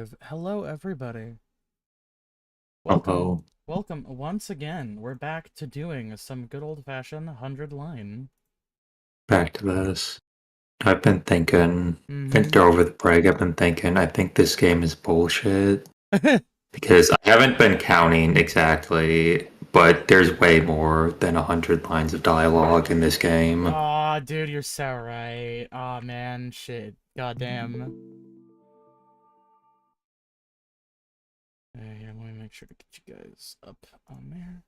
live. Hello, everybody. Welcome, Hello. welcome once again. We're back to doing some good old-fashioned 100 line. Back to this. I've been thinking, Mm-hmm. over the break, I've been thinking, I think this game is bullshit. Because I haven't been counting exactly, but there's way more than 100 lines of dialogue in this game. Aw, dude, you're so right. Aw, man, shit. Goddamn. Yeah, let me make sure to get you guys up on there.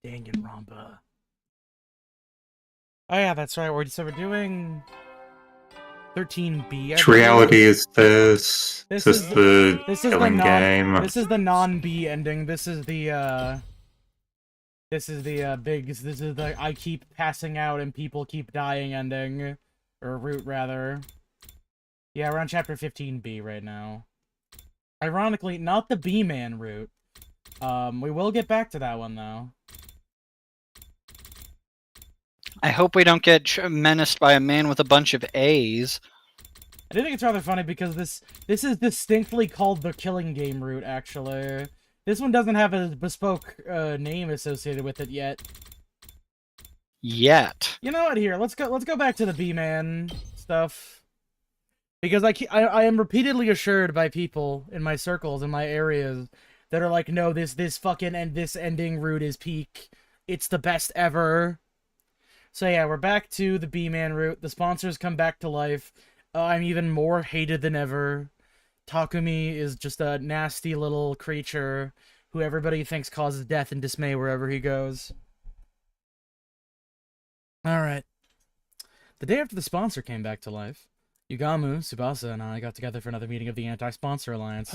Danganronpa. Oh yeah, that's right. So we're doing 13B, I Which believe. reality is this? Is This this is the this is the killing non game? this is the non-B ending. This is the this is the I keep passing out and people keep dying ending, or route rather. Yeah, we're on chapter 15B right now. Ironically, not the B-man route. We will get back to that one though. I hope we don't get menaced by a man with a bunch of A's. I do think it's rather funny because this is distinctly called the killing game route, actually. This one doesn't have a bespoke name associated with it yet. Yet. You know what? Here, let's go back to the B-man stuff. Because I am repeatedly assured by people in my circles, in my areas, that are like, no, this fucking this ending route is peak. It's the best ever. So yeah, we're back to the B-man route. The sponsors come back to life. I'm even more hated than ever. Takumi is just a nasty little creature who everybody thinks causes death and dismay wherever he goes. Alright. The day after the sponsor came back to life, Yugamu, Tsubasa, and I got together for another meeting of the Anti-Sponsor Alliance.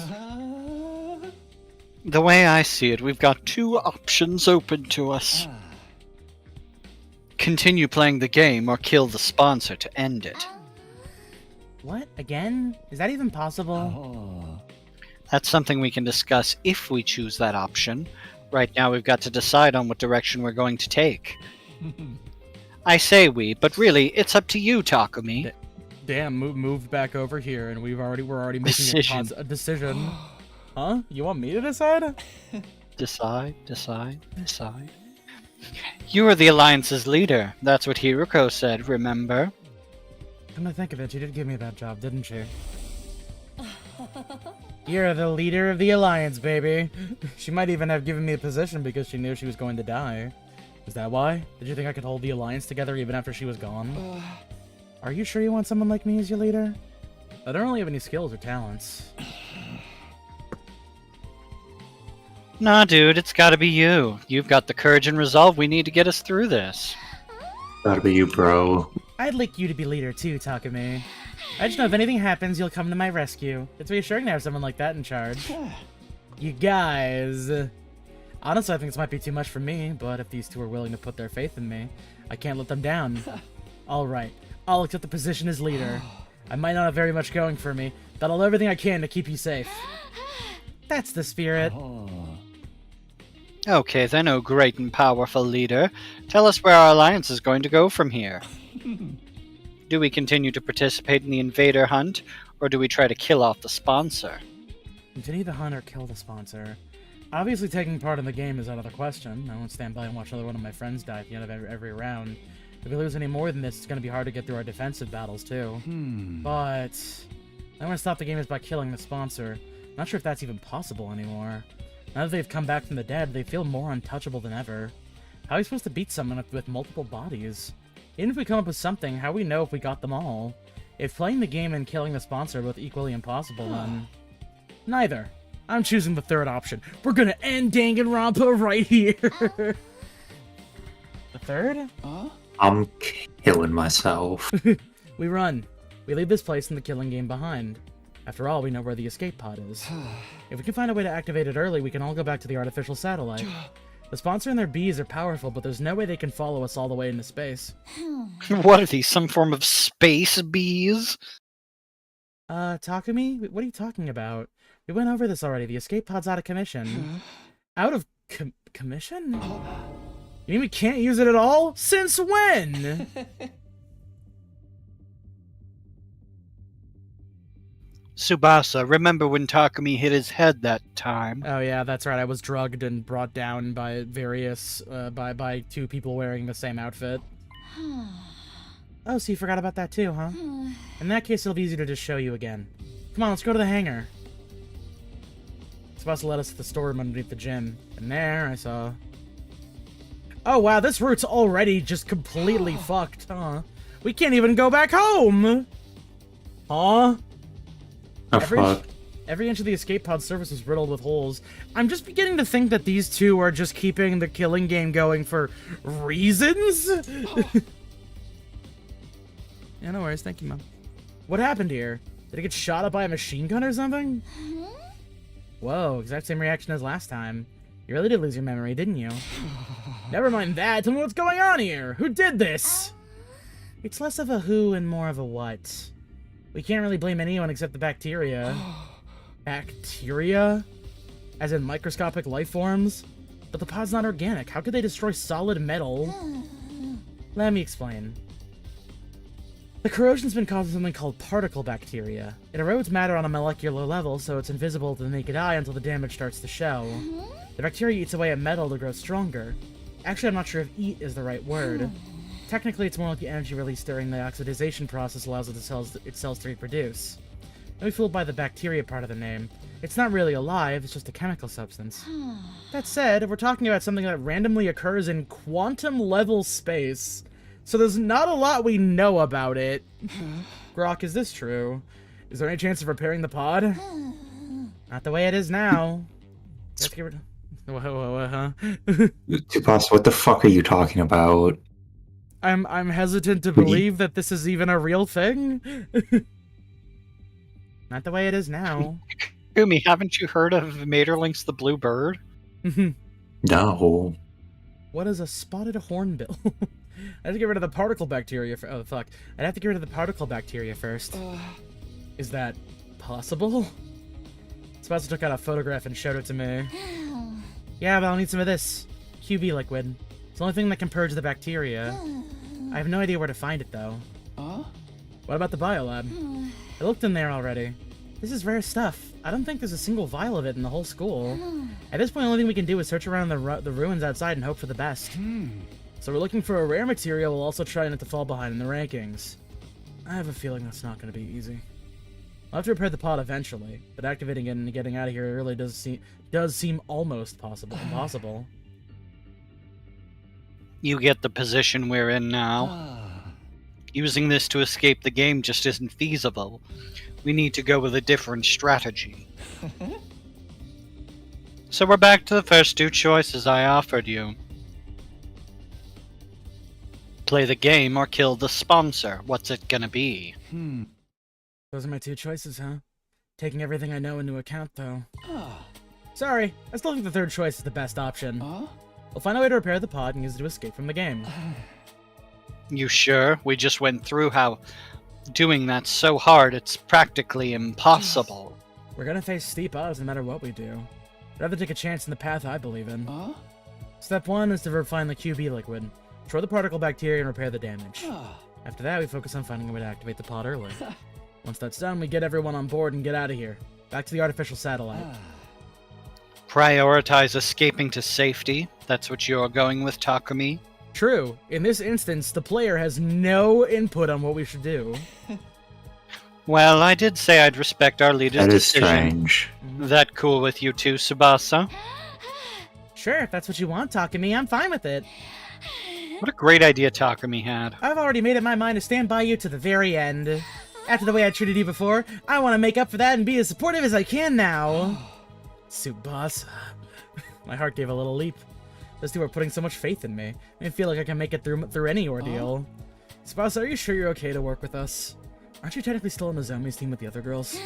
The way I see it, we've got two options open to us. Continue playing the game or kill the sponsor to end it. What? Again? Is that even possible? That's something we can discuss if we choose that option. Right now we've got to decide on what direction we're going to take. I say we, but really, it's up to you, Takumi. Damn, moved back over here, and we're already making a decision. Huh? You want me to decide? Decide. You are the Alliance's leader. That's what Hiruko said, remember? Come to think of it, she did give me that job, didn't she? You're the leader of the Alliance, baby. She might even have given me a position because she knew she was going to die. Is that why? Did you think I could hold the Alliance together even after she was gone? Are you sure you want someone like me as your leader? I don't really have any skills or talents. Nah, dude, it's gotta be you. You've got the courage and resolve we need to get us through this. Gotta be you, bro. I'd like you to be leader too, Takumi. I just know if anything happens, you'll come to my rescue. It's reassuring to have someone like that in charge. You guys... Honestly, I think this might be too much for me, but if these two are willing to put their faith in me, I can't let them down. Alright, I'll accept the position as leader. I might not have very much going for me, but I'll do everything I can to keep you safe. That's the spirit. Okay, then, oh great and powerful leader. Tell us where our alliance is going to go from here. Do we continue to participate in the invader hunt, or do we try to kill off the sponsor? Continue the hunt or kill the sponsor. Obviously, taking part in the game is out of the question. I won't stand by and watch another one of my friends die at the end of every round. If we lose any more than this, it's going to be hard to get through our defensive battles, too. But I want to stop the game is by killing the sponsor. Not sure if that's even possible anymore. Now that they've come back from the dead, they feel more untouchable than ever. How are we supposed to beat someone with multiple bodies? Even if we come up with something, how do we know if we got them all? If playing the game and killing the sponsor are both equally impossible, then... Neither. I'm choosing the third option. We're gonna end Danganronpa right here! The third? I'm killing myself. We run. We leave this place and the killing game behind. After all, we know where the escape pod is. If we can find a way to activate it early, we can all go back to the artificial satellite. The sponsor and their bees are powerful, but there's no way they can follow us all the way into space. What are these, some form of space bees? Takumi? What are you talking about? We went over this already. The escape pod's out of commission. Out of commission? You mean we can't use it at all? Since when? Tsubasa, remember when Takumi hit his head that time? Oh yeah, that's right. I was drugged and brought down by various, by two people wearing the same outfit. Oh, so you forgot about that too, huh? In that case, it'll be easy to just show you again. Come on, let's go to the hangar. It's supposed to let us to the storeroom underneath the gym. And there, I saw... Oh wow, this route's already just completely fucked, huh? We can't even go back home! Huh? Oh, fuck. Every inch of the escape pod surface is riddled with holes. I'm just beginning to think that these two are just keeping the killing game going for reasons? Yeah, no worries. Thank you, Mom. What happened here? Did it get shot up by a machine gun or something? Whoa, exact same reaction as last time. You really did lose your memory, didn't you? Never mind that. Tell me what's going on here. Who did this? It's less of a who and more of a what. We can't really blame anyone except the bacteria. Bacteria? As in microscopic life forms? But the pod's not organic. How could they destroy solid metal? Let me explain. The corrosion's been causing something called particle bacteria. It erodes matter on a molecular level, so it's invisible to the naked eye until the damage starts to show. The bacteria eats away at metal to grow stronger. Actually, I'm not sure if eat is the right word. Technically, it's more like the energy released during the oxidization process allows its cells to reproduce. Don't be fooled by the bacteria part of the name. It's not really alive, it's just a chemical substance. That said, we're talking about something that randomly occurs in quantum-level space, so there's not a lot we know about it. Grok, is this true? Is there any chance of repairing the pod? Not the way it is now. Let's get rid of... Huh? Tsubasa, what the fuck are you talking about? I'm hesitant to believe that this is even a real thing. Not the way it is now. Umi, haven't you heard of Maeterlinck's the Blue Bird? No. What is a spotted hornbill? I have to get rid of the particle bacteria. Oh, fuck. I'd have to get rid of the particle bacteria first. Is that possible? Spotsa took out a photograph and showed it to me. Yeah, but I'll need some of this. QB liquid. It's the only thing that can purge the bacteria. I have no idea where to find it, though. What about the biolab? I looked in there already. This is rare stuff. I don't think there's a single vial of it in the whole school. At this point, the only thing we can do is search around the ruins outside and hope for the best. So we're looking for a rare material while also trying not to fall behind in the rankings. I have a feeling that's not going to be easy. I'll have to repair the pod eventually, but activating it and getting out of here really does seem almost impossible. You get the position we're in now. Using this to escape the game just isn't feasible. We need to go with a different strategy. So we're back to the first two choices I offered you. Play the game or kill the sponsor. What's it gonna be? Those are my two choices, huh? Taking everything I know into account, though. Sorry, I still think the third choice is the best option. We'll find a way to repair the pod and use it to escape from the game. You sure? We just went through how doing that's so hard it's practically impossible. We're gonna face steep odds no matter what we do. I'd rather take a chance in the path I believe in. Step 1 is to refine the QB liquid. Destroy the particle bacteria and repair the damage. After that, we focus on finding a way to activate the pod early. Once that's done, we get everyone on board and get out of here. Back to the artificial satellite. Prioritize escaping to safety. That's what you're going with, Takumi? True. In this instance, the player has no input on what we should do. Well, I did say I'd respect our leader's That is decision. strange. That cool with you too, Tsubasa? Sure, if that's what you want, Takumi, I'm fine with it. What a great idea Takumi had. I've already made up my mind to stand by you to the very end. After the way I treated you before, I want to make up for that and be as supportive as I can now. Tsubasa. My heart gave a little leap. Those two are putting so much faith in me. I feel like I can make it through any ordeal. Tsubasa, are you sure you're okay to work with us? Aren't you technically still on the Nozomi's team with the other girls?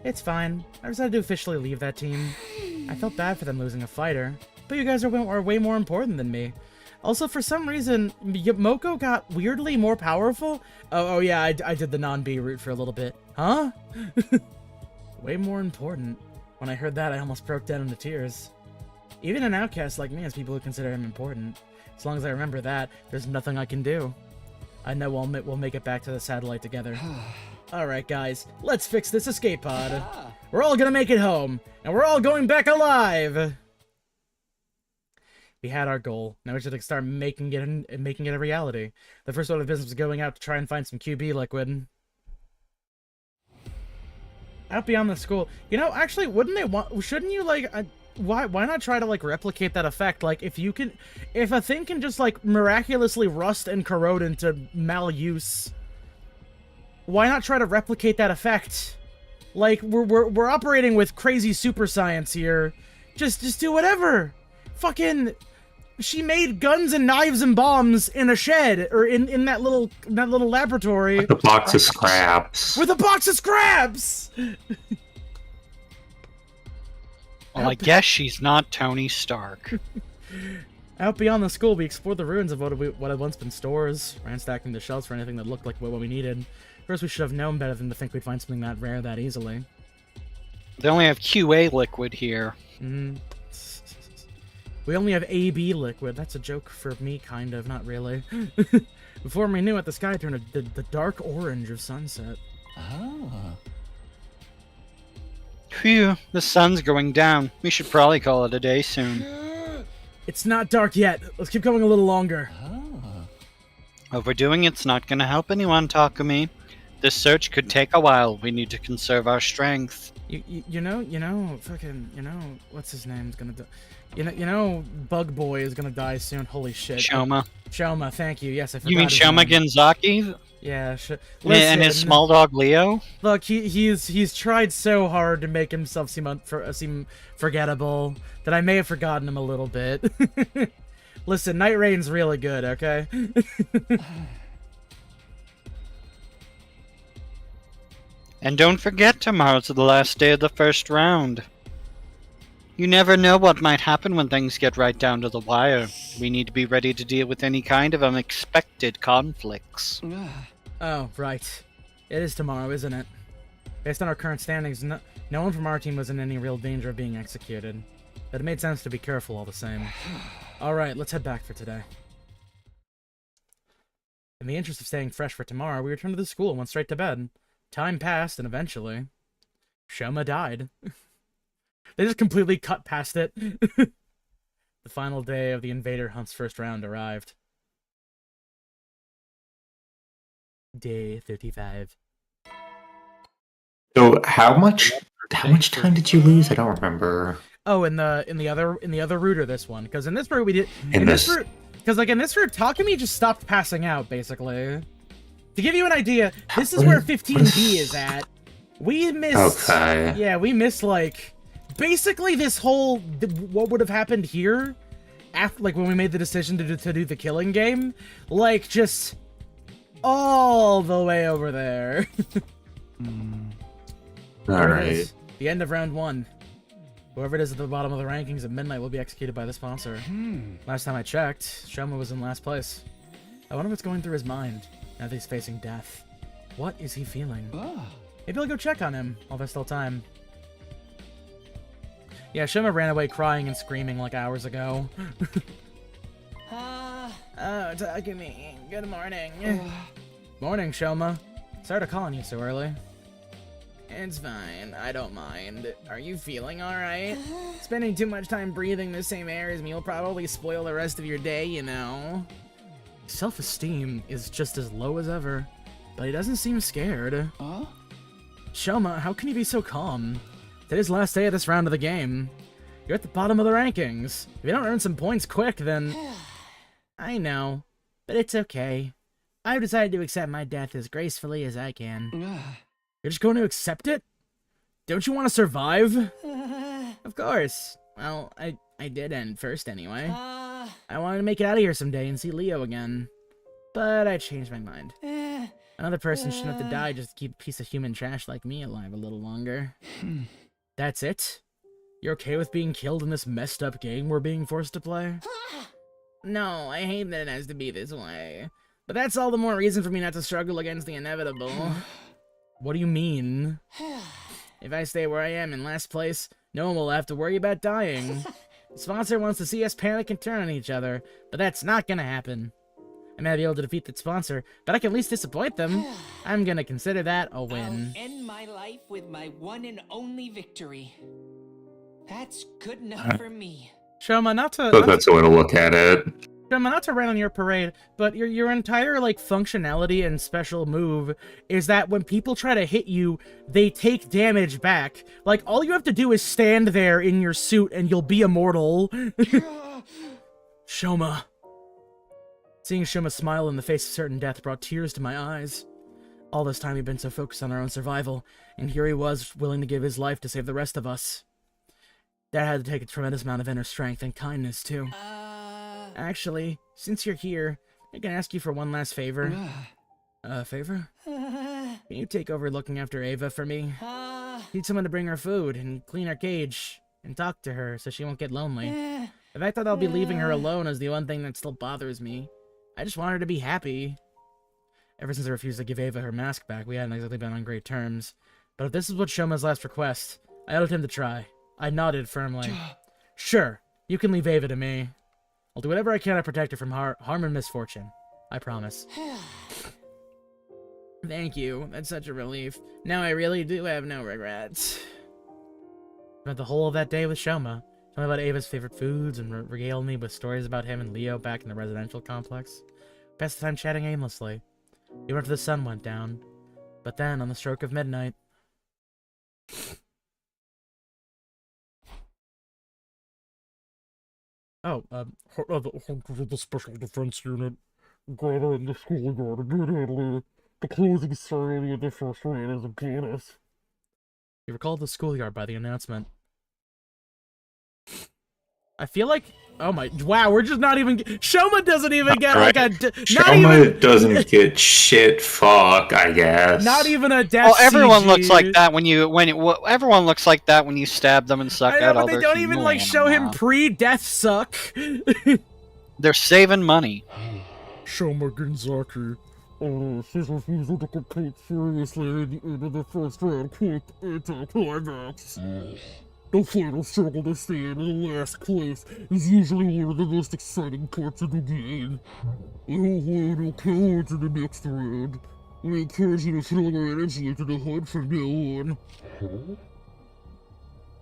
It's fine. I decided to officially leave that team. I felt bad for them losing a fighter, but you guys are way more important than me. Also, for some reason, Moko got weirdly more powerful. Oh yeah, I did the non-B route for a little bit. Huh? Way more important. When I heard that, I almost broke down into tears. Even an outcast like me has people who consider him important. As long as I remember that, there's nothing I can do. I know we'll make it back to the satellite together. Alright guys, let's fix this escape pod. We're all gonna make it home, and we're all going back alive! We had our goal. Now we should start making it a reality. The first order of business is going out to try and find some QB liquid. Out beyond the school. You know, actually, shouldn't you, like, why not try to, like, replicate that effect? Like, if a thing can just, like, miraculously rust and corrode into maluse, why not try to replicate that effect? Like, we're operating with crazy super science here. Just do whatever. Fucking... She made guns and knives and bombs in a shed, or in that little laboratory. With a box of scraps. With a box of scraps! Well, I guess she's not Tony Stark. Out beyond the school, we explored the ruins of what had once been stores, ransacking the shelves for anything that looked like what we needed. First, we should have known better than to think we'd find something that rare that easily. They only have QA liquid here. We only have AB liquid. That's a joke for me, kind of. Not really. Before we knew it, the sky turned the dark orange of sunset. Ah. Phew, the sun's going down. We should probably call it a day soon. It's not dark yet. Let's keep going a little longer. Overdoing it's not gonna help anyone, Takumi. This search could take a while. We need to conserve our strength. You know, fucking, what's his name's gonna die. You know, Bug Boy is gonna die soon. Holy shit. Shoma. Shoma, thank you. Yes, I forgot. You mean his Shoma name. Genzaki? Yeah, And his small dog Leo? Look, he's tried so hard to make himself seem forgettable that I may have forgotten him a little bit. Listen, Night Rain's really good, okay? And don't forget, tomorrow's the last day of the first round. You never know what might happen when things get right down to the wire. We need to be ready to deal with any kind of unexpected conflicts. Oh, right. It is tomorrow, isn't it? Based on our current standings, no one from our team was in any real danger of being executed. But it made sense to be careful all the same. Alright, let's head back for today. In the interest of staying fresh for tomorrow, we returned to the school and went straight to bed. Time passed, and eventually, Shoma died. They just completely cut past it. The final day of the Invader Hunt's first round arrived. Day 35. So how much time did you lose? I don't remember. Oh, in the other route or this one? Because in this route we did In this route, because like in this route, Takumi just stopped passing out basically. To give you an idea, this is where 15B is at. We missed. Okay. Yeah, we missed like basically this whole what would have happened here after, like when we made the decision to do the killing game, like just all the way over there. All There it right. is. The end of round 1. Whoever it is at the bottom of the rankings at midnight will be executed by the sponsor. Last time I checked, Shoma was in last place. I wonder what's going through his mind now that he's facing death. What is he feeling? Maybe I'll go check on him while there's still time. Yeah, Shoma ran away crying and screaming like hours ago. Oh, Takumi. Good morning. Morning, Shoma. Sorry to call on you so early. It's fine. I don't mind. Are you feeling alright? Spending too much time breathing the same air as me will probably spoil the rest of your day, you know? Self-esteem is just as low as ever, but he doesn't seem scared. Shoma, how can you be so calm? Today's the last day of this round of the game. You're at the bottom of the rankings. If you don't earn some points quick, then... I know, but it's okay. I've decided to accept my death as gracefully as I can. You're just going to accept it? Don't you want to survive? Of course. Well, I did end first anyway. I wanted to make it out of here someday and see Leo again. But I changed my mind. Another person shouldn't have to die just to keep a piece of human trash like me alive a little longer. That's it? You're okay with being killed in this messed up game we're being forced to play? No, I hate that it has to be this way. But that's all the more reason for me not to struggle against the inevitable. What do you mean? If I stay where I am in last place, no one will have to worry about dying. The sponsor wants to see us panic and turn on each other, but that's not gonna happen. I may not be able to defeat the sponsor, but I can at least disappoint them. I'm gonna consider that a win. I'll end my life with my one and only victory. That's good enough for me. Shoma, That's the way to look at it. Shoma, not to rain on your parade, but your entire like functionality and special move is that when people try to hit you, they take damage back. Like all you have to do is stand there in your suit and you'll be immortal. Shoma. Seeing Shoma smile in the face of certain death brought tears to my eyes. All this time he'd been so focused on our own survival, and here he was, willing to give his life to save the rest of us. That had to take a tremendous amount of inner strength and kindness, too. Actually, since you're here, I can ask you for one last favor. Favor? Can you take over looking after Ava for me? Need someone to bring her food, and clean her cage, and talk to her so she won't get lonely. The fact that I'll be leaving her alone is the one thing that still bothers me. I just want her to be happy. Ever since I refused to give Ava her mask back, we hadn't exactly been on great terms. But if this is what Shoma's last request, I owed him to try. I nodded firmly. Sure, you can leave Ava to me. I'll do whatever I can to protect her from harm and misfortune. I promise. Thank you. That's such a relief. Now I really do have no regrets. Spent the whole of that day with Shoma. Told me about Ava's favorite foods and regaled me with stories about him and Leo back in the residential complex. Passed the time chatting aimlessly. Even after the sun went down. But then, on the stroke of midnight... The Special Defense Unit gather in the schoolyard immediately. The closing ceremony of the first raid is upon us. He recalled the schoolyard by the announcement. I feel like... Oh my... Wow, we're just not even... Shoma doesn't even get Right. like a... Shoma doesn't get shit fuck, I guess. Not even a death everyone CG. looks like that everyone looks like that when you stab them and suck I know, out but all they their don't even like show him anima. pre-death suck. They're saving money. Shoma Ginzaki. His refusal to compete seriously at the end of the first round quick anti-climax. The final struggle to stay in the last place is usually one of the most exciting parts of the game. I hope we will go to the next round. We encourage you to fuel your energy into the hunt from now on.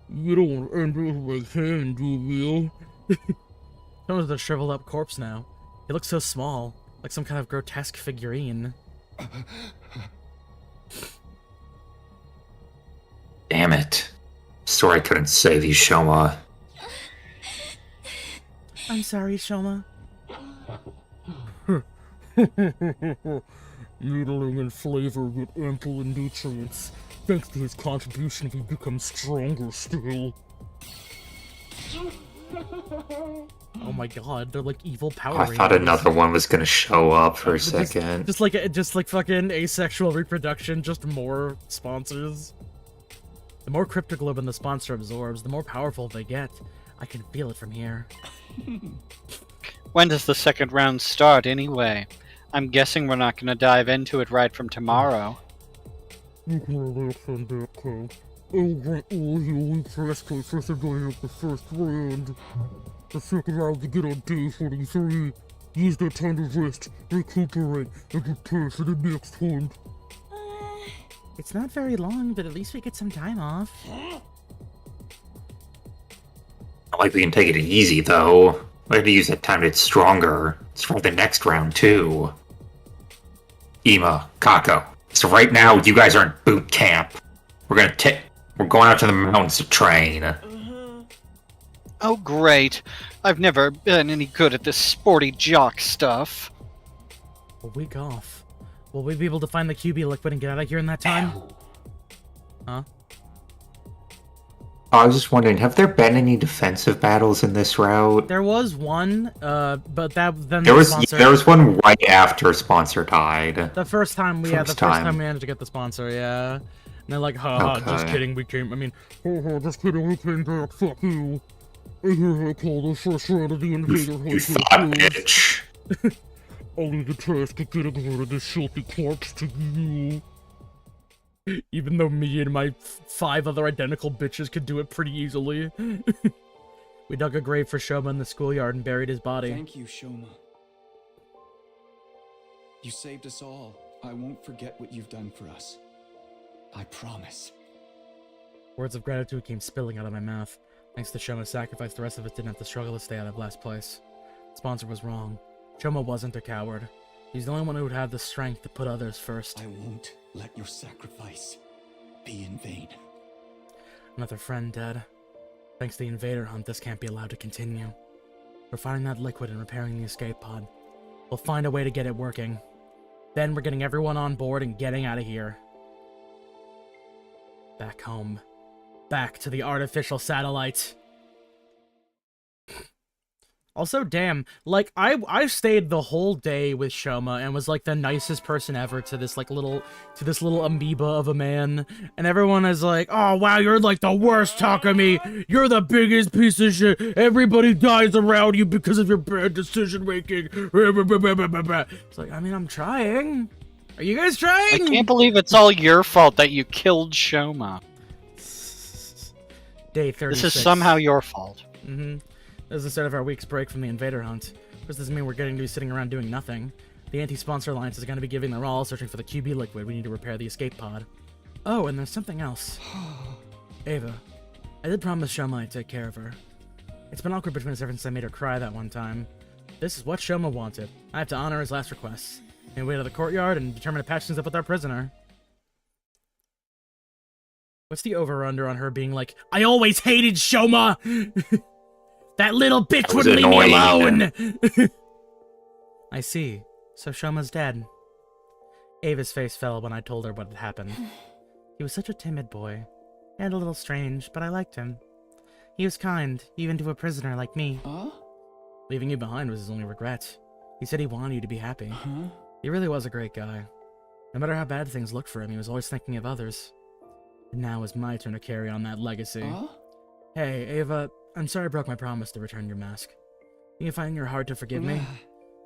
You don't want to end up like him, do you? Shoma's a shriveled up corpse now. He looks so small, like some kind of grotesque figurine. Damn it. Sorry I couldn't save you, Shoma. I'm sorry, Shoma. Noodling and flavor get ample in nutrients. Thanks to his contribution, we become stronger still. Oh my god, they're like evil Power I thought Rangers. another one was gonna show up for a Just- second. Just like fucking asexual reproduction, just more sponsors. The more cryptoglobin the sponsor absorbs, the more powerful they get. I can feel it from here. When does the second round start, anyway? I'm guessing we're not going to dive into it right from tomorrow. You can relax on that, Cole. I'll grant all healing fast play for the day of the first round. The second round begin on day 43. Use that time to rest, recuperate, and prepare for the next hunt. It's not very long, but at least we get some time off. Not like we can take it easy, though. We have to use that time to get stronger. It's for the next round, too. Ima, Kako. So right now, you guys are in boot camp. We're going out to the mountains to train. Oh, great. I've never been any good at this sporty jock stuff. A week off. Will we be able to find the QB liquid and get out of here in that time? Huh? I was just wondering, have there been any defensive battles in this route? There was one, but then There the was sponsor... there was one right after sponsor died. The first time we First time. we managed to get the sponsor, yeah. And they're like, haha, just Okay. kidding, we came, I mean, Haha, just kidding, we came back, fuck you. I hereby call the first round of the Invader You Hunt to thought, a close. bitch. I'll leave the task of getting rid of this filthy corpse to you. Even though me and my 5 other identical bitches could do it pretty easily. We dug a grave for Shoma in the schoolyard and buried his body. Thank you, Shoma. You saved us all. I won't forget what you've done for us. I promise. Words of gratitude came spilling out of my mouth. Thanks to Shoma's sacrifice, the rest of us didn't have to struggle to stay out of last place. Sponsor was wrong. Shoma wasn't a coward. He's the only one who would have the strength to put others first. I won't let your sacrifice be in vain. Another friend dead. Thanks to the Invader Hunt, this can't be allowed to continue. We're finding that liquid and repairing the escape pod. We'll find a way to get it working. Then we're getting everyone on board and getting out of here. Back home. Back to the artificial satellite. Also, damn, like, I stayed the whole day with Shoma and was, like, the nicest person ever to this, little amoeba of a man. And everyone is like, oh, wow, you're, like, the worst, Takumi. You're the biggest piece of shit. Everybody dies around you because of your bad decision-making. It's like, I mean, I'm trying. Are you guys trying? I can't believe it's all your fault that you killed Shoma. Day 36. This is somehow your fault. Mm-hmm. This is the start of our week's break from the Invader Hunt. This doesn't mean we're getting to be sitting around doing nothing. The Anti-Sponsor Alliance is going to be giving their all searching for the QB liquid. We need to repair the escape pod. Oh, and there's something else. Ava. I did promise Shoma I'd take care of her. It's been awkward between us ever since I made her cry that one time. This is what Shoma wanted. I have to honor his last requests. And wait to the courtyard and determine to patch things up with our prisoner. What's the over-under on her being like, I always hated Shoma! That little bitch That was wouldn't leave me annoying. alone! I see. So Shoma's dead. Ava's face fell when I told her what had happened. He was such a timid boy. And a little strange, but I liked him. He was kind, even to a prisoner like me. Huh? Leaving you behind was his only regret. He said he wanted you to be happy. Huh? He really was a great guy. No matter how bad things looked for him, he was always thinking of others. And now it's my turn to carry on that legacy. Huh? Hey, Ava, I'm sorry I broke my promise to return your mask. You find your heart to forgive me?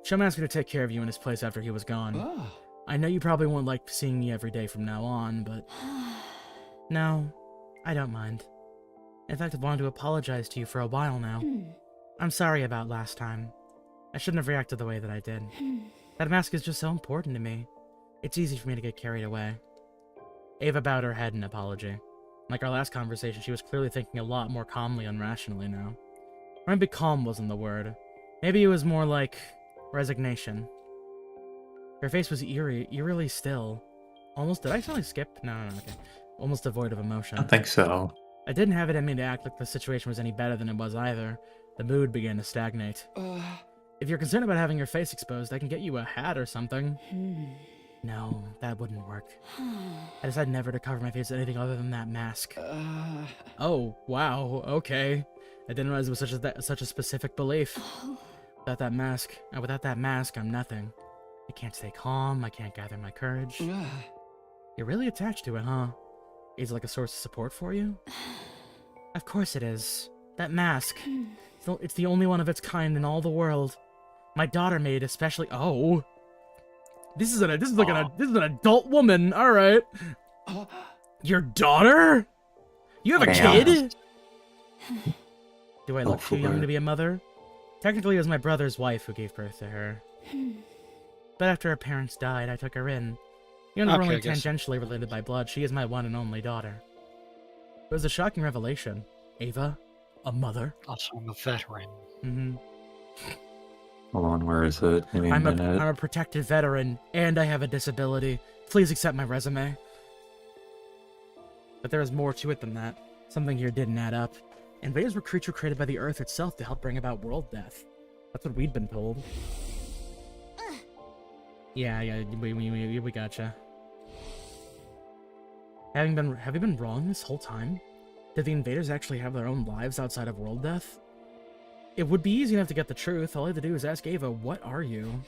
Shoma asked me to take care of you in his place after he was gone. Ah. I know you probably won't like seeing me every day from now on, but... No, I don't mind. In fact, I've wanted to apologize to you for a while now. I'm sorry about last time. I shouldn't have reacted the way that I did. That mask is just so important to me. It's easy for me to get carried away. Ava bowed her head in apology. Like our last conversation, she was clearly thinking a lot more calmly and rationally now. Or maybe calm wasn't the word. Maybe it was more like resignation. Her face was eerily still. Almost, did I accidentally skip? No, okay. Almost devoid of emotion. I think so. I didn't have it in me to act like the situation was any better than it was either. The mood began to stagnate. If you're concerned about having your face exposed, I can get you a hat or something. No, that wouldn't work. I decided never to cover my face with anything other than that mask. Oh, wow, okay. I didn't realize it was such a specific belief. Without that mask, I'm nothing. I can't stay calm, I can't gather my courage. You're really attached to it, huh? Is it like a source of support for you? Of course it is. That mask. It's the only one of its kind in all the world. My daughter made it especially. Oh, this is an adult woman. All right. Your daughter? You have a Damn. kid? Do I look Oh, too young Lord. to be a mother? Technically, it was my brother's wife who gave birth to her. But after her parents died, I took her in. Even though we're Okay, only I guess. tangentially related by blood, she is my one and only daughter. It was a shocking revelation. Ava, a mother. Also, I'm a veteran. Mm-hmm. Hold on, where is it? Give me a I'm minute. a protected veteran, and I have a disability. Please accept my resume. But there is more to it than that. Something here didn't add up. Invaders were creatures created by the Earth itself to help bring about world death. That's what we'd been told. Yeah, we gotcha. Have you been wrong this whole time? Did the invaders actually have their own lives outside of world death? It would be easy enough to get the truth. All I had to do is ask Ava, what are you?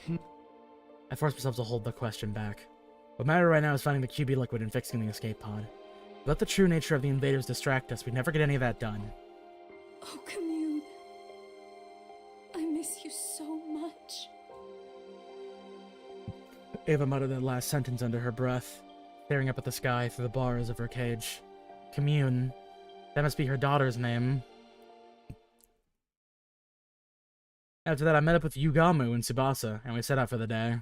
I forced myself to hold the question back. What mattered right now is finding the QB liquid and fixing the escape pod. Let the true nature of the invaders distract us. We'd never get any of that done. Oh, Commune, Ava muttered that last sentence under her breath, staring up at the sky through the bars of her cage. Commune. That must be her daughter's name. After that, I met up with Yugamu and Tsubasa, and we set out for the day.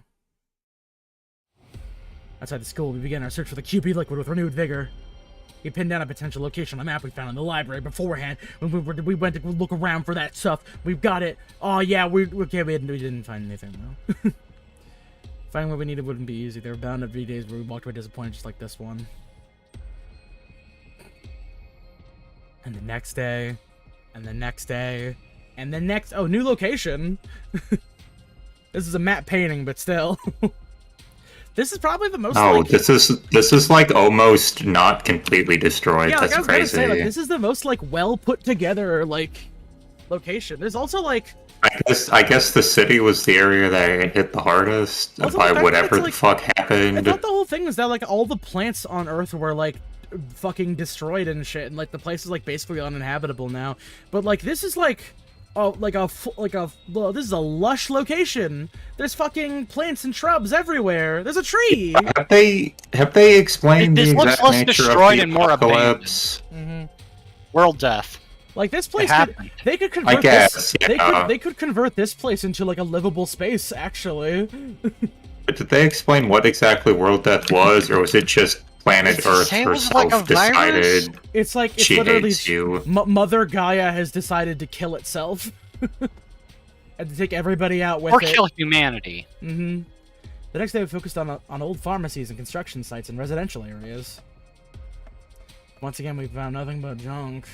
Outside the school, we began our search for the QB liquid with renewed vigor. We pinned down a potential location on the map we found in the library beforehand. When we went to look around for that stuff, we've got it. Oh yeah, we didn't find anything though. Finding what we needed wouldn't be easy. There were bound to be days where we walked away disappointed, just like this one. And the next day, and the next day, and the next. Oh, new location. This is a matte painting, but still. This is probably the most. Oh, like, this is like almost not completely destroyed. yeah, like, That's I was crazy. gonna say, like, this is the most like well put together like location. There's also like. I guess the city was the area that hit the hardest Also, by the fact that whatever it's, the like, fuck I happened. thought the whole thing was that like all the plants on Earth were like fucking destroyed and shit, and like the place is like basically uninhabitable now. But like this is like. Oh, well, this is a lush location. There's fucking plants and shrubs everywhere. There's a tree. Have they explained This the looks exact less nature destroyed of the and more apocalypse? World death. Like this place, It happened. they could convert guess, this. yeah. They could convert this place into like a livable space. Actually, But did they explain what exactly World Death was, or was it just planet Did it Earth say it was herself like a virus? decided it's like it's she literally hates you? Mother Gaia has decided to kill itself and to take everybody out with Or it. kill humanity. The next day we focused on old pharmacies and construction sites in residential areas. Once again, we found nothing but junk.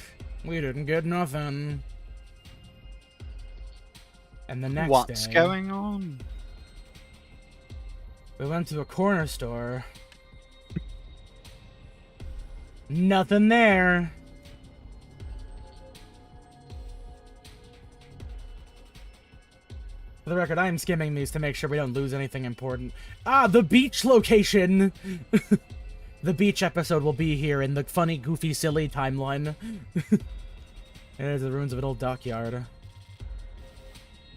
We didn't get nothing. And the next What's day, going on? we went to a corner store. Nothing there. For the record, I am skimming these to make sure we don't lose anything important. Ah, the beach location! The beach episode will be here in the funny, goofy, silly timeline. There's the ruins of an old dockyard.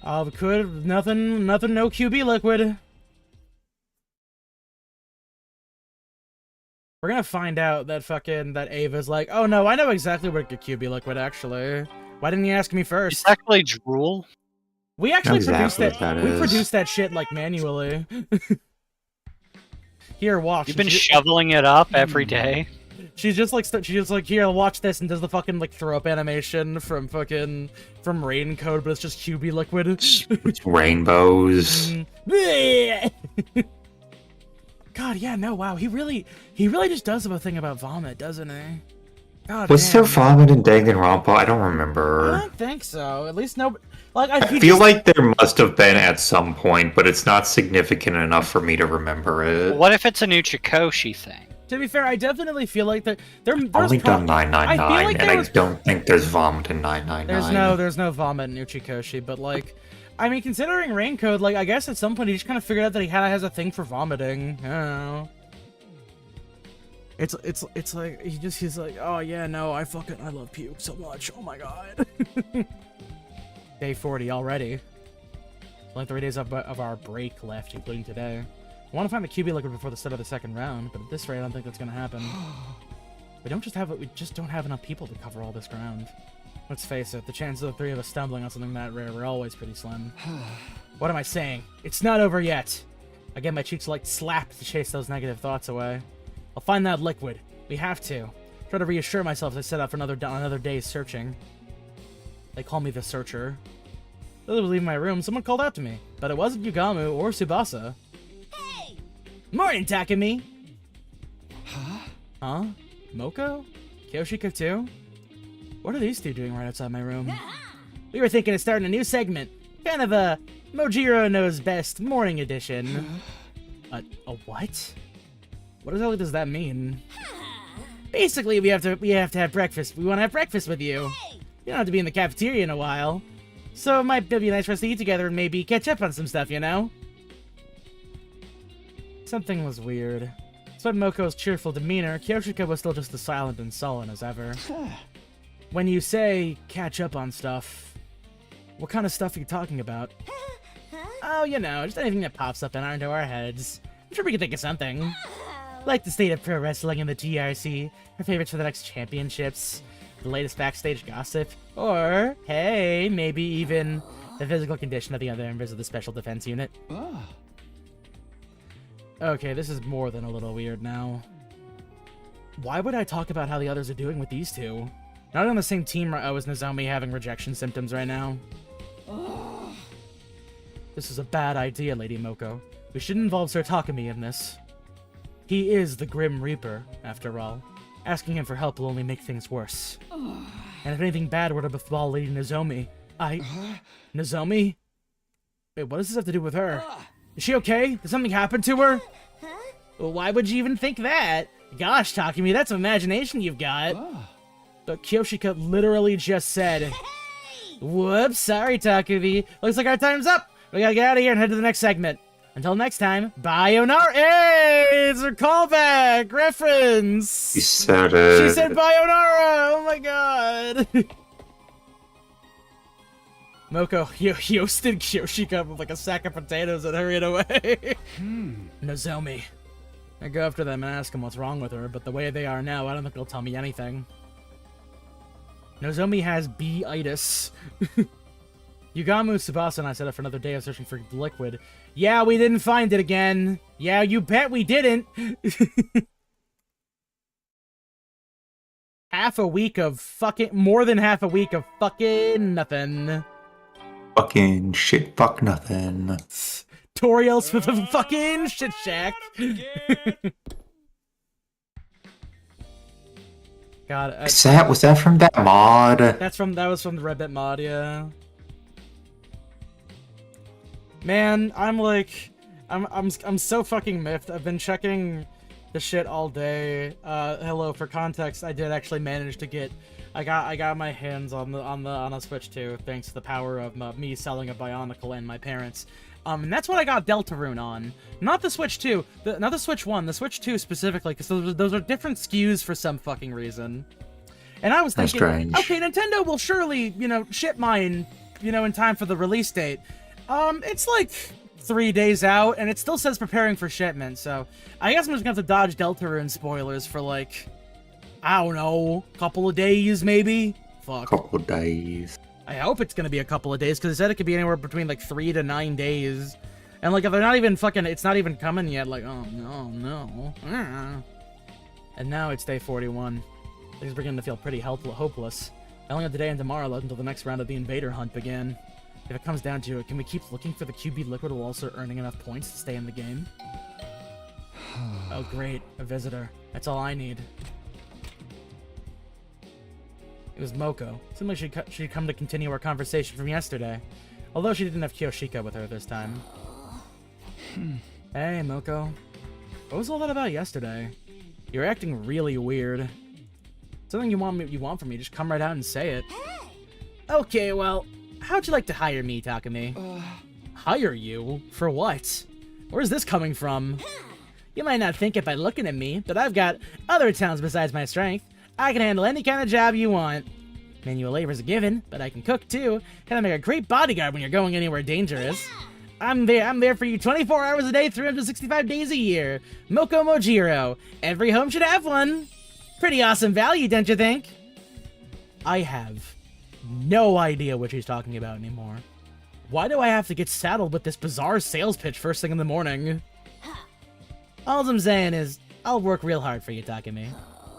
Nothing, no QB liquid. We're gonna find out that that Ava's like, oh no, I know exactly where to get QB liquid, actually. Why didn't you ask me first? It's actually drool. We actually Exactly produced that. what that We is. produced that shit like manually. Here, watch. You've been shoveling it up every Hmm. day. She's just like here, watch this, and does the fucking like throw up animation from Rain Code, but it's just QB liquid. Rainbows. God, yeah, no, wow, he really just does have a thing about vomit, doesn't he? God, Was there damn. vomit in Danganronpa? I don't I remember. don't think so. At least no. Like I feel like there must have been at some point, but it's not significant enough for me to remember it. What if it's a new Chikoshi thing? To be fair, I definitely feel like there's Only done I feel 999, like and there I was- don't think there's vomit in 999. There's no vomit in Uchikoshi, but like, I mean, considering Rain Code, like, I guess at some point he just kind of figured out that he kind of has a thing for vomiting. I don't know. It's like he's like, oh yeah, no, I love puke so much. Oh my god. Day 40 already. Only 3 days of our break left, including today. I want to find the QB liquid before the start of the second round, but at this rate, I don't think that's gonna happen. We just don't have enough people to cover all this ground. Let's face it, the chances of the three of us stumbling on something that rare were always pretty slim. What am I saying? It's not over yet. Again, my cheeks like slapped to chase those negative thoughts away. I'll find that liquid. We have to. Try to reassure myself as I set out for another day's searching. They call me the Searcher. As I was leaving my room, someone called out to me, but it wasn't Yugamu or Tsubasa. Hey! Morning, Takumi! Huh? Moko? Kyoshiko too? What are these two doing right outside my room? We were thinking of starting a new segment. Kind of a Mojiro Knows Best morning edition. A what? What exactly does that mean? Basically, we have to have breakfast. We want to have breakfast with you. You don't have to be in the cafeteria in a while. So it might be nice for us to eat together and maybe catch up on some stuff, you know? Something was weird. Despite Moko's cheerful demeanor, Kyoshiko was still just as silent and sullen as ever. When you say catch up on stuff, what kind of stuff are you talking about? Oh, you know, just anything that pops up into our heads. I'm sure we can think of something. Like the state of pro wrestling and the TRC, her favorites for the next championships, the latest backstage gossip, or, hey, maybe even the physical condition of the other members of the Special Defense Unit. Ah, Okay, this is more than a little weird now. Why would I talk about how the others are doing with these two? Not on the same team as Nozomi having rejection symptoms right now. This is a bad idea, Lady Moko. We should involve Sir Takumi in this. He is the Grim Reaper, after all. Asking him for help will only make things worse. And if anything bad were to befall Lady Nozomi, Nozomi? Wait, what does this have to do with her? Is she okay? Did something happen to her? Well, why would you even think that? Gosh, Takumi, that's some imagination you've got. But Kyoshika literally just said, whoops, sorry, Takumi. Looks like our time's up. We gotta get out of here and head to the next segment. Until next time, Bayonara! Hey, it's a callback reference! You said it. She said Bayonara! Oh my god! Moko yoasted Kyoshika with like a sack of potatoes and hurried away. Nozomi. I go after them and ask them what's wrong with her, but the way they are now, I don't think they'll tell me anything. Nozomi has B-itis. Yugamu, Tsubasa, and I set up for another day of searching for the liquid. Yeah, we didn't find it again. Yeah, you bet we didn't. More than half a week of fucking nothing. Fucking shit, fuck nothing. Toriel's with a fucking shit shack. God, Was that from that mod? that was from the Red Bit mod, yeah. Man, I'm so fucking miffed. I've been checking the shit all day. Hello, for context, I did actually manage to get, I got my hands on a Switch 2, thanks to the power of me selling a Bionicle and my parents. And that's what I got Deltarune on. Not the Switch 2, not the Switch 1, the Switch 2 specifically, because those are different SKUs for some fucking reason. And I was thinking, okay, Nintendo will surely, ship mine, in time for the release date. It's like 3 days out, and it still says preparing for shipment, so I guess I'm just gonna have to dodge Deltarune spoilers for like, I don't know, couple of days maybe? Fuck. Couple of days. I hope it's gonna be a couple of days, because it said it could be anywhere between like 3 to 9 days. And like, if they're not even fucking, it's not even coming yet, like, oh no. And now it's day 41. Things are beginning to feel pretty hopeless. I only have today and tomorrow left until the next round of the invader hunt begin. If it comes down to it, can we keep looking for the QB liquid while also earning enough points to stay in the game? Oh great, a visitor. That's all I need. It was Moko. Seemed like she'd come to continue our conversation from yesterday. Although she didn't have Kyoshika with her this time. Hey, Moko. What was all that about yesterday? You're acting really weird. Something you want from me, just come right out and say it. Okay, well, how'd you like to hire me, Takumi? Hire you? For what? Where's this coming from? You might not think it by looking at me, but I've got other talents besides my strength. I can handle any kind of job you want. Manual labor's a given, but I can cook too. And I make a great bodyguard when you're going anywhere dangerous. I'm there for you 24 hours a day, 365 days a year. Moko Mojiro. Every home should have one. Pretty awesome value, don't you think? I have no idea what she's talking about anymore. Why do I have to get saddled with this bizarre sales pitch first thing in the morning? All I'm saying is, I'll work real hard for you, Takumi.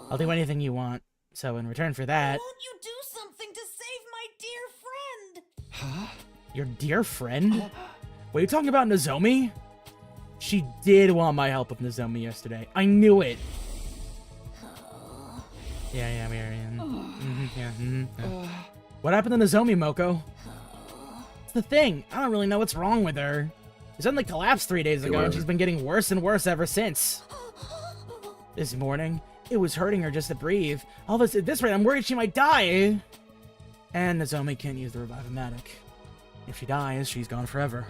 I'll do anything you want. So in return for that... Won't you do something to save my dear friend? Huh? Your dear friend? What are you talking about, Nozomi? She did want my help with Nozomi yesterday. I knew it. Yeah, Marion. Yeah. What happened to Nozomi, Moko? It's the thing. I don't really know what's wrong with her. She suddenly collapsed 3 days ago, and she's been getting worse and worse ever since. This morning, it was hurting her just to breathe. All this at this rate, I'm worried she might die. And Nozomi can't use the Revive-O-Matic. If she dies, she's gone forever.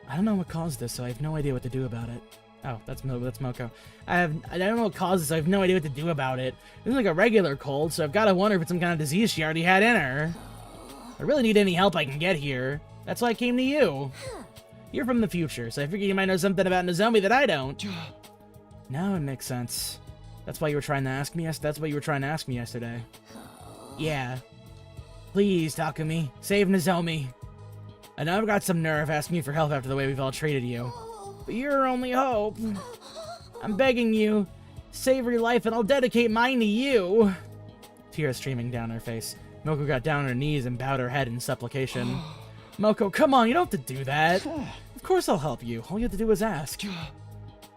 I don't know what caused this, so I have no idea what to do about it. Oh, that's Moko. I don't know what caused this, so I have no idea what to do about it. This is like a regular cold, so I've got to wonder if it's some kind of disease she already had in her. I really need any help I can get here. That's why I came to you. You're from the future, so I figure you might know something about Nozomi that I don't. Now it makes sense. That's why you were trying to ask me yesterday. Yeah. Please, Takumi, save Nozomi. I know I've got some nerve asking you for help after the way we've all treated you. But you're our only hope. I'm begging you, save your life and I'll dedicate mine to you. Tears streaming down her face. Moko got down on her knees and bowed her head in supplication. Moko, come on, you don't have to do that. Of course I'll help you. All you have to do is ask.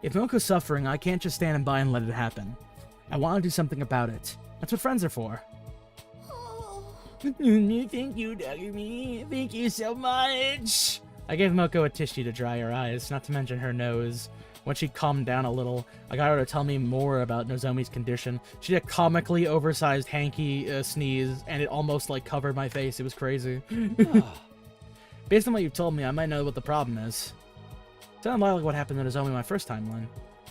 If Moko's suffering, I can't just stand by and let it happen. I want to do something about it. That's what friends are for. Thank you, Takumi. Thank you so much. I gave Moko a tissue to dry her eyes, not to mention her nose. When she calmed down a little, I got her to tell me more about Nozomi's condition. She had a comically oversized hanky sneeze, and it almost like covered my face. It was crazy. Based on what you've told me, I might know what the problem is. Sounds a lot like what happened to Nozomi my first time, Lynn.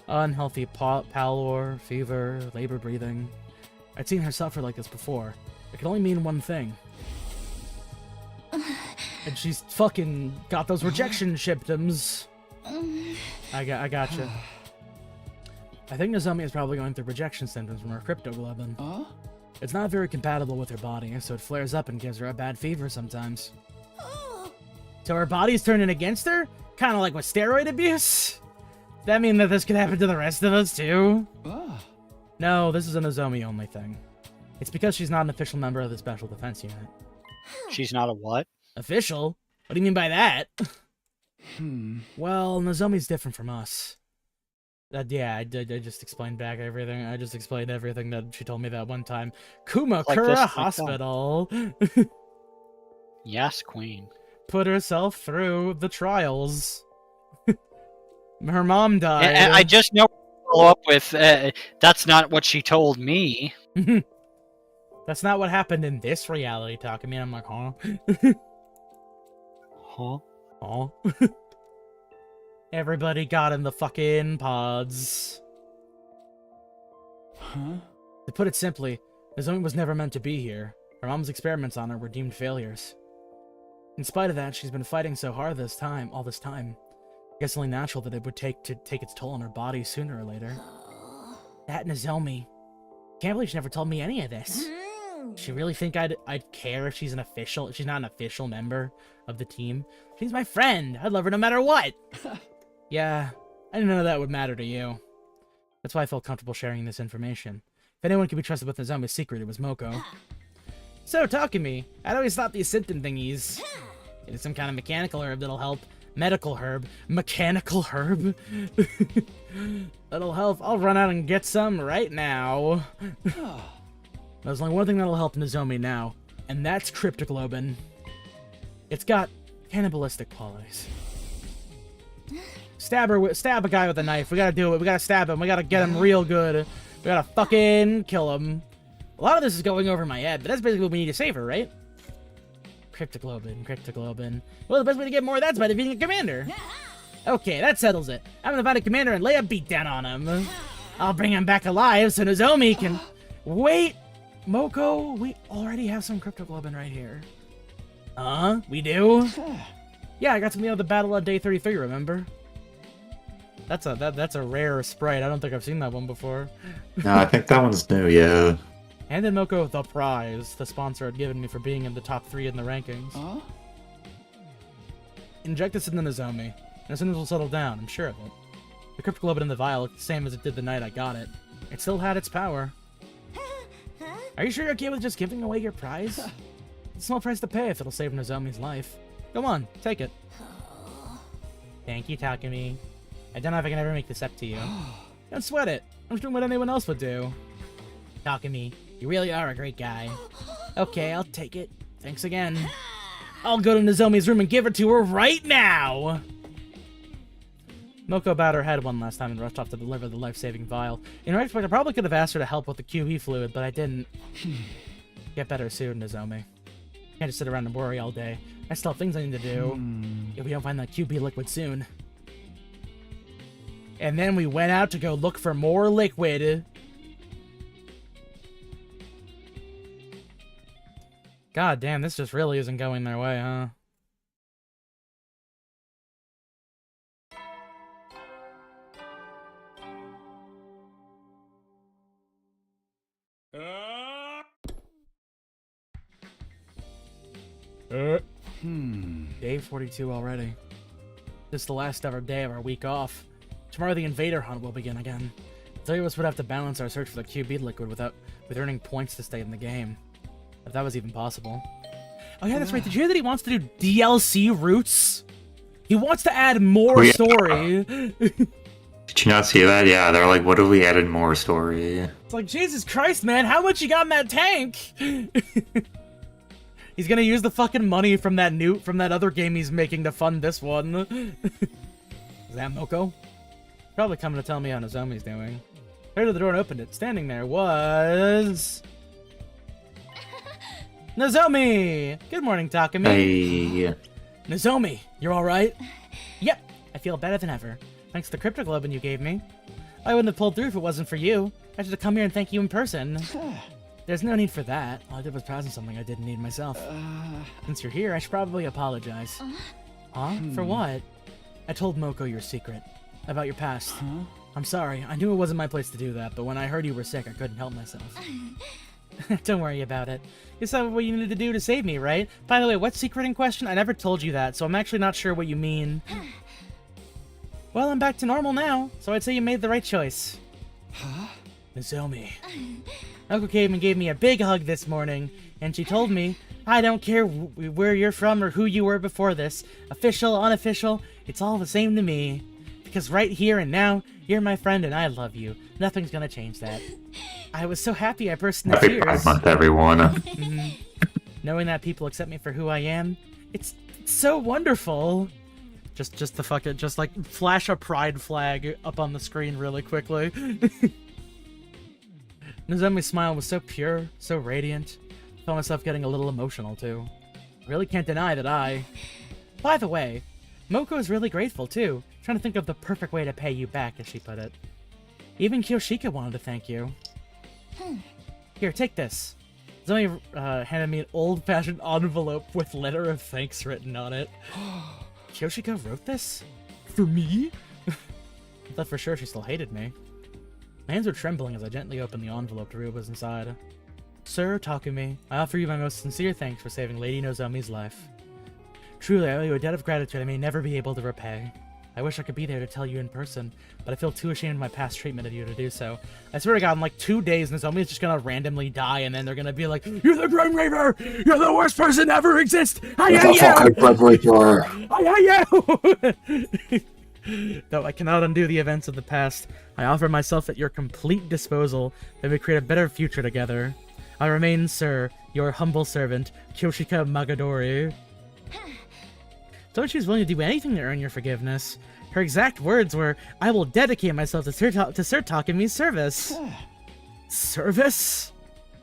Unhealthy pallor, fever, labor breathing. I'd seen her suffer like this before. It can only mean one thing. And she's fucking got those rejection symptoms. I gotcha. I think Nozomi is probably going through rejection symptoms from her cryptoglobin. It's not very compatible with her body, so it flares up and gives her a bad fever sometimes. So her body's turning against her? Kind of like with steroid abuse? Does that mean that this could happen to the rest of us too? No, this is a Nozomi only thing. It's because she's not an official member of the Special Defense Unit. She's not a what? Official? What do you mean by that? Well, Nozomi's different from us. Yeah, I just explained back everything. I just explained everything that she told me that one time. Kumakura Hospital! Yes, Queen. Put herself through the trials. Her mom died. And I just know follow up with, that's not what she told me. That's not what happened in this reality, Takumi. I'm like, huh? Huh? Huh? Everybody got in the fucking pods. To put it simply, Nozomi was never meant to be here. Her mom's experiments on her were deemed failures. In spite of that, she's been fighting so hard all this time. I guess it's only natural that it would take its toll on her body sooner or later. That Nozomi. Can't believe she never told me any of this. She really think I'd care if she's not an official member of the team? She's my friend. I'd love her no matter what. Yeah, I didn't know that would matter to you. That's why I felt comfortable sharing this information. If anyone could be trusted with Nozomi's secret, it was Moko. So, Takumi, I'd always thought these symptom thingies. It's some kind of mechanical herb that'll help. Medical herb. Mechanical herb? That'll help. I'll run out and get some right now. There's only one thing that'll help Nozomi now, and that's cryptoglobin. It's got cannibalistic qualities. Stab a guy with a knife. We gotta do it. We gotta stab him. We gotta get him real good. We gotta fucking kill him. A lot of this is going over my head, but that's basically what we need to save her, right? Cryptoglobin. Well, the best way to get more of that's by defeating a commander. Okay, that settles it. I'm gonna find a commander and lay a beatdown on him. I'll bring him back alive so Nozomi can... Wait! Moko, we already have some cryptoglobin right here. We do? Yeah, I got some of the battle on day 33, remember? That's a rare sprite. I don't think I've seen that one before. No, I think that one's new, yeah. Handed Moko the prize the sponsor had given me for being in the top 3 in the rankings. Inject this into Nozomi, and as soon as it'll settle down, I'm sure of it. The cryptoglobin in the vial looked the same as it did the night I got it. It still had its power. Are you sure you're okay with just giving away your prize? It's a small price to pay if it'll save Nozomi's life. Go on, take it. Thank you, Takumi. I don't know if I can ever make this up to you. Don't sweat it. I'm just doing what anyone else would do. Takumi, you really are a great guy. Okay, I'll take it. Thanks again. I'll go to Nozomi's room and give it to her right now! Moko bowed her head one last time and rushed off to deliver the life-saving vial. In retrospect, I probably could have asked her to help with the QB fluid, but I didn't. Get better soon, Nozomi. Can't just sit around and worry all day. I still have things I need to do. If we don't find that QB liquid soon. And then we went out to go look for more liquid. God damn, this just really isn't going their way, huh? Day 42 already. This is the last ever day of our week off. Tomorrow the invader hunt will begin again. The three of us would have to balance our search for the QB liquid with earning points to stay in the game. If that was even possible. Oh yeah, that's right. Did you hear that he wants to do DLC routes? He wants to add more Oh, yeah. story. Did you not see that? Yeah, they're like, what if we added more story? It's like, Jesus Christ, man, how much you got in that tank? He's gonna use the fucking money from that other game he's making to fund this one. Is that Moko? Probably coming to tell me how Nozomi's doing. Heard of the door and opened it. Standing there was... Nozomi! Good morning, Takumi. Hey, Nozomi, you're alright? Yep, I feel better than ever. Thanks to the cryptoglobin you gave me. I wouldn't have pulled through if it wasn't for you. I should have come here and thank you in person. There's no need for that. All I did was present something I didn't need myself. Since you're here, I should probably apologize. Huh? For what? I told Moko your secret. About your past. I'm sorry. I knew it wasn't my place to do that, but when I heard you were sick, I couldn't help myself. Don't worry about it. You said what you needed to do to save me, right? By the way, what secret in question? I never told you that, so I'm actually not sure what you mean. Well, I'm back to normal now, so I'd say you made the right choice. Huh? Nozomi. Uncle came and gave me a big hug this morning, and she told me, I don't care where you're from or who you were before this, official, unofficial, it's all the same to me. Because right here and now, you're my friend and I love you. Nothing's gonna change that. I was so happy I burst into happy Pride tears. Month, everyone. Knowing that people accept me for who I am, it's so wonderful. Just to fuck it, just like flash a pride flag up on the screen really quickly. Nozomi's smile was so pure, so radiant. I found myself getting a little emotional too. Really can't deny that I... By the way, Moko is really grateful too. Trying to think of the perfect way to pay you back, as she put it. Even Kyoshika wanted to thank you. Here, take this. Nozomi handed me an old-fashioned envelope with letter of thanks written on it. Kyoshika wrote this? For me? I thought for sure she still hated me. My hands were trembling as I gently opened the envelope to read what was inside. Sir Takumi, I offer you my most sincere thanks for saving Lady Nozomi's life. Truly, I owe you a debt of gratitude I may never be able to repay. I wish I could be there to tell you in person, but I feel too ashamed of my past treatment of you to do so. I swear to God, in like 2 days, Nozomi is just gonna randomly die, and then they're gonna be like, You're the Grim Reaper! You're the worst person to ever exist! I hate you! I hate you! Though I cannot undo the events of the past, I offer myself at your complete disposal that we create a better future together. I remain, sir, your humble servant, Kyoshika Magadori. So she's willing to do anything to earn your forgiveness. Her exact words were, I will dedicate myself to Sir Takumi's service. Service?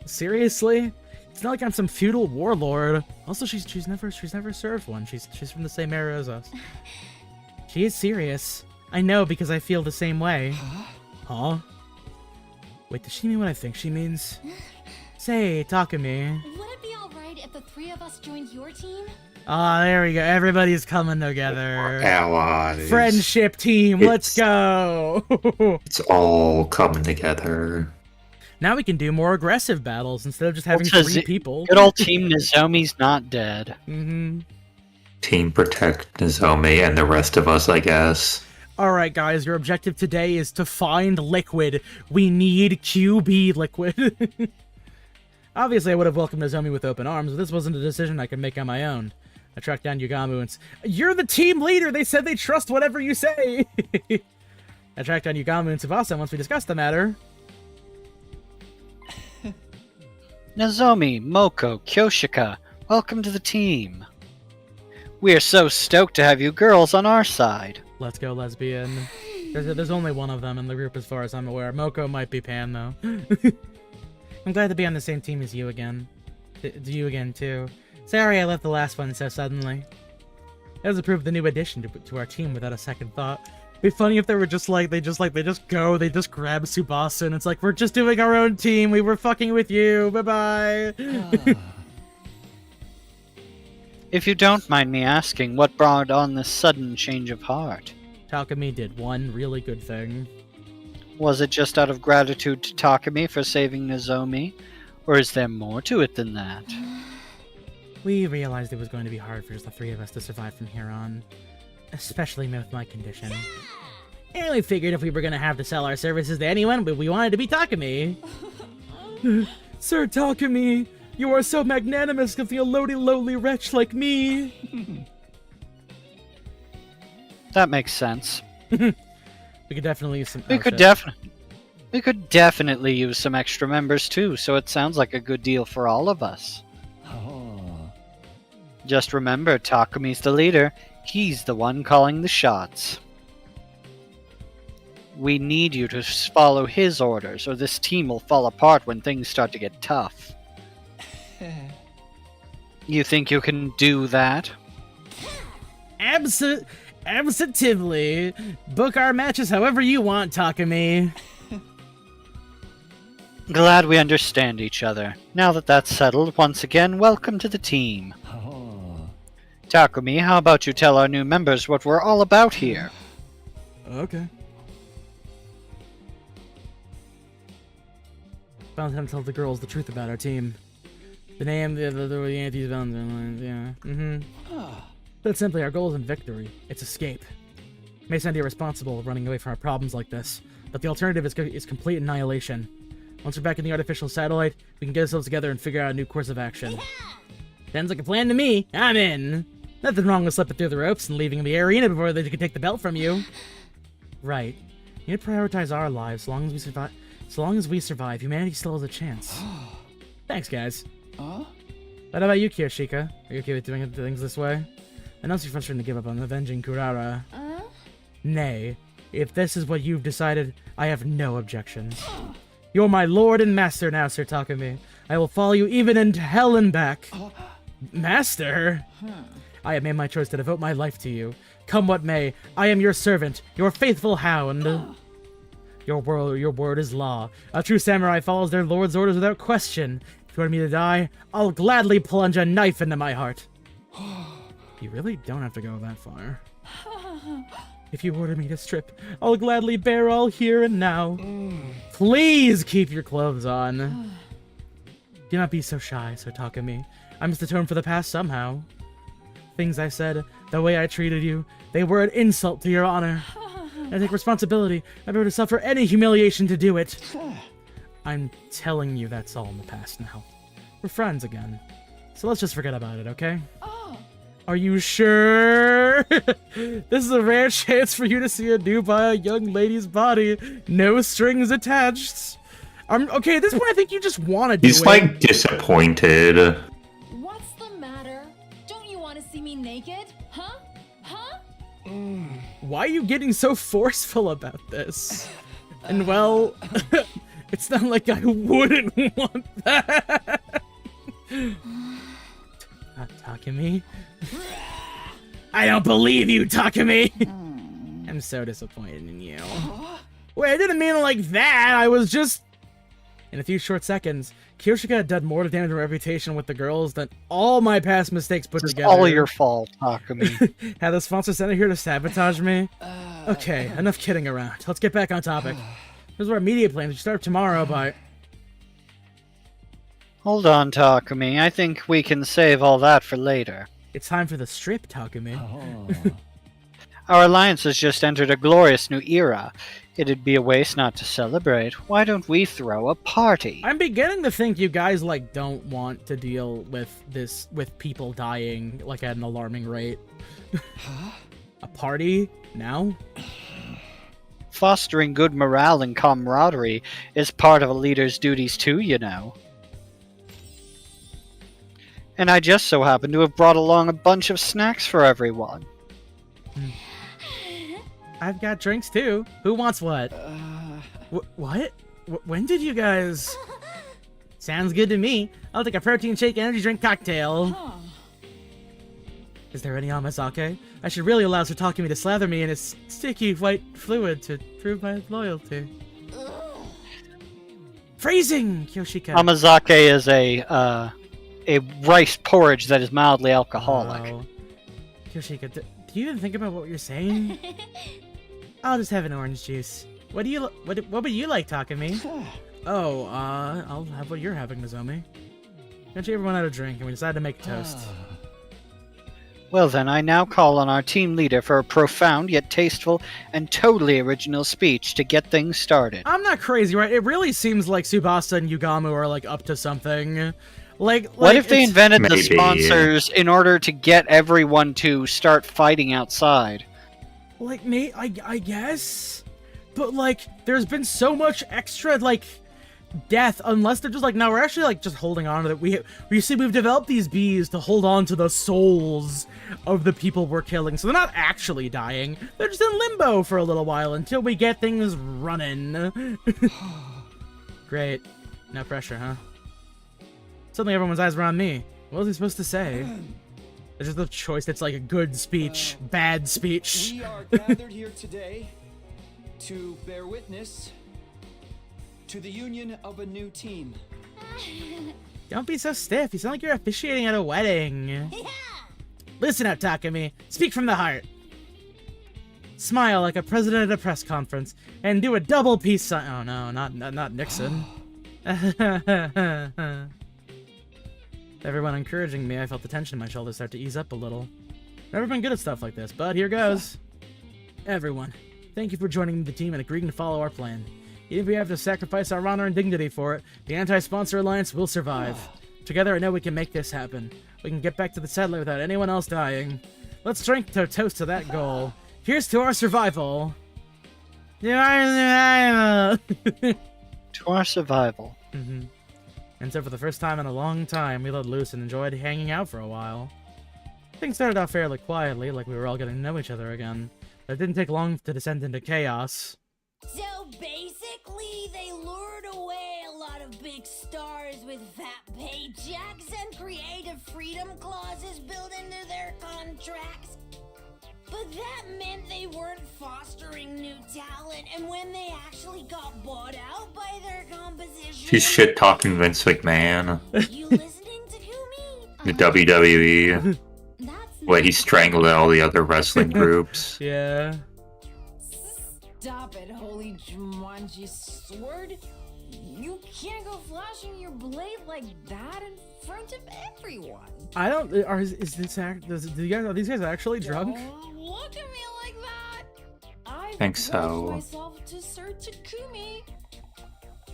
Seriously? It's not like I'm some feudal warlord. Also, she's never served one. She's from the same era as us. She is serious. I know because I feel the same way. Huh? Wait, does she mean what I think she means? Say, Takumi. Would it be alright if the three of us joined your team? Ah, there we go. Everybody's coming together. Allies. Friendship team, let's go! It's all coming together. Now we can do more aggressive battles instead of just having Also, 3 people. Good old Team Nozomi's not dead. Mm-hmm. Team protect Nozomi and the rest of us, I guess. Alright guys, your objective today is to find liquid. We need QB liquid. Obviously I would have welcomed Nozomi with open arms, but this wasn't a decision I could make on my own. I tracked down Yugamu and... You're the team leader! They said they trust whatever you say! I tracked down Yugamu and Tsubasa once we discussed the matter. Nozomi, Moko, Kyoshika, welcome to the team. We are so stoked to have you girls on our side. Let's go, lesbian. There's only one of them in the group as far as I'm aware. Moko might be Pan, though. I'm glad to be on the same team as you again. You again, too. Sorry I left the last one so suddenly. That was approved the new addition to our team without a second thought. It'd be funny if they were just like, they just grab Tsubasa and it's like, we're just doing our own team, we were fucking with you, bye-bye! If you don't mind me asking, what brought on this sudden change of heart? Takumi did one really good thing. Was it just out of gratitude to Takumi for saving Nozomi? Or is there more to it than that? We realized it was going to be hard for just the three of us to survive from here on. Especially with my condition. And we figured if we were gonna have to sell our services to anyone, we wanted to be Takumi. Sir Takumi, you are so magnanimous giving a lowly wretch like me. That makes sense. We could definitely use some. We could definitely use some extra members too, so it sounds like a good deal for all of us. Oh. Just remember, Takumi's the leader. He's the one calling the shots. We need you to follow his orders, or this team will fall apart when things start to get tough. You think you can do that? Absolutely. Book our matches however you want, Takumi. Glad we understand each other. Now that that's settled, once again, welcome to the team. Oh. Takumi, how about you tell our new members what we're all about here? Okay. Valentine tells the girls the truth about our team. The name, the Yankees, Valentine, yeah. But simply, our goal isn't victory, it's escape. It may sound irresponsible running away from our problems like this, but the alternative is complete annihilation. Once we're back in the artificial satellite, we can get ourselves together and figure out a new course of action. Sounds like a plan to me. I'm in. Nothing wrong with slipping through the ropes and leaving the arena before they can take the belt from you. Right. You need to prioritize our lives. So long as we survive, humanity still has a chance. Thanks, guys. What about you, Kiyoshika? Are you okay with doing things this way? I know you're frustrated to give up on avenging Kurara. Nay, if this is what you've decided, I have no objections. You're my lord and master now, Sir Takumi. I will follow you even into hell and back. Master? I have made my choice to devote my life to you. Come what may, I am your servant, your faithful hound. Your word is law. A true samurai follows their lord's orders without question. If you order me to die, I'll gladly plunge a knife into my heart. You really don't have to go that far. If you order me to strip, I'll gladly bear all here and now. Please keep your clothes on. Do not be so shy, Sir Takumi. I must atone for the past somehow. Things I said, the way I treated you, they were an insult to your honor. I take responsibility. I'm prepared to suffer any humiliation to do it. I'm telling you that's all in the past now. We're friends again. So let's just forget about it, okay? Are you sure? This is a rare chance for you to see anew by a young lady's body. No strings attached. Okay, at this point, I think you just want to do it. He's like disappointed. What's the matter? Don't you want to see me naked? Huh? Huh? Why are you getting so forceful about this? And well, it's not like I wouldn't want that. Takumi? I don't believe you, Takumi! I'm so disappointed in you. Wait, I didn't mean it like that. I was just... In a few short seconds, Kiyoshika had done more to damage her reputation with the girls than all my past mistakes put This is together. all your fault, Takumi. Had the sponsor sent her here to sabotage me? Okay, enough kidding around. Let's get back on topic. Here's our immediate plans. We start tomorrow by... Hold on, Takumi. I think we can save all that for later. It's time for the strip, Takumi. Our alliance has just entered a glorious new era. It'd be a waste not to celebrate. Why don't we throw a party? I'm beginning to think you guys, like, don't want to deal with this, with people dying, like, at an alarming rate. A party? Now? Fostering good morale and camaraderie is part of a leader's duties too, you know. And I just so happen to have brought along a bunch of snacks for everyone. I've got drinks too. Who wants what? What? When did you guys... Sounds good to me. I'll take a protein shake energy drink cocktail. Is there any amazake? I should really allow Sir Takumi to slather me in his sticky white fluid to prove my loyalty. Freezing, Kiyoshika. Amazake is a rice porridge that is mildly alcoholic. Wow. Kiyoshika, do you even think about what you're saying? I'll just have an orange juice. What would you like, Takumi? Oh, I'll have what you're having, Nozomi. Eventually everyone had a drink, and we decided to make toast. Well then, I now call on our team leader for a profound yet tasteful and totally original speech to get things started. I'm not crazy, right? It really seems like Tsubasa and Yugamu are, like, up to something. What if they it's- invented the Maybe. sponsors in order to get everyone to start fighting outside? Like, Nate, I guess? But, like, there's been so much extra, like, death, unless they're just like, no, we're actually, like, just holding on to that. We see we've developed these bees to hold on to the souls of the people we're killing, so they're not actually dying. They're just in limbo for a little while until we get things running. Great. No pressure, huh? Suddenly everyone's eyes were on me. What was he supposed to say? There's just a choice. It's like a good speech, bad speech. We are gathered here today to bear witness to the union of a new team. Don't be so stiff. You sound like you're officiating at a wedding. Listen up, Takumi. Speak from the heart. Smile like a president at a press conference, and do a double peace sign. Oh no, not Nixon. Everyone encouraging me, I felt the tension in my shoulders start to ease up a little. Never been good at stuff like this, but here goes. Everyone, thank you for joining the team and agreeing to follow our plan. Even if we have to sacrifice our honor and dignity for it, the Anti-Sponsor Alliance will survive. Together, I know we can make this happen. We can get back to the satellite without anyone else dying. Let's drink to toast to that goal. Here's to our survival. To our survival. And so for the first time in a long time, we let loose and enjoyed hanging out for a while. Things started out fairly quietly, like we were all getting to know each other again. But it didn't take long to descend into chaos. So basically, they lured away a lot of big stars with fat paychecks and creative freedom clauses built into their contracts. But that meant they weren't fostering new talent, and when they actually got bought out by their composition... She's shit talking Vince McMahon, You listening to Kumi? the WWE, That's way he strangled all the other wrestling groups. Yeah. Stop it, holy Jumanji sword! You can't go flashing your blade like that in front of everyone. I don't. Is this are these guys actually drunk? Don't look at me like that. I Think so. pledged myself to Sir Takumi.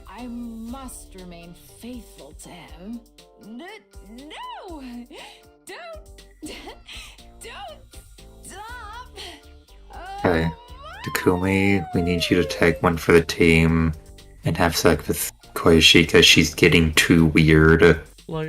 I must remain faithful to him. No, don't stop. Okay, Takumi, we need you to take one for the team and have sex with Koichi because she's getting too weird. Like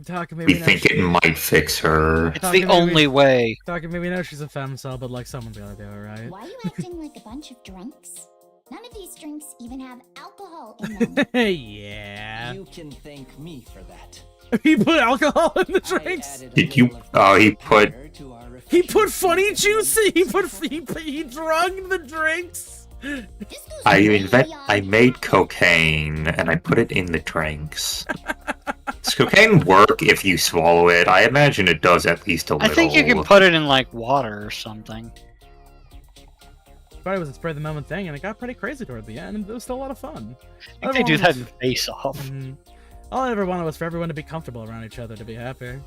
Takumi. We think it might fix her. It's the only way. Takumi, we know she's a femcel, but like someone's gotta do it, right? Why are you acting like a bunch of drunks? None of these drinks even have alcohol in them. Yeah. You can thank me for that. He put alcohol in the I drinks. added a Did you- little of oh, he the put- flavor to our He put refreshing funny juice. juice. He drunk the drinks. This goes I way invent. beyond I made cocaine and I put it in the drinks. Does cocaine work if you swallow it? I imagine it does at least a I little. think you can put it in like water or something. But it was a spur of the moment thing, and it got pretty crazy toward the end. And it was still a lot of fun. I think they do that in Face Off. All I ever wanted was for everyone to be comfortable around each other, to be happy.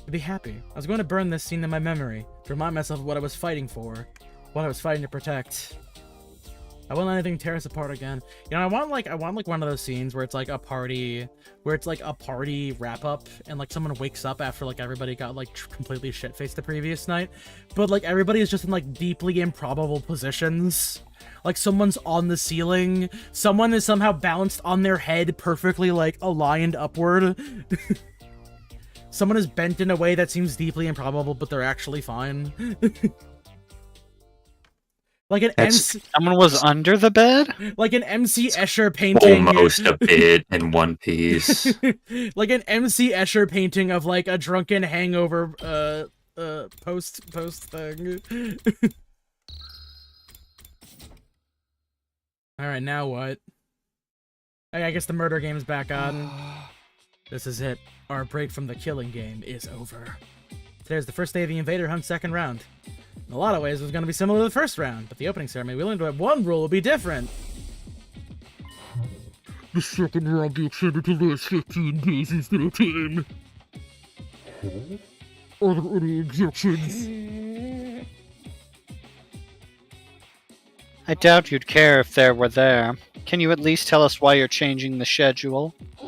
To be happy. I was going to burn this scene in my memory, to remind myself of what I was fighting for, what I was fighting to protect. I won't let anything tear us apart again. You know, I want like one of those scenes where it's like a party wrap up, and like someone wakes up after like everybody got like completely shit faced the previous night, but like everybody is just in like deeply improbable positions. Like someone's on the ceiling, someone is somehow balanced on their head perfectly like aligned upward. Someone is bent in a way that seems deeply improbable, but they're actually fine. Like an Someone was under the bed? like an MC Escher painting. Almost a bit in One Piece. Like an MC Escher painting of like a drunken hangover post thing. Alright, now what? I guess the murder game's back on. This is it. Our break from the killing game is over. Today's the first day of the Invader Hunt second round. In a lot of ways, it was going to be similar to the first round, but the opening ceremony we learned that one rule will be different. The second round be extended to last 15 days instead of 10. Are there any objections? I doubt you'd care if there were there. Can you at least tell us why you're changing the schedule? I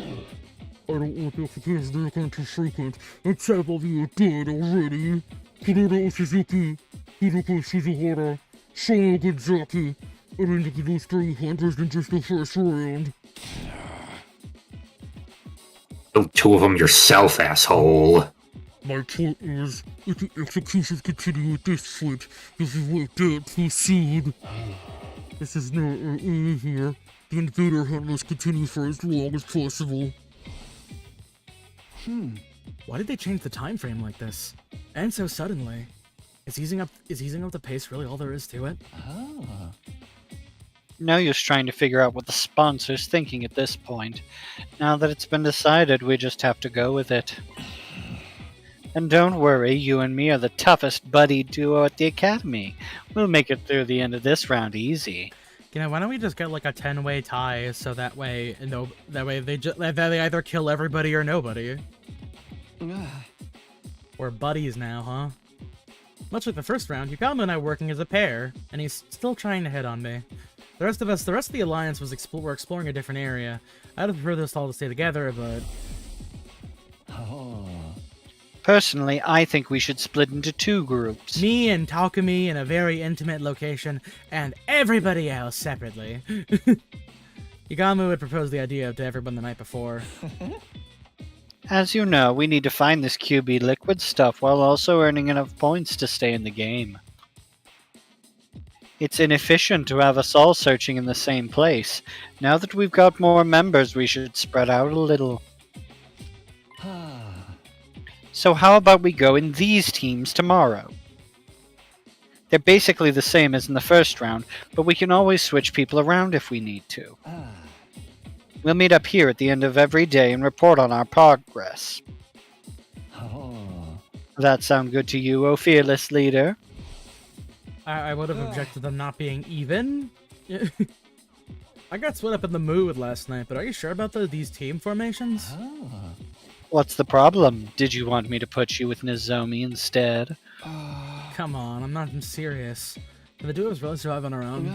don't want the applicants to become too frequent, and several of you are dead already. Kuroda Oshizuki, Hiroko Shizuhara, Shono Gonzaki, I didn't get those 3 hunters in just the first round. Kill 2 of them yourself, asshole. My point is, if the executions continue at this foot, this is what dead too soon. This is not AA here. The invader hunt must continue for as long as possible. Why did they change the time frame like this? And so suddenly? Is easing up the pace really all there is to it? No use trying to figure out what the sponsor's thinking at this point. Now that it's been decided, we just have to go with it. And don't worry, you and me are the toughest buddy duo at the academy. We'll make it through the end of this round easy. You know, why don't we just get like a 10-way tie so that way they either kill everybody or nobody. We're buddies now, huh? Much like the first round, Yukama and I working as a pair, and he's still trying to hit on me. The rest of the alliance were exploring a different area. I'd have preferred us all to stay together, but Personally, I think we should split into 2 groups. me and Takumi in a very intimate location, and everybody else separately. Yagamu had proposed the idea to everyone the night before. As you know, we need to find this QB liquid stuff while also earning enough points to stay in the game. It's inefficient to have us all searching in the same place. Now that we've got more members, we should spread out a little. So how about we go in these teams tomorrow? They're basically the same as in the first round, but we can always switch people around if we need to. We'll meet up here at the end of every day and report on our progress. Does that sound good to you, O fearless leader? I would have objected to them not being even. I got split up in the mood last night, but are you sure about these team formations? What's the problem? Did you want me to put you with Nozomi instead? Come on, I'm serious. Can the duos really survive on our own?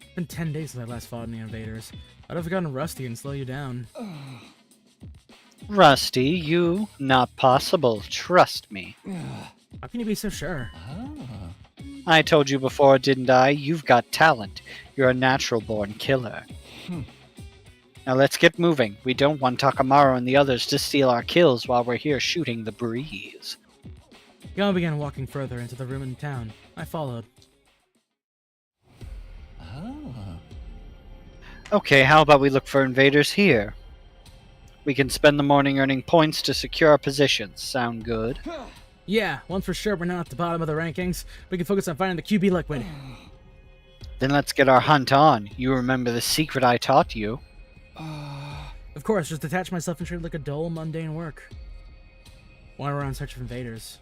It's been 10 days since I last fought any invaders. I'd have gotten rusty and slow you down. Rusty, you? Not possible. Trust me. How can you be so sure? I told you before, didn't I? You've got talent. You're a natural-born killer. Now let's get moving. We don't want Takamaru and the others to steal our kills while we're here shooting the breeze. Yama began walking further into the room in town. I followed. Okay, how about we look for invaders here? We can spend the morning earning points to secure our positions. Sound good? Yeah, once for sure we're not at the bottom of the rankings, we can focus on finding the QB liquid. Then let's get our hunt on. You remember the secret I taught you. Of course, just detach myself and treat it like a dull, mundane work. While we're on search of invaders.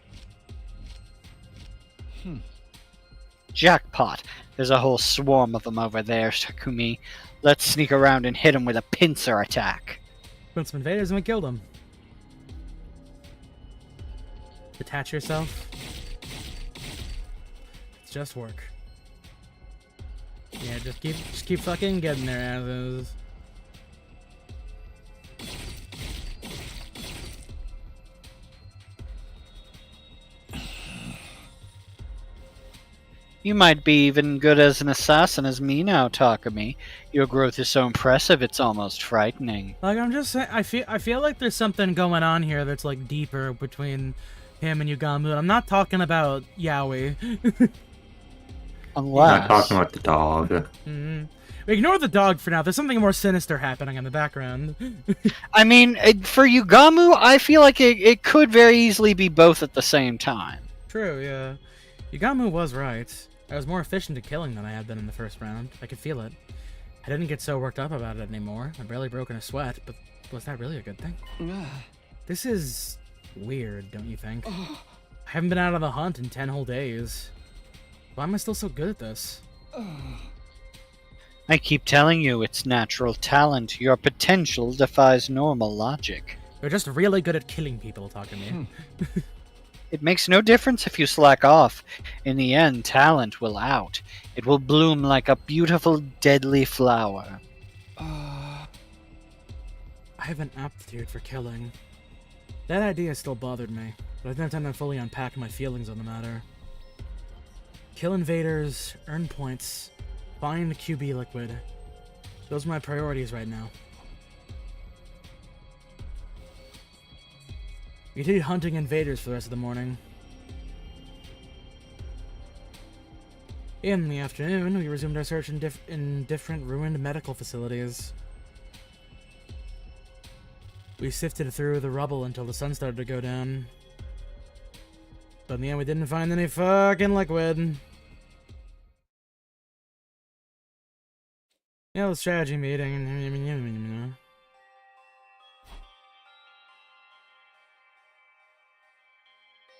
Jackpot. There's a whole swarm of them over there, Takumi. Let's sneak around and hit them with a pincer attack. Put some invaders and we killed them. Detach yourself. It's just work. Yeah, just keep fucking getting their asses. You might be even good as an assassin as me now, Takumi. Your growth is so impressive, it's almost frightening. Like, I'm just saying, I feel like there's something going on here that's, like, deeper between him and Yugamu. And I'm not talking about Yaoi. I'm Unless... not talking about the dog. Mm-hmm. Ignore the dog for now. There's something more sinister happening in the background. I mean, for Yugamu, I feel like it could very easily be both at the same time. True, yeah. Yugamu was right. I was more efficient at killing than I had been in the first round. I could feel it. I didn't get so worked up about it anymore. I barely broke in a sweat, but was that really a good thing? This is weird, don't you think? I haven't been out on the hunt in 10 whole days. Why am I still so good at this? I keep telling you it's natural talent. Your potential defies normal logic. You're just really good at killing people, Takumi. It makes no difference if you slack off. In the end, talent will out. It will bloom like a beautiful, deadly flower. I have an aptitude for killing. That idea still bothered me, but I didn't have time to fully unpack my feelings on the matter. Kill invaders, earn points, find QB liquid. Those are my priorities right now. We continued hunting invaders for the rest of the morning. In the afternoon, we resumed our search in different ruined medical facilities. We sifted through the rubble until the sun started to go down. But in the end, we didn't find any fucking liquid. Yeah, the strategy meeting.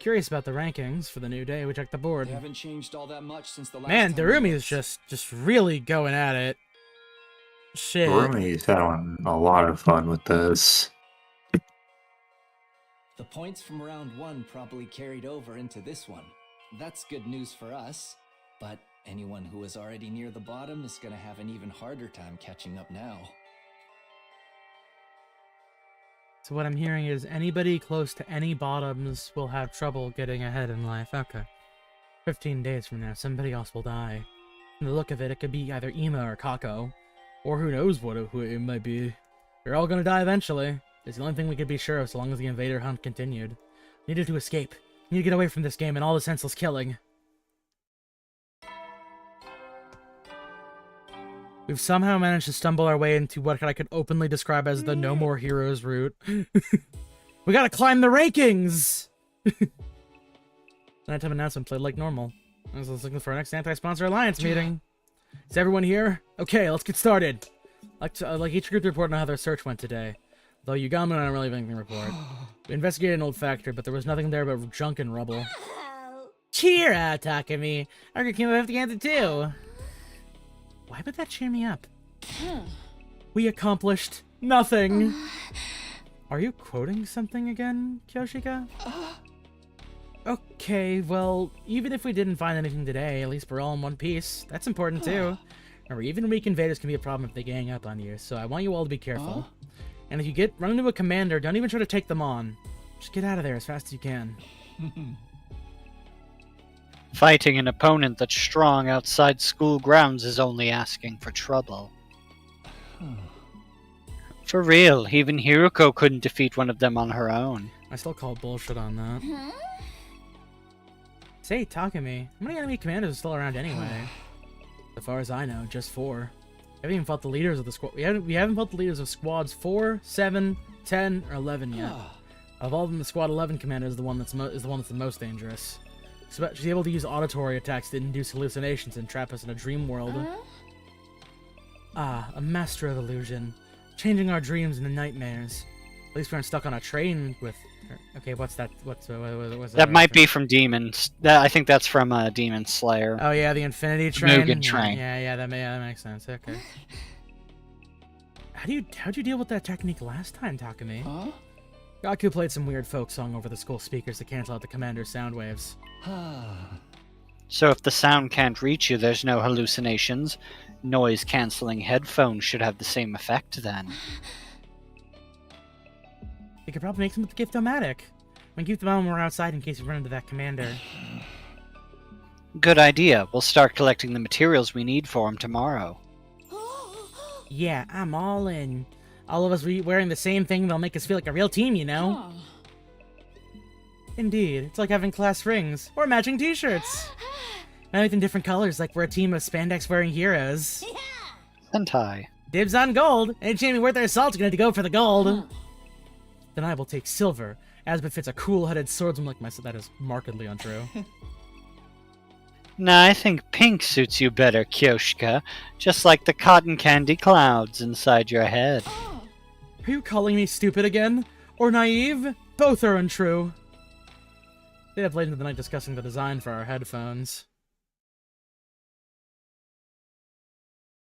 Curious about the rankings for the new day. We checked the board. They haven't changed all that much since the last Man, time we Darumi looked. is just really going at it. Shit. Rumi's having a lot of fun with this. The points from round 1 probably carried over into this one. That's good news for us, but anyone who was already near the bottom is gonna have an even harder time catching up now. So what I'm hearing is anybody close to any bottoms will have trouble getting ahead in life. Okay. 15 days from now, somebody else will die. From the look of it, it could be either Ima or Kako. Or who knows who it might be. We're all gonna die eventually. It's the only thing we could be sure of so long as the invader hunt continued. We needed to escape. We need to get away from this game and all the senseless killing. We've somehow managed to stumble our way into what I could openly describe as the No More Heroes route. We gotta climb the rankings! Nighttime announcement played like normal. I was looking for our next anti-sponsor alliance meeting. Is everyone here? Okay, let's get started. Like each group to report on how their search went today. Though Yugami and I don't really have anything to report. We investigated an old factory, but there was nothing there but junk and rubble. Cheer out, Takumi! Our group came up with the answer too! Why would that cheer me up? We accomplished nothing! Are you quoting something again, Kyoshika? Okay, well, even if we didn't find anything today, at least we're all in one piece. That's important too. Remember, even weak invaders can be a problem if they gang up on you, so I want you all to be careful. And if you run into a commander, don't even try to take them on. Just get out of there as fast as you can. Fighting an opponent that's strong outside school grounds is only asking for trouble. For real, even Hiruko couldn't defeat one of them on her own. I still call bullshit on that. Say, Takumi, how many enemy commanders are still around anyway? As far as I know, just 4. We haven't even fought the leaders of the squad. We haven't fought the leaders of squads 4, 7, 10, or 11 yet. Of all of them, the squad 11 commander is the one that's the most dangerous. She's able to use auditory attacks to induce hallucinations and trap us in a dream world. A master of illusion, changing our dreams into nightmares. At least we aren't stuck on a train with her. Okay, what's that? What's that might be from Demons. I think that's from Demon Slayer. Oh yeah, the Infinity Train. Mugen Train. Yeah, that makes sense. Okay. How'd you deal with that technique last time, Takumi? Gaku played some weird folk song over the school speakers to cancel out the commander's sound waves. So if the sound can't reach you, there's no hallucinations. Noise-canceling headphones should have the same effect then. You could probably make them with the Gift-O-Matic. We can keep them on when we're outside in case we run into that commander. Good idea. We'll start collecting the materials we need for him tomorrow. Yeah, I'm all in. All of us wearing the same thing, they'll make us feel like a real team, you know? Indeed, it's like having class rings, or matching t-shirts. Everything different colors, like we're a team of spandex-wearing heroes. Sentai. Dibs on gold! Any champion worth their salt's gonna go for the gold! Then I will take silver, as befits a cool-headed swordsman like myself. That is markedly untrue. Nah, I think pink suits you better, Kyoshika. Just like the cotton candy clouds inside your head. Are you calling me stupid again? Or naive? Both are untrue. Stayed up late into the night discussing the design for our headphones.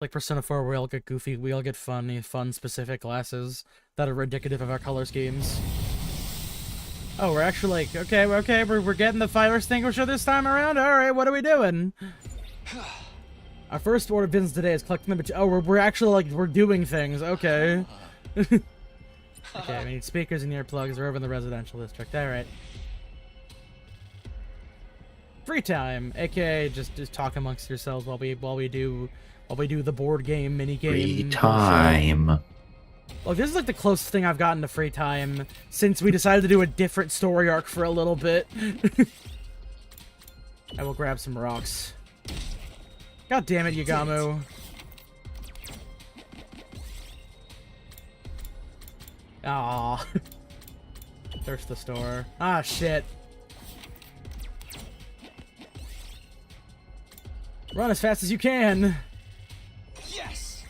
Like Persona 4, we all get goofy, we all get fun specific glasses that are indicative of our color schemes. Oh, we're actually like, okay, we're getting the fire extinguisher this time around? Alright, what are we doing? Our first order of business today is collecting the oh, we're actually like, we're doing things, okay. Okay, we need speakers and earplugs, we're over in the residential district, alright. Free time, aka just talk amongst yourselves while we do the board game mini game. Free time. Well, this is like the closest thing I've gotten to free time since we decided to do a different story arc for a little bit. I will grab some rocks. God damn it, Yagamu. Aww. There's the store. Ah, shit. Run as fast as you can. Yes!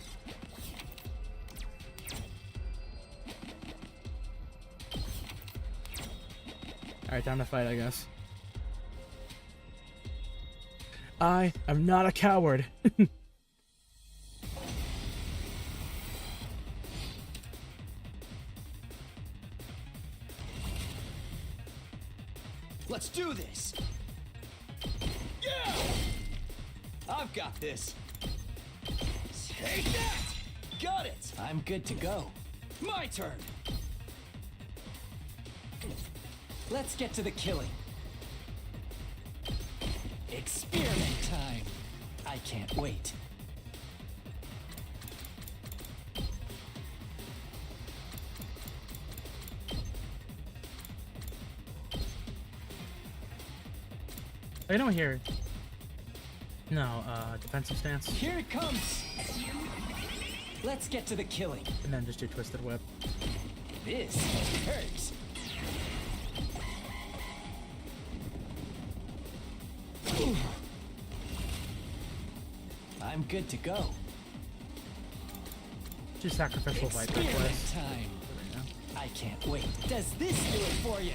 Alright, time to fight, I guess. I am not a coward. Let's do this! Yeah! I've got this! Take that! Got it! I'm good to go. My turn! Let's get to the killing. Experiment time! I can't wait. I don't hear. No, defensive stance. Here it comes! Let's get to the killing. And then just do twisted whip. This hurts. I'm good to go. Just sacrificial viper Experiment quest. time. I can't wait. Does this do it for you?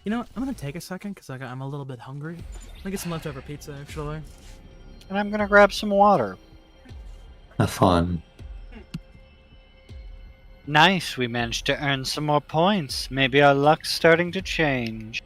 You know what? I'm gonna take a second because I'm a little bit hungry. I'm gonna get some leftover pizza actually. And I'm gonna grab some water. Have fun. Nice, we managed to earn some more points. Maybe our luck's starting to change.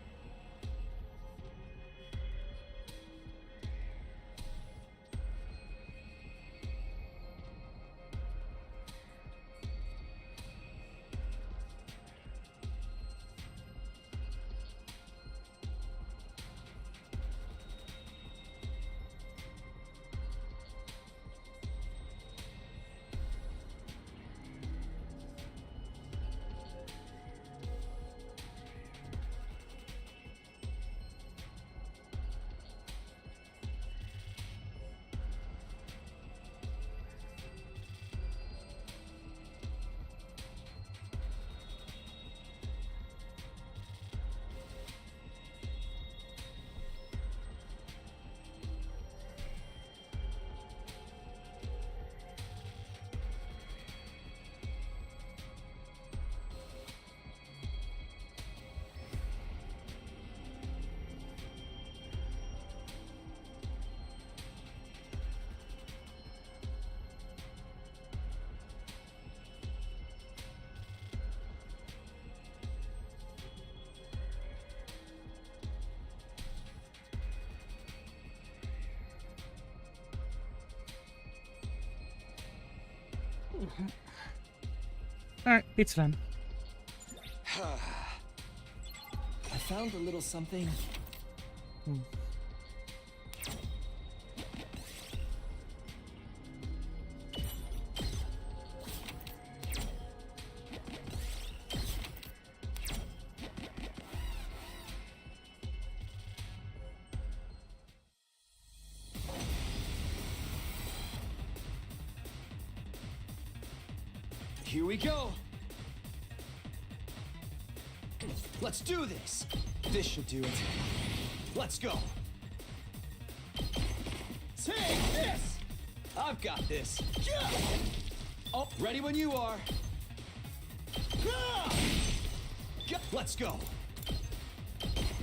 Alright, pizza time. I found a little something. Here we go. Let's do this. This should do it. Let's go. Take this. I've got this. Yeah. Oh, ready when you are. Ah! Let's go.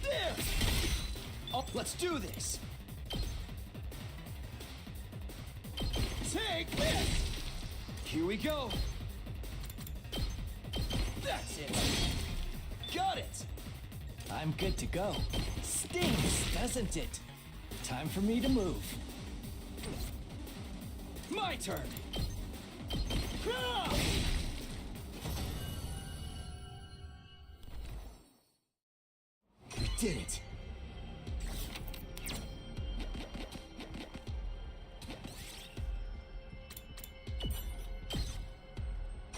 There. Oh, let's do this. Take this! Here we go. That's it. Got it. I'm good to go. Stings, doesn't it? Time for me to move. My turn. Ah! We did it.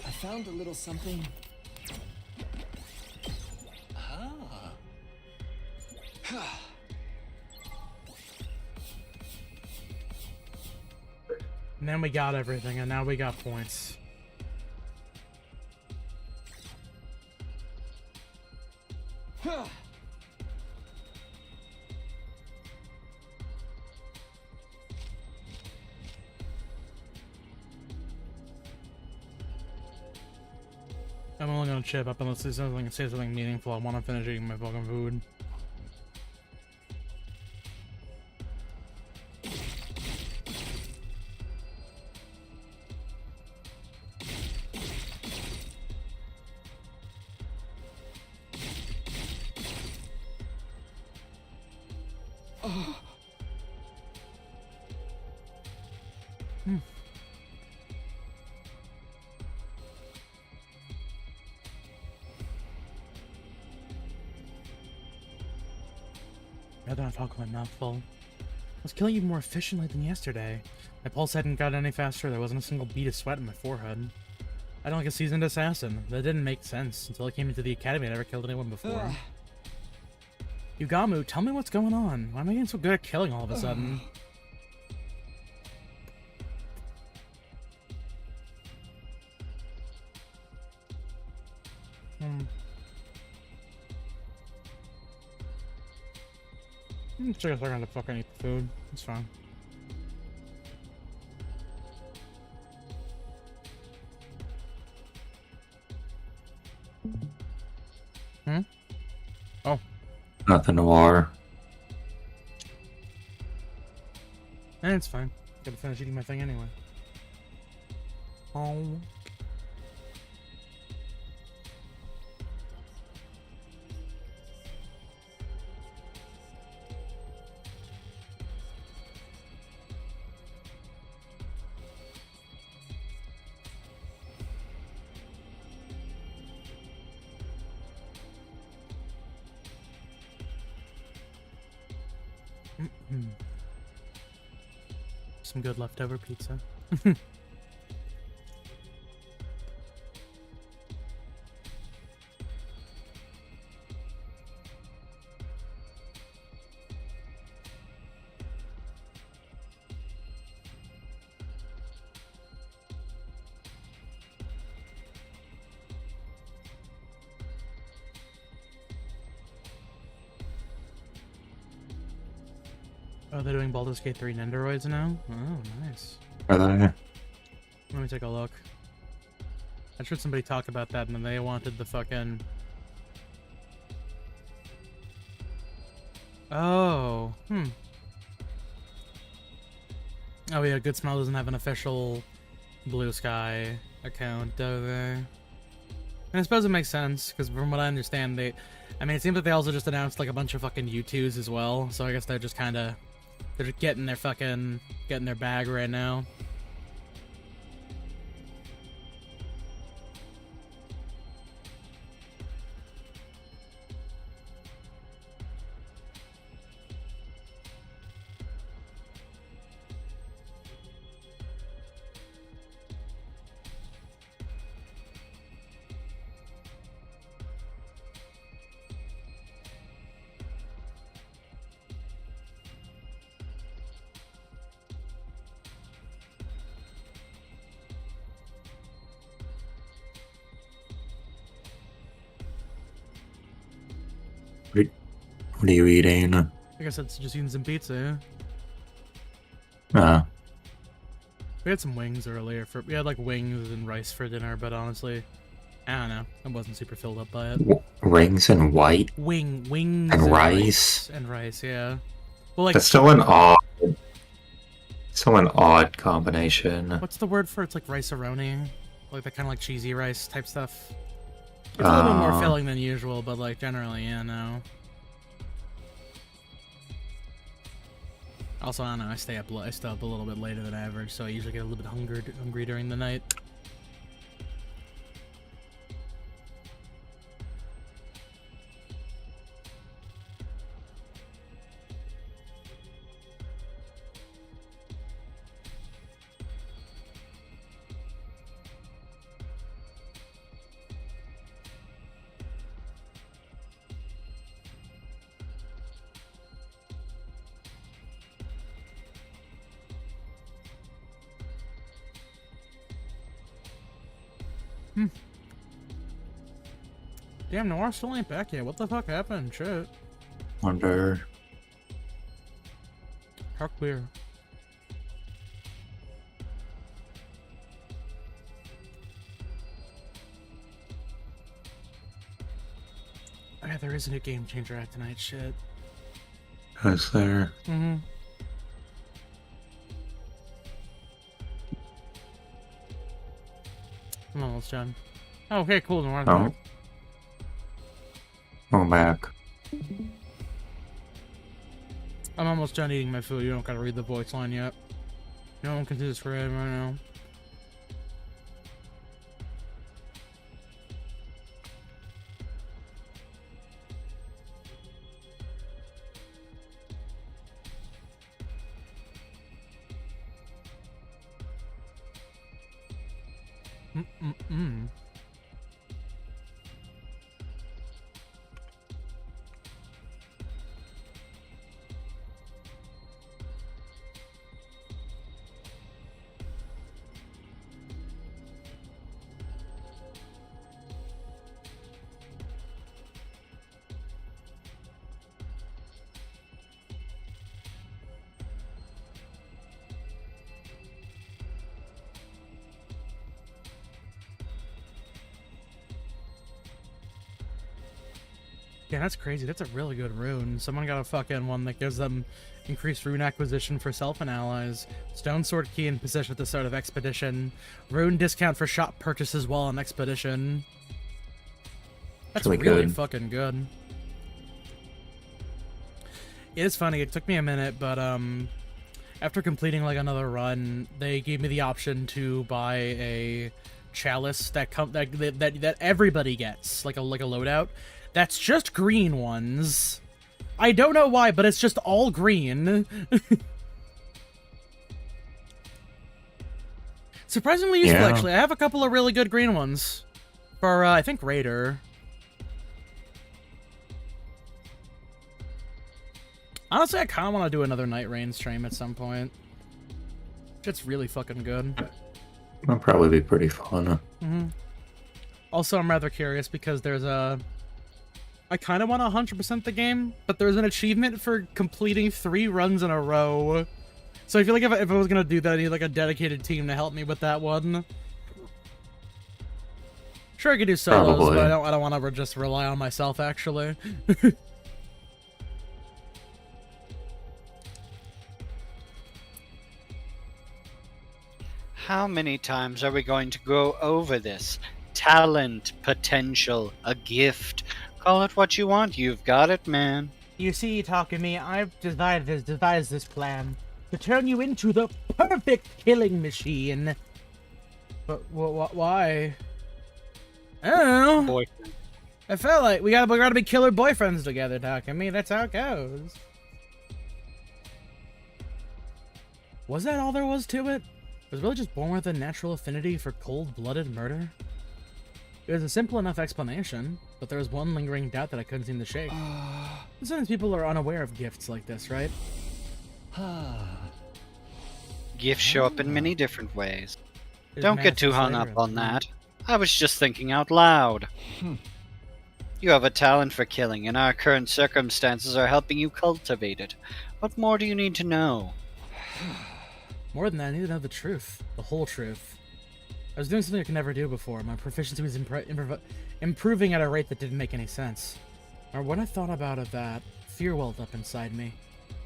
I found a little something. Ah. And then we got everything, and now we got points. Huh. I'm only gonna chip up unless there's something say something meaningful. I want to finish eating my fucking food. Rather not talk with my mouth full. I was killing even more efficiently than yesterday. My pulse hadn't gotten any faster, there wasn't a single bead of sweat in my forehead. I don't like a seasoned assassin. That didn't make sense. Until I came into the academy, I never killed anyone before. Yugamu, tell me what's going on. Why am I getting so good at killing all of a sudden? It's like I'm gonna fucking eat the food. It's fine. Hmm? Oh. Nothing noir. It's fine. Gotta finish eating my thing anyway. Oh. Some good leftover pizza. Oh, they're doing Baldur's Gate 3 Nendoroids now? Oh, nice. Are they? Let me take a look. I heard somebody talk about that and they wanted the fucking... Oh, Oh yeah, Good Smile doesn't have an official Blue Sky account, do they? And I suppose it makes sense, because from what I understand, I mean, it seems like they also just announced like a bunch of fucking U2s as well, so I guess they're just kinda... They're just getting their bag right now. What are you eating? I guess it's just eating some pizza, yeah? Ah, We had some wings earlier. We had like wings and rice for dinner, but honestly, I don't know. I wasn't super filled up by it. rings and white Wings and rice. and rice, yeah. Well, like That's still an odd So an odd combination. What's the word for it? It's like rice-a-roni? Like that kind of like cheesy rice type stuff? It's a little bit more filling than usual, but like generally, yeah, no. Also, I don't know, I stay up a little bit later than average, so I usually get a little bit hungry during the night. Damn, Noir still ain't back yet. What the fuck happened? Shit. Wonder. How clear. Oh yeah, there is a new game changer at tonight. Shit. Is there? Mm-hmm. I'm almost done. Oh, okay, cool. Noir's Oh. back. Go back. I'm almost done eating my food. You don't gotta read the voice line yet. No one can do this for right now. Mm-mm-mm. Yeah, that's crazy. That's a really good rune. Someone got a fucking one that gives them increased rune acquisition for self and allies. Stone sword key in possession at the start of expedition. Rune discount for shop purchases while on expedition. That's Really really good. fucking good. It is funny. It took me a minute, but after completing like another run, they gave me the option to buy a chalice that everybody gets, like a loadout. That's just green ones. I don't know why, but it's just all green. Surprisingly useful, Yeah. actually. I have a couple of really good green ones. For, I think, Raider. Honestly, I kind of want to do another Night Rain stream at some point. It's really fucking good. That'll probably be pretty fun. Also, I'm rather curious because there's a... I kind of want to 100% the game, but there's an achievement for completing 3 runs in a row. So I feel like if I was going to do that, I need like a dedicated team to help me with that one. Sure, I could do solos, Probably. but I don't want to just rely on myself, actually. How many times are we going to go over this? Talent, potential, a gift. Call it what you want. You've got it, man. You see, Takumi, I've devised this plan to turn you into the perfect killing machine. But why? I don't know. Boyfriend. I felt like we gotta be killer boyfriends together, Takumi. That's how it goes. Was that all there was to it? Was really just born with a natural affinity for cold-blooded murder? It was a simple enough explanation, but there was one lingering doubt that I couldn't seem to shake. Sometimes people are unaware of gifts like this, right? Gifts show up in many different ways. There's Don't get massive too hung flavor up in on them. that. I was just thinking out loud. You have a talent for killing, and our current circumstances are helping you cultivate it. What more do you need to know? More than that, I need to know the truth. The whole truth. I was doing something I could never do before. My proficiency was improving at a rate that didn't make any sense. Or when I thought about it, that fear welled up inside me.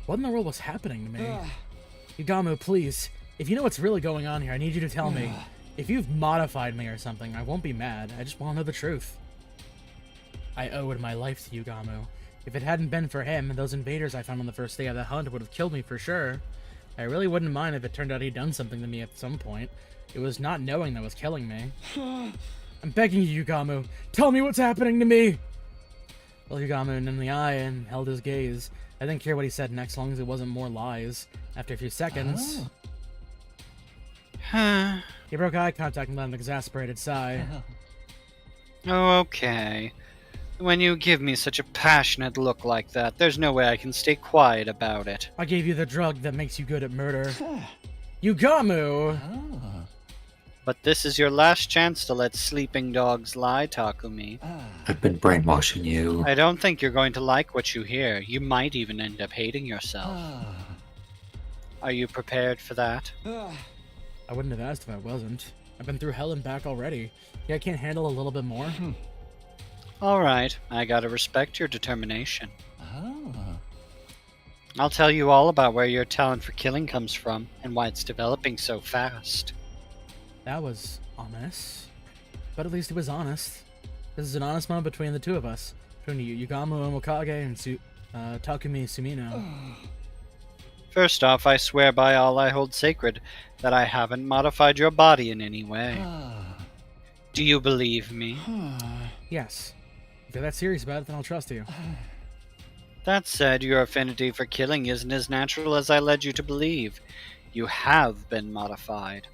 What in the world was happening to me? Yugamu, please. If you know what's really going on here, I need you to tell me. If you've modified me or something, I won't be mad. I just want to know the truth. I owed my life to Yugamu. If it hadn't been for him, those invaders I found on the first day of the hunt would have killed me for sure. I really wouldn't mind if it turned out he'd done something to me at some point. It was not knowing that was killing me. I'm begging you, Yugamu. Tell me what's happening to me! Well, Yugamu in the eye and held his gaze. I didn't care what he said next, as long as it wasn't more lies. After a few seconds, he broke eye contact and let an exasperated sigh. Oh, okay. When you give me such a passionate look like that, there's no way I can stay quiet about it. I gave you the drug that makes you good at murder. Yugamu! But this is your last chance to let sleeping dogs lie, Takumi. I've been brainwashing you. I don't think you're going to like what you hear. You might even end up hating yourself. Are you prepared for that? I wouldn't have asked if I wasn't. I've been through hell and back already. Yeah, I can't handle a little bit more. Alright, I gotta respect your determination. I'll tell you all about where your talent for killing comes from, and why it's developing so fast. That was ominous. But at least it was honest. This is an honest moment between the two of us. Between Yugamu and Wakage and Takumi Sumino. First off, I swear by all I hold sacred that I haven't modified your body in any way. Do you believe me? Yes. If you're that serious about it, then I'll trust you. That said, your affinity for killing isn't as natural as I led you to believe. You have been modified.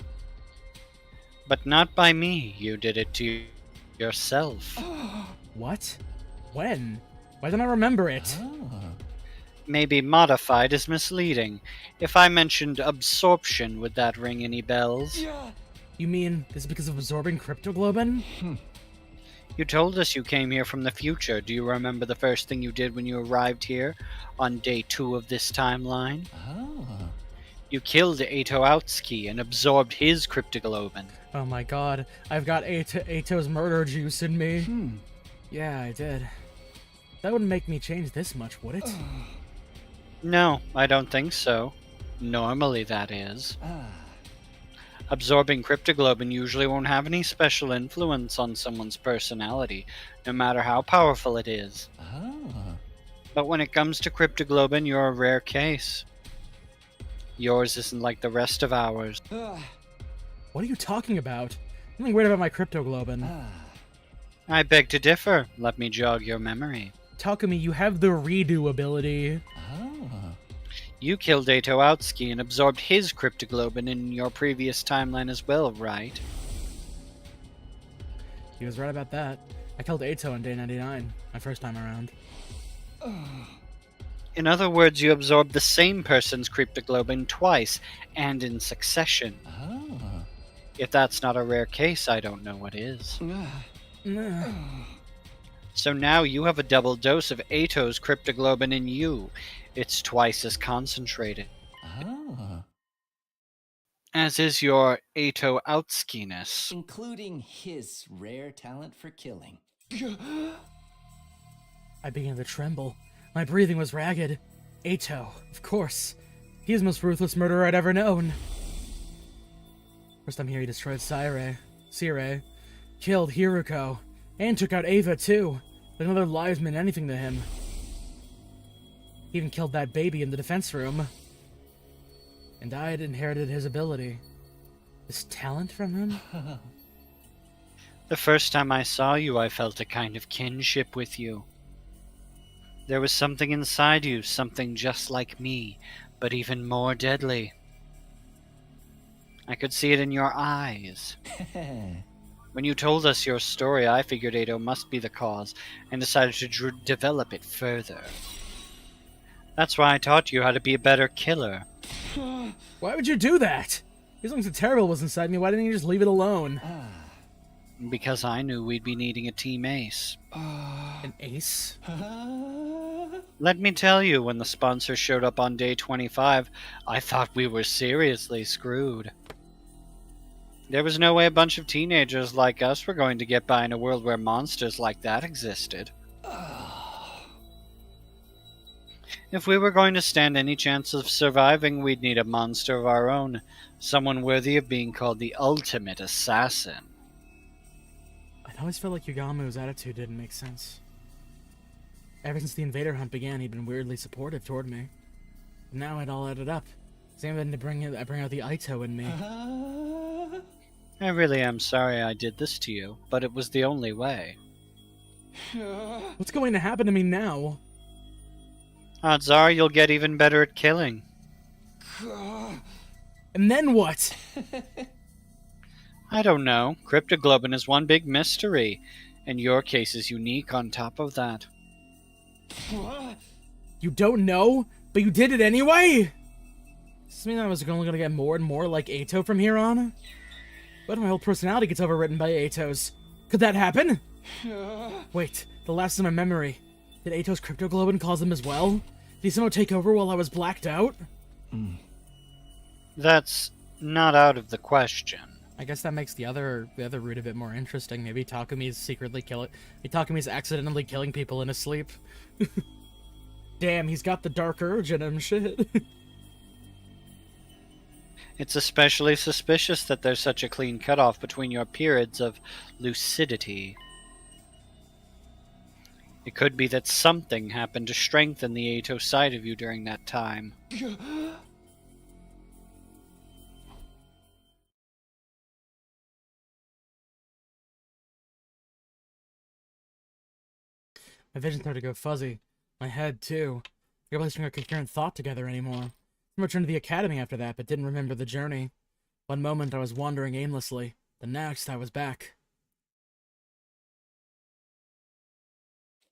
But not by me. You did it to yourself. What? When? Why don't I remember it? Maybe modified is misleading. If I mentioned absorption, would that ring any bells? You mean this is because of absorbing cryptoglobin? You told us you came here from the future. Do you remember the first thing you did when you arrived here on day 2 of this timeline? You killed Eito Outsuki and absorbed his cryptoglobin. Oh my god, I've got Eito's murder juice in me. Yeah, I did. That wouldn't make me change this much, would it? No, I don't think so. Normally, that is. Absorbing cryptoglobin usually won't have any special influence on someone's personality, no matter how powerful it is. But when it comes to cryptoglobin, you're a rare case. Yours isn't like the rest of ours. What are you talking about? Something weird about my cryptoglobin. I beg to differ. Let me jog your memory. Takumi, you have the redo ability. You killed Eito Outsuki and absorbed his cryptoglobin in your previous timeline as well, right? He was right about that. I killed Eito on day 99, my first time around. In other words, you absorbed the same person's cryptoglobin twice, and in succession. If that's not a rare case, I don't know what is. So now you have a double dose of Eito's cryptoglobin in you. It's twice as concentrated. As is your Eito Outsuki-ness. Including his rare talent for killing. I began to tremble. My breathing was ragged. Eito, of course. He's the most ruthless murderer I'd ever known. First time here, he destroyed Sire, killed Hiruko, and took out Ava too. But none of their lives meant anything to him. He even killed that baby in the defense room. And I had inherited his ability. This talent from him? The first time I saw you, I felt a kind of kinship with you. There was something inside you, something just like me, but even more deadly. I could see it in your eyes. When you told us your story, I figured Eito must be the cause, and decided to develop it further. That's why I taught you how to be a better killer. Why would you do that? If something so terrible was inside me, why didn't you just leave it alone? Because I knew we'd be needing a team ace. An ace? Let me tell you, when the sponsor showed up on day 25, I thought we were seriously screwed. There was no way a bunch of teenagers like us were going to get by in a world where monsters like that existed. If we were going to stand any chance of surviving, we'd need a monster of our own. Someone worthy of being called the ultimate assassin. I always felt like Yugamu's attitude didn't make sense. Ever since the invader hunt began, he'd been weirdly supportive toward me. But now it all added up. Same thing to bring out the Aito in me. I really am sorry I did this to you, but it was the only way. What's going to happen to me now? Odds are you'll get even better at killing. And then what? I don't know. Cryptoglobin is one big mystery, and your case is unique on top of that. You don't know? But you did it anyway? Does this mean I was only gonna get more and more like Aito from here on? What if my whole personality gets overwritten by Aito's? Could that happen? Wait, the last of my memory. Did Aito's cryptoglobin cause them as well? Did he somehow take over while I was blacked out? That's not out of the question. I guess that makes the other route a bit more interesting. Maybe Takumi's Takumi's accidentally killing people in his sleep. Damn, he's got the dark urge in him, shit. It's especially suspicious that there's such a clean cutoff between your periods of lucidity. It could be that something happened to strengthen the Aito side of you during that time. My vision started to go fuzzy. My head, too. I barely string a coherent thought together anymore. I returned to the academy after that, but didn't remember the journey. One moment I was wandering aimlessly. The next I was back.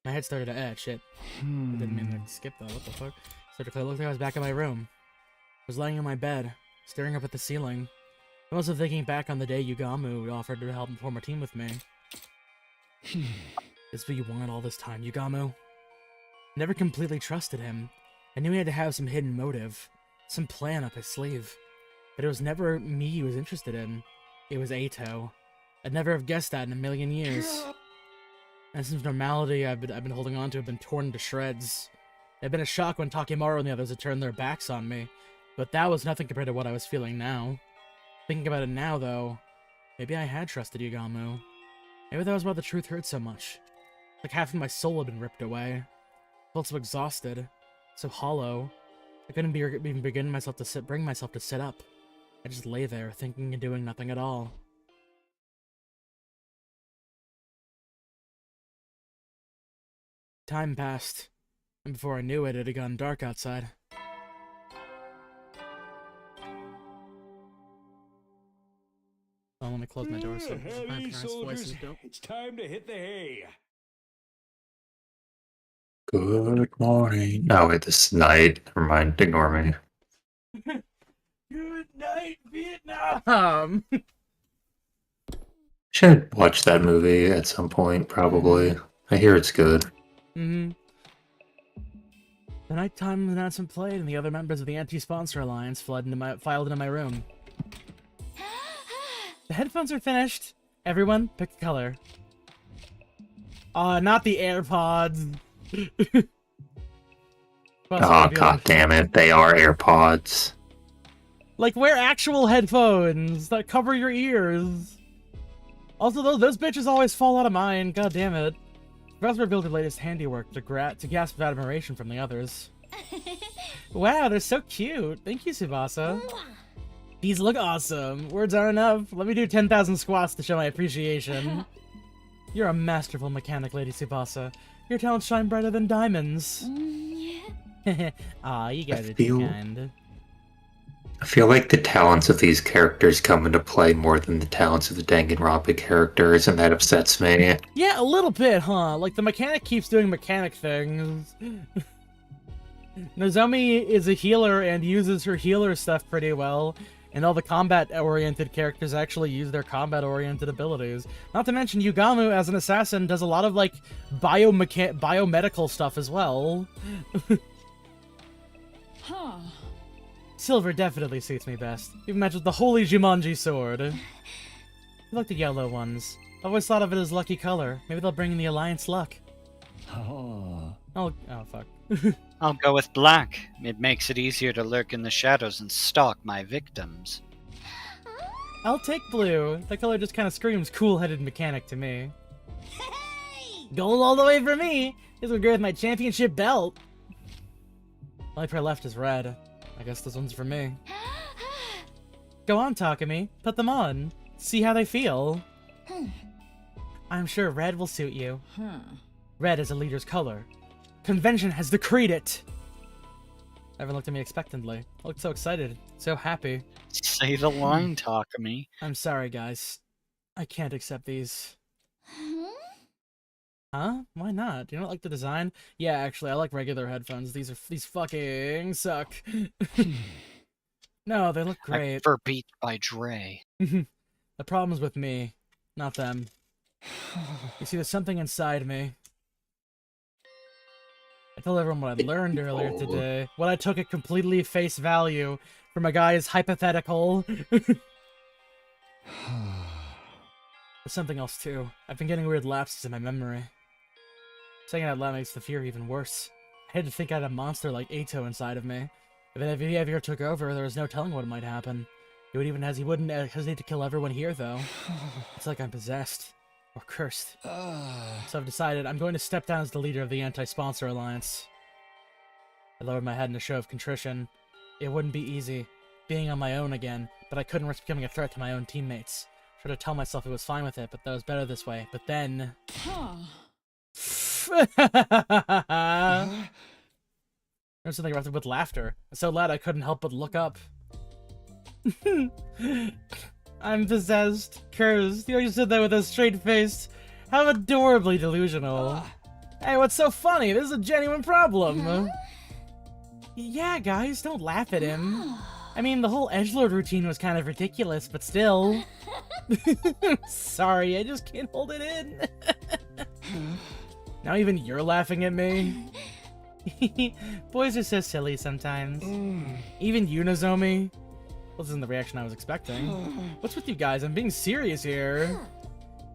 My head started to shit. I didn't mean to skip that, what the fuck? Started to look like I was back in my room. I was lying in my bed, staring up at the ceiling. I must have thinking back on the day Yugamu offered to help form a team with me. Is what you wanted all this time, Yugamu? Never completely trusted him. I knew he had to have some hidden motive, some plan up his sleeve. But it was never me he was interested in. It was Aito. I'd never have guessed that in a million years. And since normality I've been holding on to have been torn to shreds. It had been a shock when Takimaru and the others had turned their backs on me, but that was nothing compared to what I was feeling now. Thinking about it now, though, maybe I had trusted Yugamu. Maybe that was why the truth hurt so much. Like half of my soul had been ripped away. I felt so exhausted, so hollow. I couldn't even bring myself to sit up. I just lay there, thinking and doing nothing at all. Time passed, and before I knew it, it had gone dark outside. Oh, let me close my door so my parents' voices don't. It's time to hit the hay. Good morning. No, wait, this is night. Never mind. Ignore me. Good night, Vietnam! Should watch that movie at some point, probably. I hear it's good. The nighttime announcement played, and the other members of the Anti-Sponsor Alliance filed into my room. The headphones are finished. Everyone, pick a color. Not the AirPods. Oh, god damn it. They are AirPods. Like, wear actual headphones that cover your ears. Also, those bitches always fall out of mine. God damn it. Professor revealed her latest handiwork to gasp with admiration from the others. Wow, they're so cute. Thank you, Tsubasa. These look awesome. Words aren't enough. Let me do 10,000 squats to show my appreciation. You're a masterful mechanic, Lady Tsubasa. Your talents shine brighter than diamonds. Aw, you guys are too kind. I feel like the talents of these characters come into play more than the talents of the Danganronpa characters, and that upsets me. Yeah, a little bit, huh? Like, the mechanic keeps doing mechanic things. Nozomi is a healer and uses her healer stuff pretty well, and all the combat-oriented characters actually use their combat-oriented abilities. Not to mention, Yugamu, as an assassin, does a lot of, like, biomedical stuff as well. Huh. Silver definitely suits me best. Even matched with the holy Jumanji sword. You like the yellow ones. I've always thought of it as lucky color. Maybe they'll bring in the Alliance luck. Oh, Oh fuck. I'll go with black. It makes it easier to lurk in the shadows and stalk my victims. I'll take blue. That color just kind of screams cool-headed mechanic to me. Hey! Gold all the way for me. This would go with my championship belt. Only pair left is red. I guess this one's for me. Go on, Takumi. Put them on. See how they feel. I'm sure red will suit you. Red is a leader's color. Convention has decreed it. Everyone looked at me expectantly. I looked so excited, so happy. Say the line, Takumi. I'm sorry, guys. I can't accept these. Huh? Why not? Do you not like the design? Yeah, actually, I like regular headphones. These fucking suck. No, they look I great. prefer Beat by Dre. The problem's with me, not them. You see, there's something inside me. I told everyone what I learned earlier today. What I took at completely face value from a guy's hypothetical. There's something else too. I've been getting weird lapses in my memory. Saying it out loud makes the fear even worse. I had to think I had a monster like Ato inside of me. If he ever took over, there was no telling what might happen. He wouldn't hesitate to kill everyone here, though. It's like I'm possessed. Or cursed. So I've decided I'm going to step down as the leader of the Anti-Sponsor Alliance. I lowered my head in a show of contrition. It wouldn't be easy, being on my own again, but I couldn't risk becoming a threat to my own teammates. I tried to tell myself it was fine with it, but that was better this way. But then... There's something erupted with laughter. So loud I couldn't help but look up. I'm possessed, cursed. You already said that with a straight face. How adorably delusional. Hey, what's so funny? This is a genuine problem. Yeah, guys, don't laugh at him. I mean, the whole edgelord routine was kind of ridiculous, but still. Sorry, I just can't hold it in. Now even you're laughing at me? Boys are so silly sometimes. Even you, Nozomi? Well, this isn't the reaction I was expecting. What's with you guys? I'm being serious here.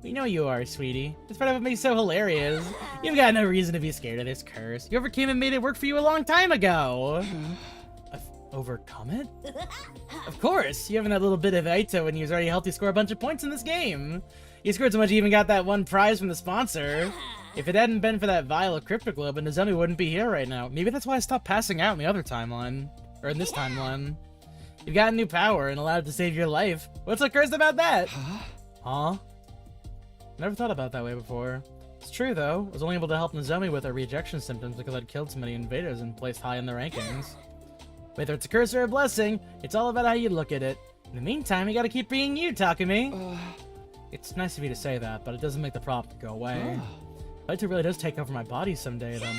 We know you are, sweetie. It's part of what makes it so hilarious. You've got no reason to be scared of this curse. You overcame and made it work for you a long time ago. I've overcome it? Of course. You have that little bit of Aito and he's already helped you score a bunch of points in this game. You scored so much you even got that one prize from the sponsor. If it hadn't been for that vial of Cryptoglobe, Nozomi wouldn't be here right now. Maybe that's why I stopped passing out in the other timeline. Or in this timeline. You've got new power and allowed to save your life. What's so cursed about that? Huh? Never thought about it that way before. It's true, though. I was only able to help Nozomi with her rejection symptoms because I'd killed so many invaders and placed high in the rankings. Whether it's a curse or a blessing, it's all about how you look at it. In the meantime, you gotta keep being you, Takumi. It's nice of you to say that, but it doesn't make the problem go away. Aito really does take over my body someday, then.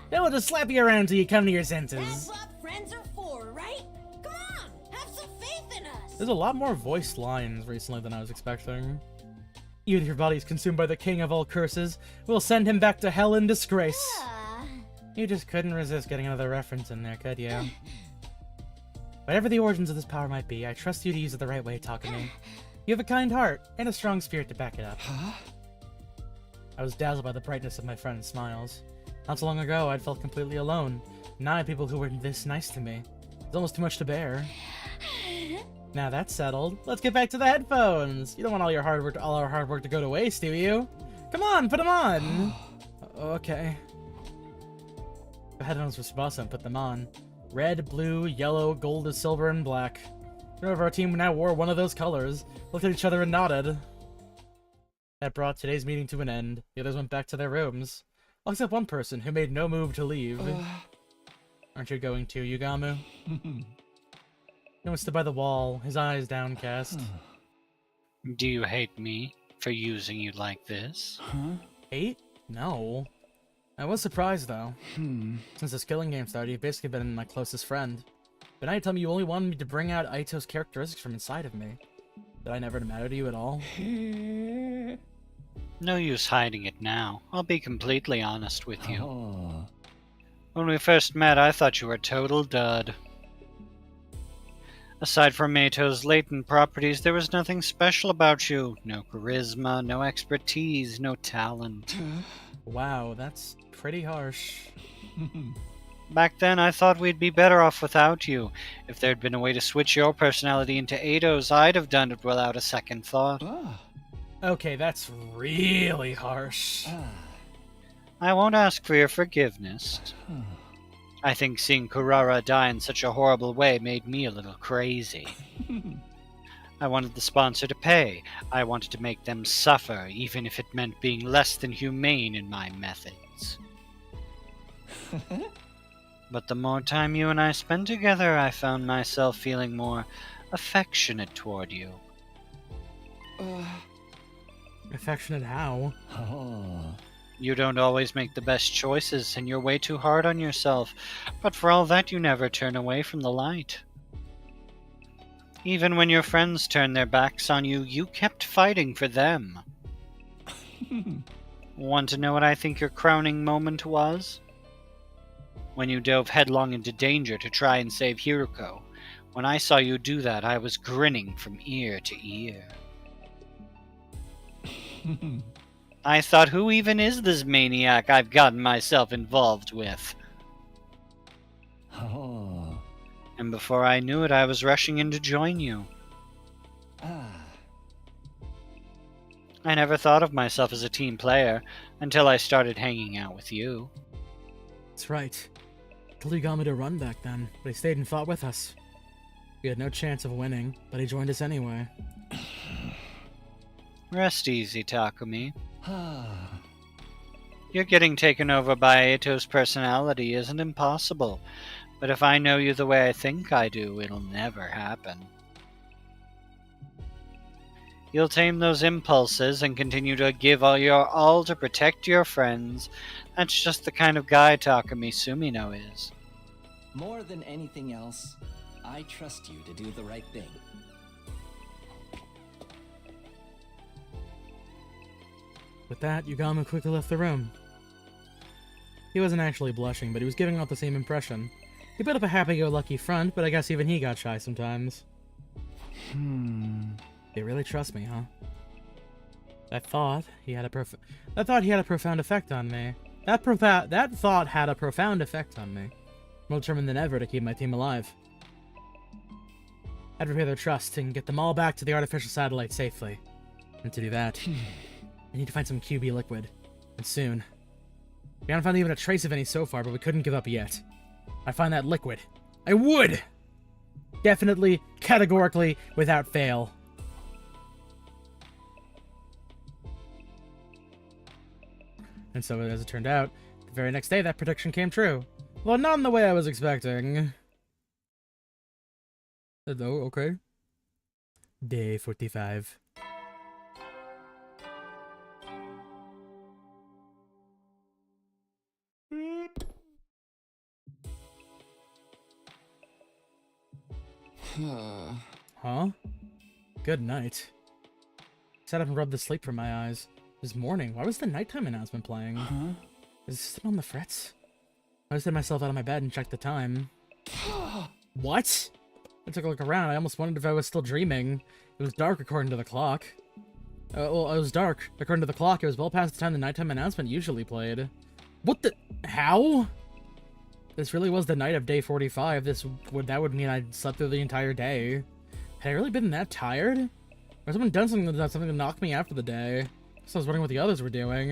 Then we'll just slap you around until you come to your senses. That's what friends are for, right? Come on, have some faith in us. There's a lot more voiced lines recently than I was expecting. Even if your body is consumed by the king of all curses, we'll send him back to hell in disgrace. You just couldn't resist getting another reference in there, could you? Whatever the origins of this power might be, I trust you to use it the right way, Takumi. You have a kind heart, and a strong spirit to back it up. I was dazzled by the brightness of my friend's smiles. Not so long ago, I'd felt completely alone. Now I had people who were this nice to me. It's almost too much to bear. Now that's settled. Let's get back to the headphones. You don't want all our hard work to go to waste, do you? Come on, put them on. Okay. The headphones were supposed to put them on. Red, blue, yellow, gold, silver, and black. None of our team now wore one of those colors. Looked at each other and nodded. That brought today's meeting to an end. The others went back to their rooms. All except one person, who made no move to leave. Aren't you going to, Yugamu? No one stood by the wall, his eyes downcast. Do you hate me for using you like this? Hate? No. I was surprised, though. Since this killing game started, you've basically been my closest friend. But now you tell me you only wanted me to bring out Aito's characteristics from inside of me. Did I never matter to you at all? No use hiding it now. I'll be completely honest with you. When we first met, I thought you were a total dud. Aside from Aito's latent properties, there was nothing special about you. No charisma, no expertise, no talent. Wow, that's pretty harsh. Back then, I thought we'd be better off without you. If there'd been a way to switch your personality into Ado's, I'd have done it without a second thought. Ah. Okay, that's really harsh. I won't ask for your forgiveness. I think seeing Kurara die in such a horrible way made me a little crazy. I wanted the sponsor to pay. I wanted to make them suffer, even if it meant being less than humane in my methods. But the more time you and I spent together, I found myself feeling more affectionate toward you. Affectionate how? Oh. You don't always make the best choices, and you're way too hard on yourself, but for all that, you never turn away from the light. Even when your friends turned their backs on you, you kept fighting for them. Want to know what I think your crowning moment was? When you dove headlong into danger to try and save Hiruko. When I saw you do that, I was grinning from ear to ear. I thought, who even is this maniac I've gotten myself involved with? Oh. And before I knew it, I was rushing in to join you. I never thought of myself as a team player until I started hanging out with you. That's right. Till you got me to run back then, but he stayed and fought with us. We had no chance of winning, but he joined us anyway. Rest easy, Takumi. You're getting taken over by Ito's personality isn't impossible, but if I know you the way I think I do, it'll never happen. You'll tame those impulses and continue to give all your all to protect your friends. That's just the kind of guy Takumi Sumino is. More than anything else, I trust you to do the right thing. With that, Yugama quickly left the room. He wasn't actually blushing, but he was giving off the same impression. He put up a happy-go-lucky front, but I guess even he got shy sometimes. They really trust me, huh? That thought he had a profound effect on me. That thought had a profound effect on me. More determined than ever to keep my team alive. I'd repay their trust and get them all back to the artificial satellite safely. And to do that, I need to find some QB liquid. And soon. We haven't found even a trace of any so far, but we couldn't give up yet. I'd find that liquid. I would! Definitely, categorically, without fail. And so, as it turned out, the very next day that prediction came true. Well, not in the way I was expecting. Oh, okay. Day 45. Huh? Good night. Sat up and rubbed the sleep from my eyes. This morning, why was the nighttime announcement playing? Is it still on the frets? I just had myself out of my bed and checked the time. What? I took a look around. I almost wondered if I was still dreaming. It was dark according to the clock. Well, it was dark. According to the clock, it was well past the time the nighttime announcement usually played. What the? How? This really was the night of day 45. That would mean I'd slept through the entire day. Had I really been that tired? Or someone done something to knock me out for the day? So I was wondering what the others were doing.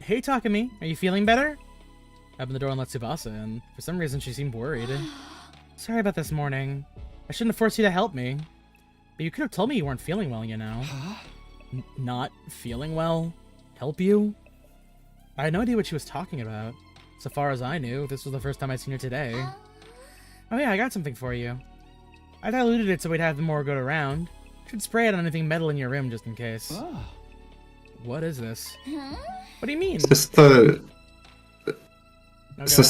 Hey, Takumi, are you feeling better? I opened the door and let Tsubasa in. For some reason, she seemed worried. Sorry about this morning. I shouldn't have forced you to help me. But you could have told me you weren't feeling well, you know. Not feeling well? Help you? I had no idea what she was talking about. So far as I knew, this was the first time I'd seen her today. Oh yeah, I got something for you. I diluted it so we'd have more go around. Should spray it on anything metal in your room just in case. What is this? What do you mean? Is this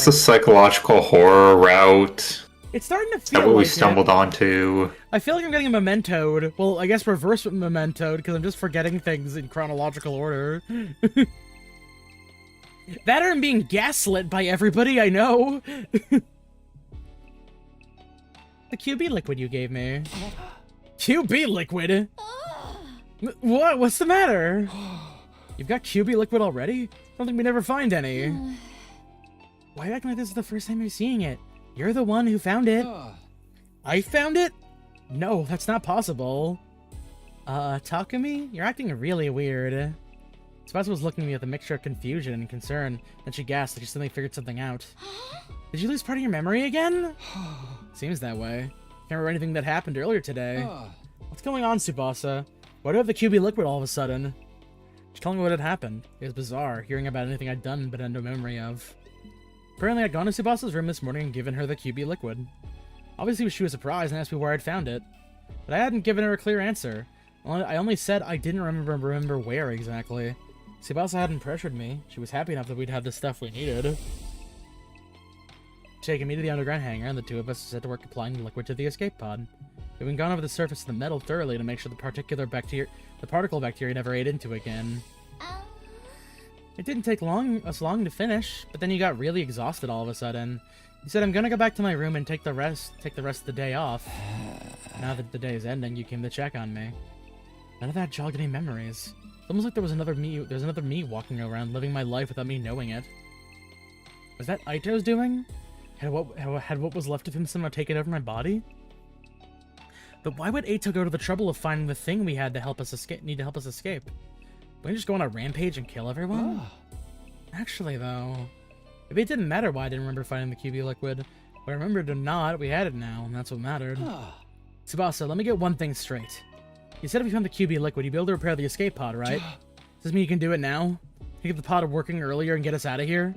the psychological horror route? It's starting to Is feel that what we like stumbled onto? I feel like I'm getting mementoed. Well, I guess reverse mementoed, because I'm just forgetting things in chronological order. That or I'm being gaslit by everybody I know. The QB liquid you gave me. QB liquid? What? What's the matter? You've got QB liquid already? Don't think we never find any. Why are you acting like this is the first time you're seeing it? You're the one who found it. I found it? No, that's not possible. Takumi? You're acting really weird. Tsubasa was looking at me with a mixture of confusion and concern, then she gasped like she suddenly figured something out. Did you lose part of your memory again? Seems that way. Can't remember anything that happened earlier today. What's going on, Tsubasa? Why do I have the QB liquid all of a sudden? She told me what had happened. It was bizarre, hearing about anything I'd done but had no memory of. Apparently I'd gone to Tsubasa's room this morning and given her the QB liquid. Obviously she was surprised and asked me where I'd found it. But I hadn't given her a clear answer. I only said I didn't remember where exactly. Tsubasa hadn't pressured me. She was happy enough that we'd have the stuff we needed. Taking me to the underground hangar, and the two of us set to work applying the liquid to the escape pod. We'd been gone over the surface of the metal thoroughly to make sure the particle bacteria never ate into it again. It didn't take us long to finish, but then you got really exhausted all of a sudden. You said, I'm gonna go back to my room and take the rest of the day off. Now that the day is ending, you came to check on me. None of that jogged any memories. It's almost like there's another me walking around, living my life without me knowing it. Was that Aito's doing? Had what was left of him somehow taken over my body? But why would Aito go to the trouble of finding the thing we had to help us escape? Wouldn't we just go on a rampage and kill everyone? Actually, though, maybe it didn't matter why I didn't remember finding the QB liquid. But I remembered or not, we had it now, and that's what mattered. Tsubasa, let me get one thing straight. You said if we found the QB liquid, you'd be able to repair the escape pod, right? Does this mean you can do it now? Can you get the pod working earlier and get us out of here?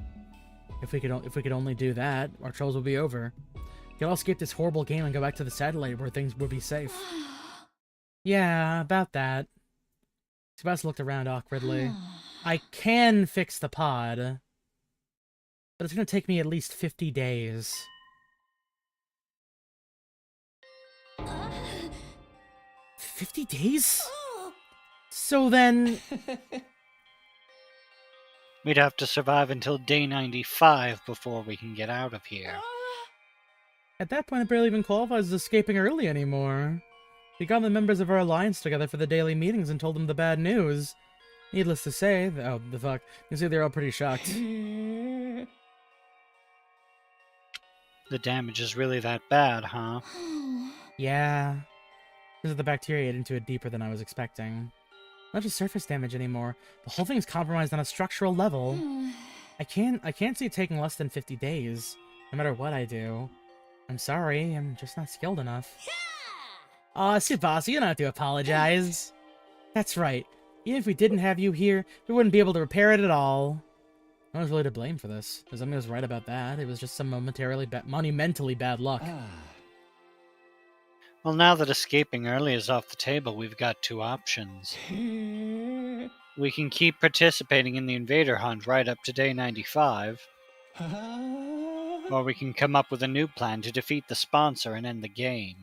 If we could only do that, our troubles would be over. We could all escape this horrible game and go back to the satellite where things would be safe. Yeah, about that. Tsubasa looked around awkwardly. I can fix the pod, but it's gonna take me at least 50 days. 50 days? So then... We'd have to survive until day 95 before we can get out of here. At that point, it barely even qualifies as escaping early anymore. We got the members of our alliance together for the daily meetings and told them the bad news. Needless to say, oh, the fuck, you see they're all pretty shocked. The damage is really that bad, huh? Yeah. Because the bacteria ate into it deeper than I was expecting. Not just surface damage anymore. The whole thing's compromised on a structural level. I can't see it taking less than 50 days, no matter what I do. I'm sorry, I'm just not skilled enough. Aw, Tsubasa, you don't have to apologize. That's right. Even if we didn't have you here, we wouldn't be able to repair it at all. No one's really to blame for this. Izumi was right about that. It was just some monumentally bad luck. Well, now that escaping early is off the table, we've got two options. We can keep participating in the invader hunt right up to day 95. Or we can come up with a new plan to defeat the sponsor and end the game.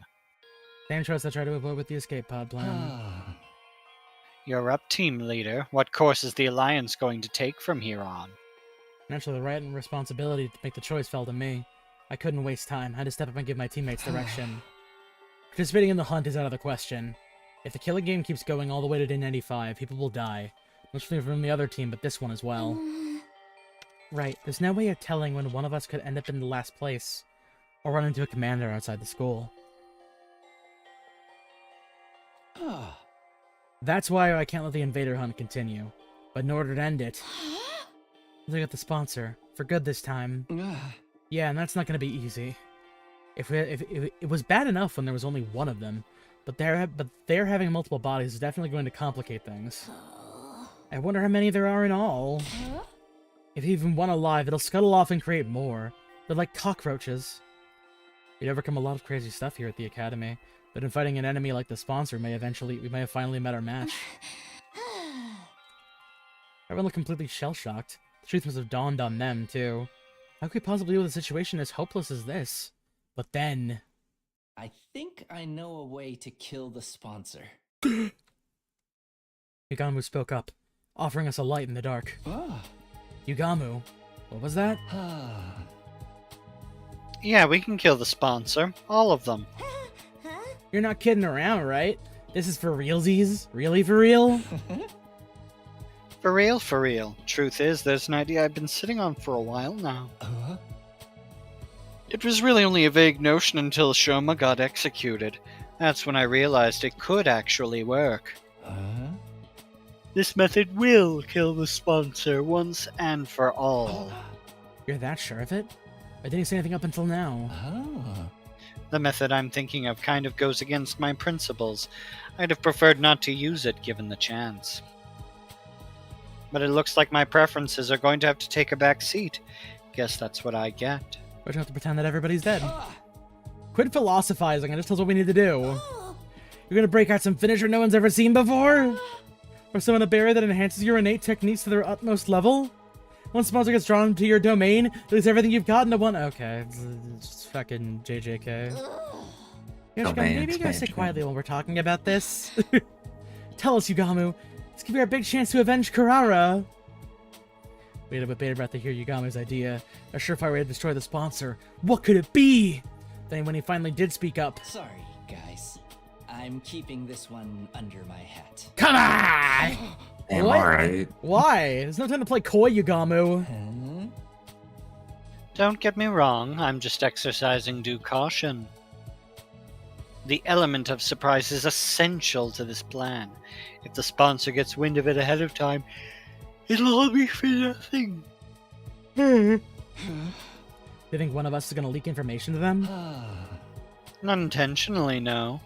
Same choice I tried to avoid with the escape pod plan. You're up, team leader. What course is the Alliance going to take from here on? Naturally, the right and responsibility to make the choice fell to me. I couldn't waste time. I had to step up and give my teammates direction. Participating in the hunt is out of the question. If the killing game keeps going all the way to day 95, people will die. Mostly from the other team, but this one as well. Right, there's no way of telling when one of us could end up in the last place, or run into a commander outside the school. That's why I can't let the invader hunt continue. But in order to end it, look at the sponsor. For good this time. Yeah, and that's not going to be easy. If it was bad enough when there was only one of them, but they're having multiple bodies is definitely going to complicate things. I wonder how many there are in all. If even one alive, it'll scuttle off and create more. They're like cockroaches. We'd overcome a lot of crazy stuff here at the academy, but in fighting an enemy like the sponsor, we may have finally met our match. Everyone looked completely shell-shocked. The truth must have dawned on them, too. How could we possibly deal with a situation as hopeless as this? But then... I think I know a way to kill the sponsor. Yugamu spoke up, offering us a light in the dark. Yugamu, what was that? Yeah, we can kill the sponsor. All of them. You're not kidding around, right? This is for realsies? Really for real? For real, for real. Truth is, there's an idea I've been sitting on for a while now. It was really only a vague notion until Shoma got executed. That's when I realized it could actually work. This method will kill the sponsor once and for all. You're that sure of it? I didn't say anything up until now. The method I'm thinking of kind of goes against my principles. I'd have preferred not to use it given the chance. But it looks like my preferences are going to have to take a back seat. Guess that's what I get. We're gonna have to pretend that everybody's dead. Quit philosophizing and just tell us what we need to do. You're gonna break out some finisher no one's ever seen before? Or summon a barrier that enhances your innate techniques to their utmost level? Once sponsor gets drawn to your domain, lose everything you've got into one. Okay, it's just fucking JJK. Yoshika, Domain maybe you guys sit expansion. quietly while we're talking about this. Tell us, Yugamu. Let's give you our big chance to avenge Karara. Waited with bated breath to hear Yugamu's idea. A surefire way to destroy the sponsor. What could it be? Then when he finally did speak up. Sorry, guys. I'm keeping this one under my hat. Come on! Damn, What? alright. Why? There's no time to play coy, Yugamu. Don't get me wrong, I'm just exercising due caution. The element of surprise is essential to this plan. If the sponsor gets wind of it ahead of time, it'll all be for nothing. You think one of us is gonna leak information to them? Not intentionally, no.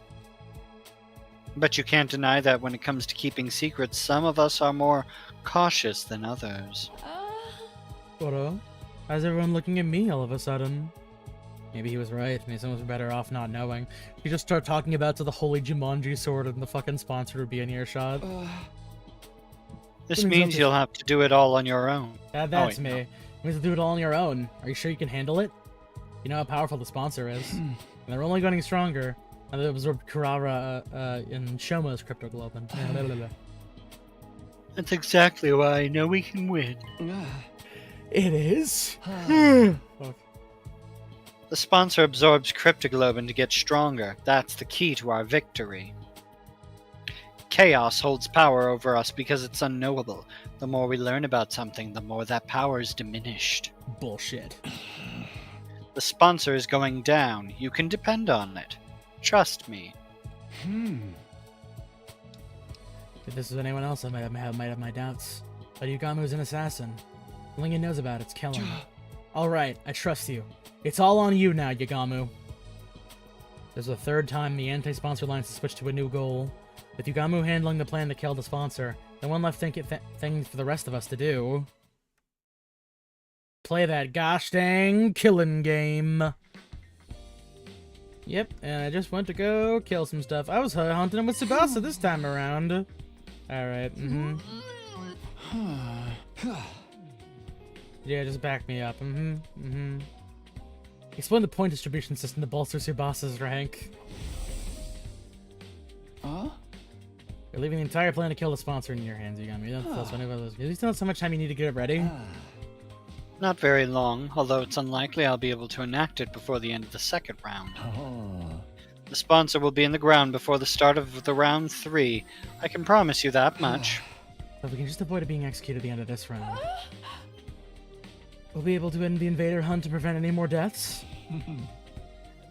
But you can't deny that when it comes to keeping secrets, some of us are more cautious than others. Goro? How's everyone looking at me all of a sudden? Maybe he was right. Maybe someone's better off not knowing. You just start talking about to the holy Jumanji sword and the fucking sponsor would be in earshot. This That means means nothing. you'll have to do it all on your own. That's wait, me. no. You have to do it all on your own. Are you sure you can handle it? You know how powerful the sponsor is. And they're only getting stronger. And they absorbed Karara in Shoma's cryptoglobin. Blah, blah, blah. That's exactly why I know we can win. It is? The sponsor absorbs cryptoglobin to get stronger. That's the key to our victory. Chaos holds power over us because it's unknowable. The more we learn about something, the more that power is diminished. Bullshit. The sponsor is going down. You can depend on it. Trust me. If this was anyone else, I might have my doubts. But Yugamu's an assassin. The only he knows about it's killing. Alright, I trust you. It's all on you now, Yugamu. There's the third time the anti-sponsor alliance has switched to a new goal. With Yugamu handling the plan to kill the sponsor, then one left thing for the rest of us to do. Play that gosh dang killing game. Yep, and I just went to go kill some stuff. I was hunting with Tsubasa this time around. Alright, Yeah, just back me up. Explain the point distribution system to bolster Tsubasa's rank. You're leaving the entire plan to kill the sponsor in your hands, Yugami. You don't tell us any of those. You still have so much time you need to get it ready. Not very long, although it's unlikely I'll be able to enact it before the end of the second round. The sponsor will be in the ground before the start of the round 3. I can promise you that much. So if we can just avoid it being executed at the end of this round, we'll be able to end the invader hunt to prevent any more deaths.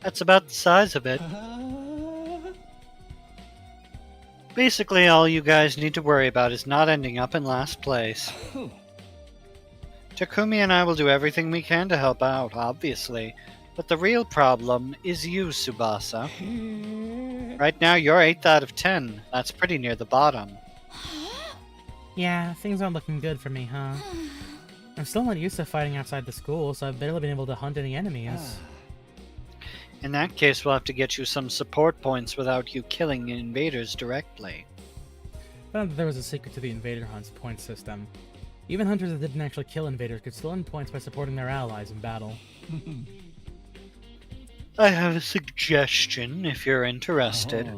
That's about the size of it. Basically, all you guys need to worry about is not ending up in last place. Takumi and I will do everything we can to help out, obviously. But the real problem is you, Tsubasa. Right now, you're 8th out of 10. That's pretty near the bottom. Yeah, things aren't looking good for me, huh? I'm still not used to fighting outside the school, so I've barely been able to hunt any enemies. In that case, we'll have to get you some support points without you killing invaders directly. I found that there was a secret to the invader hunt's point system. Even hunters that didn't actually kill invaders could still earn points by supporting their allies in battle. I have a suggestion, if you're interested.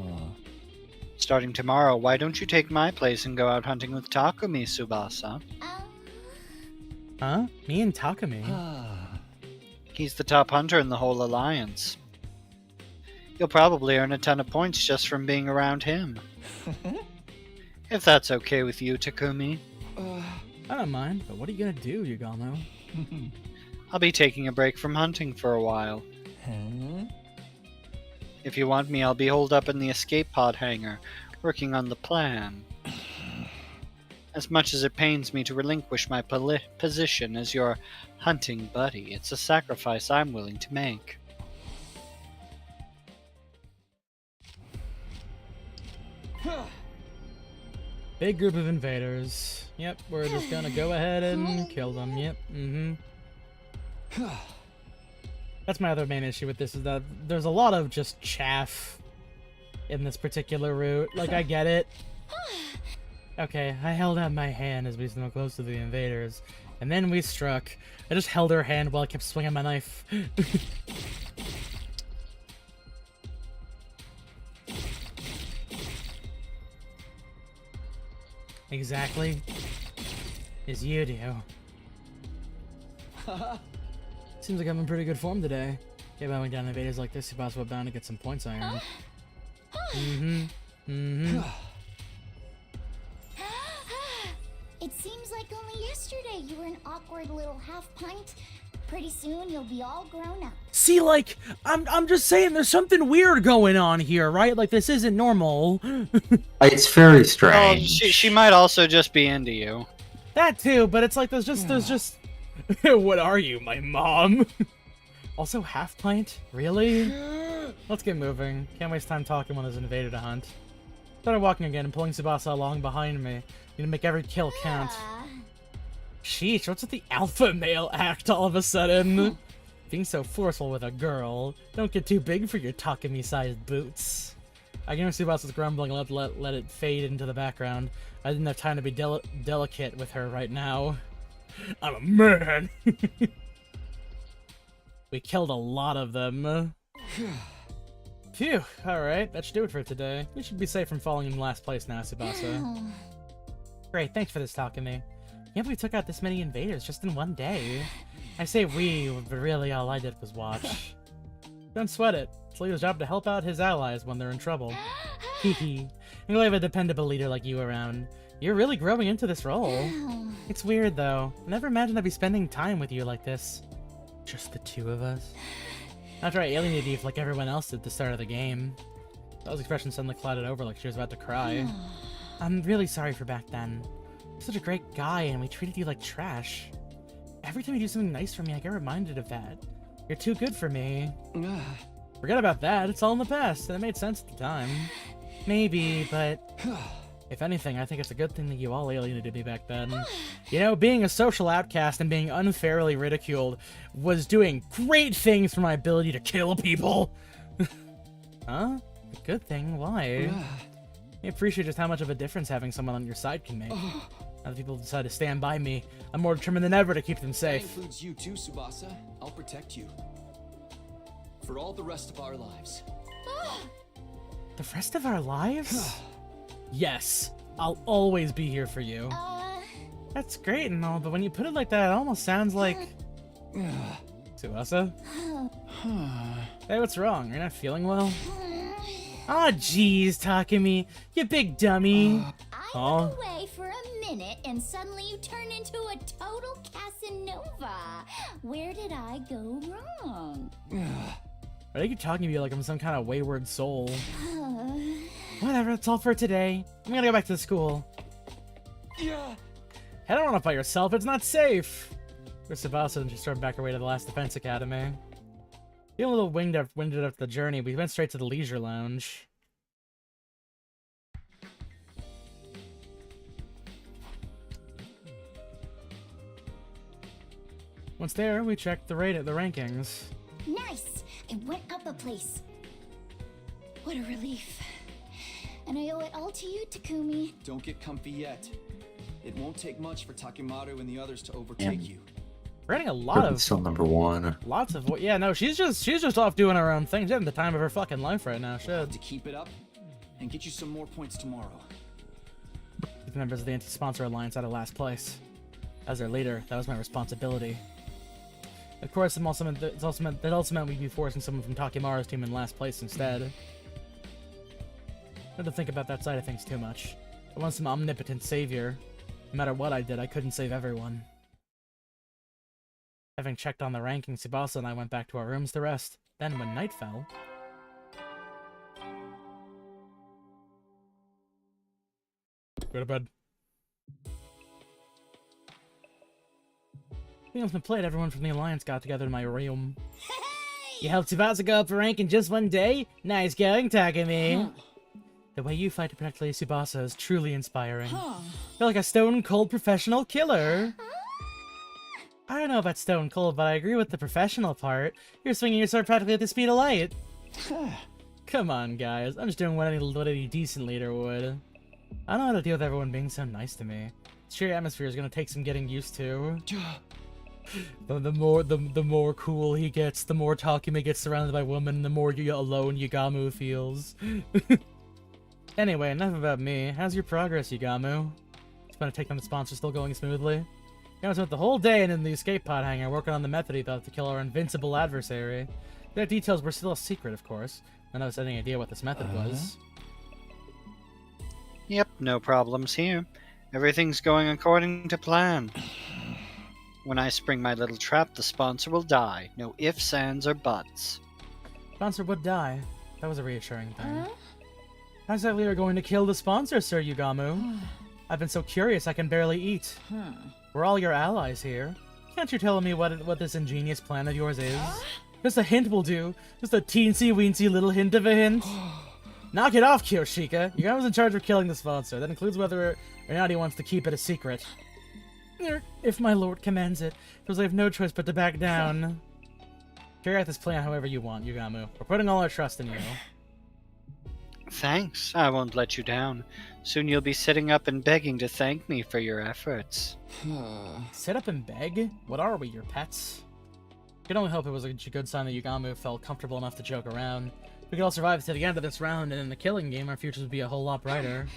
Starting tomorrow, why don't you take my place and go out hunting with Takumi, Tsubasa? Huh? Me and Takumi? He's the top hunter in the whole alliance. You'll probably earn a ton of points just from being around him. If that's okay with you, Takumi. I don't mind, but what are you gonna do, Yugamo? I'll be taking a break from hunting for a while. If you want me, I'll be holed up in the escape pod hangar, working on the plan. As much as it pains me to relinquish my position as your hunting buddy, it's a sacrifice I'm willing to make. Big group of invaders. Yep, we're just gonna go ahead and kill them. Yep, That's my other main issue with this, is that there's a lot of just chaff in this particular route. Like, I get it. Okay, I held out my hand as we got close to the invaders, and then we struck. I just held her hand while I kept swinging my knife. Exactly as you do. Seems like I'm in pretty good form today. Yeah, by going down invaders like this, you're possibly bound to get some points I earned. It seems like only yesterday you were an awkward little half pint. Pretty soon you'll be all grown up. See, like, I'm just saying there's something weird going on here, right? Like, this isn't normal. It's very Oh, strange. she might also just be into you. That too, but it's like there's just what are you, my mom? Also, half pint? Really? Let's get moving. Can't waste time talking when there's an invader to hunt. Started walking again and pulling Tsubasa along behind me. Need to make every kill count. Sheesh, what's with the alpha male act all of a sudden? Being so forceful with a girl. Don't get too big for your Takumi-sized boots. I can hear Tsubasa's grumbling and let it fade into the background. I didn't have time to be delicate with her right now. I'm a man! We killed a lot of them. Phew, alright, that should do it for today. We should be safe from falling in last place now, Tsubasa. Great, thanks for this, Takumi. Can't believe we took out this many invaders just in one day. I say we, but really all I did was watch. Don't sweat it. It's Leo's job to help out his allies when they're in trouble. Hehe. I'm glad we have a dependable leader like you around. You're really growing into this role. It's weird, though. I never imagined I'd be spending time with you like this. Just the two of us. After I alienated you like everyone else did at the start of the game. Bella's expression suddenly clouded over like she was about to cry. I'm really sorry for back then. You're such a great guy, and we treated you like trash. Every time you do something nice for me, I get reminded of that. You're too good for me. Forget about that, it's all in the past, and it made sense at the time. Maybe, but... if anything, I think it's a good thing that you all alienated me back then. You know, being a social outcast and being unfairly ridiculed was doing great things for my ability to kill people. Huh? A good thing? Why? I appreciate just how much of a difference having someone on your side can make. Now that people decide to stand by me, I'm more determined than ever to keep them safe. That includes you too, Tsubasa. I'll protect you. For all the rest of our lives. The rest of our lives? Yes, I'll always be here for you. That's great and all, but when you put it like that, it almost sounds like... Tsubasa? Hey, what's wrong? You're not feeling well? Aw, jeez, Takumi, you big dummy. I look away for a minute and suddenly you turn into a total Casanova. Where did I go wrong? Why are you talking to me like I'm some kind of wayward soul? Whatever, that's all for today. I'm gonna go back to the school. Head on off by yourself, it's not safe! Where's Tsubasa and she started back her way to the last defense academy. Feeling a little winded after the journey, we went straight to the leisure lounge. Once there, we checked the rankings. Nice! I went up a place. What a relief. And I owe it all to you, Takumi. Don't get comfy yet. It won't take much for Takimaru and the others to overtake you. We're getting a lot of... Still number one. Lots of... Yeah, no, she's just off doing her own thing. She's having the time of her fucking life right now. We'll have to keep it up and get you some more points tomorrow. The members of the Anti-Sponsor Alliance out of last place. As their leader, that was my responsibility. Of course, that also meant we'd be forcing someone from Takimaru's team in last place instead. I had to think about that side of things too much. I want some omnipotent savior. No matter what I did, I couldn't save everyone. Having checked on the rankings, Tsubasa and I went back to our rooms to rest. Then, when night fell... Go to bed. The ultimate played, everyone from the Alliance got together in my room. You helped Tsubasa go up a rank in just one day? Nice going, Takumi. The way you fight to protect Lady Tsubasa is truly inspiring. You're like a stone-cold professional killer. I don't know about stone cold, but I agree with the professional part. You're swinging your sword practically at the speed of light. Come on, guys. I'm just doing what any decent leader would. I don't know how to deal with everyone being so nice to me. The sheer atmosphere is gonna take some getting used to. The more cool he gets, the more Takumi gets surrounded by women, the more alone Yugamu feels. Anyway, enough about me. How's your progress, Yugamu? It's been a take on the sponsor still going smoothly. I spent the whole day in the escape pod hangar working on the method he thought to kill our invincible adversary. The details were still a secret, of course. None of us had any idea what this method was. Yep, no problems here. Everything's going according to plan. When I spring my little trap, the sponsor will die. No ifs, ands, or buts. Sponsor would die. That was a reassuring thing. How's that leader going to kill the sponsor, Sir Yugamu? I've been so curious I can barely eat. We're all your allies here. Can't you tell me what this ingenious plan of yours is? Just a hint will do. Just a teensy-weensy little hint of a hint. Knock it off, Kyoshika. Yugamu's in charge of killing the sponsor. That includes whether or not he wants to keep it a secret. If my lord commands it, because I have no choice but to back down. Carry out this plan however you want, Yugamu. We're putting all our trust in you. Thanks, I won't let you down. Soon you'll be sitting up and begging to thank me for your efforts. Sit up and beg? What are we, your pets? I could only hope it was a good sign that Yugamu felt comfortable enough to joke around. If we could all survive to the end of this round, and in the killing game, our futures would be a whole lot brighter.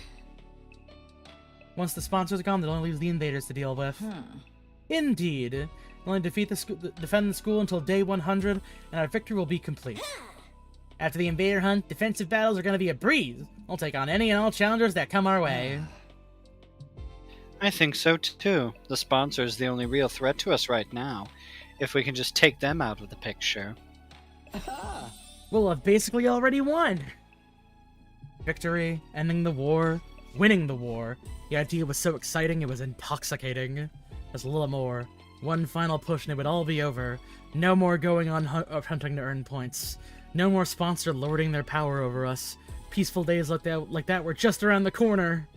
Once the sponsors are gone, that only leaves the invaders to deal with. Indeed. We'll only defend the school until day 100, and our victory will be complete. After the invader hunt, defensive battles are going to be a breeze. We'll take on any and all challengers that come our way. I think so too. The sponsor is the only real threat to us right now. If we can just take them out of the picture. We'll have basically already won. Victory, ending the war, winning the war. The idea was so exciting, it was intoxicating. Just a little more. One final push and it would all be over. No more going on hunting to earn points. No more sponsor lording their power over us. Peaceful days like that were just around the corner.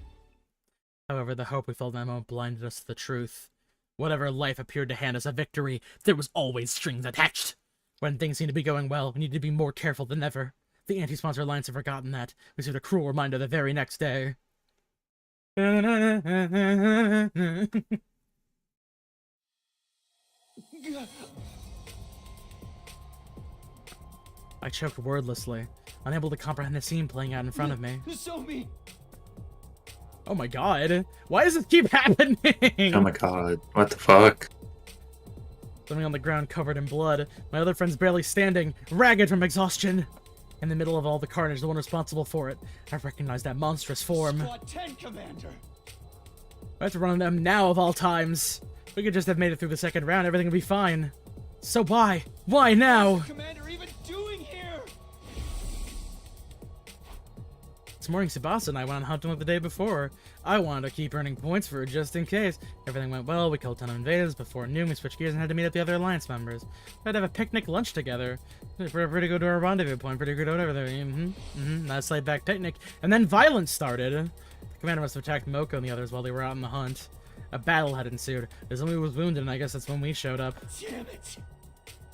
However, the hope we felt in that moment blinded us to the truth. Whatever life appeared to hand us a victory, there was always strings attached. When things seemed to be going well, we needed to be more careful than ever. The anti-sponsor alliance had forgotten that. We received a cruel reminder the very next day. I choked wordlessly, unable to comprehend the scene playing out in front of me. Nozomi! Oh my god, why does this keep happening? Oh my god, what the fuck? Something on the ground covered in blood, my other friend's barely standing, ragged from exhaustion. In the middle of all the carnage, the one responsible for it, I recognized that monstrous form. Squad 10, Commander! I have to run on them now of all times. We could just have made it through the second round, everything would be fine. So why? Why now? What's the Commander even doing here? This morning, Tsubasa and I went on hunting like the day before. I wanted to keep earning points for it just in case. Everything went well, we killed a ton of invaders. Before noon, we switched gears and had to meet up the other Alliance members. We had to have a picnic lunch together. We're pretty good to our rendezvous point, pretty good whatever there. Nice laid-back picnic. And then violence started. The commander must have attacked Moko and the others while they were out on the hunt. A battle had ensued. Izumi was wounded, and I guess that's when we showed up. Damn it!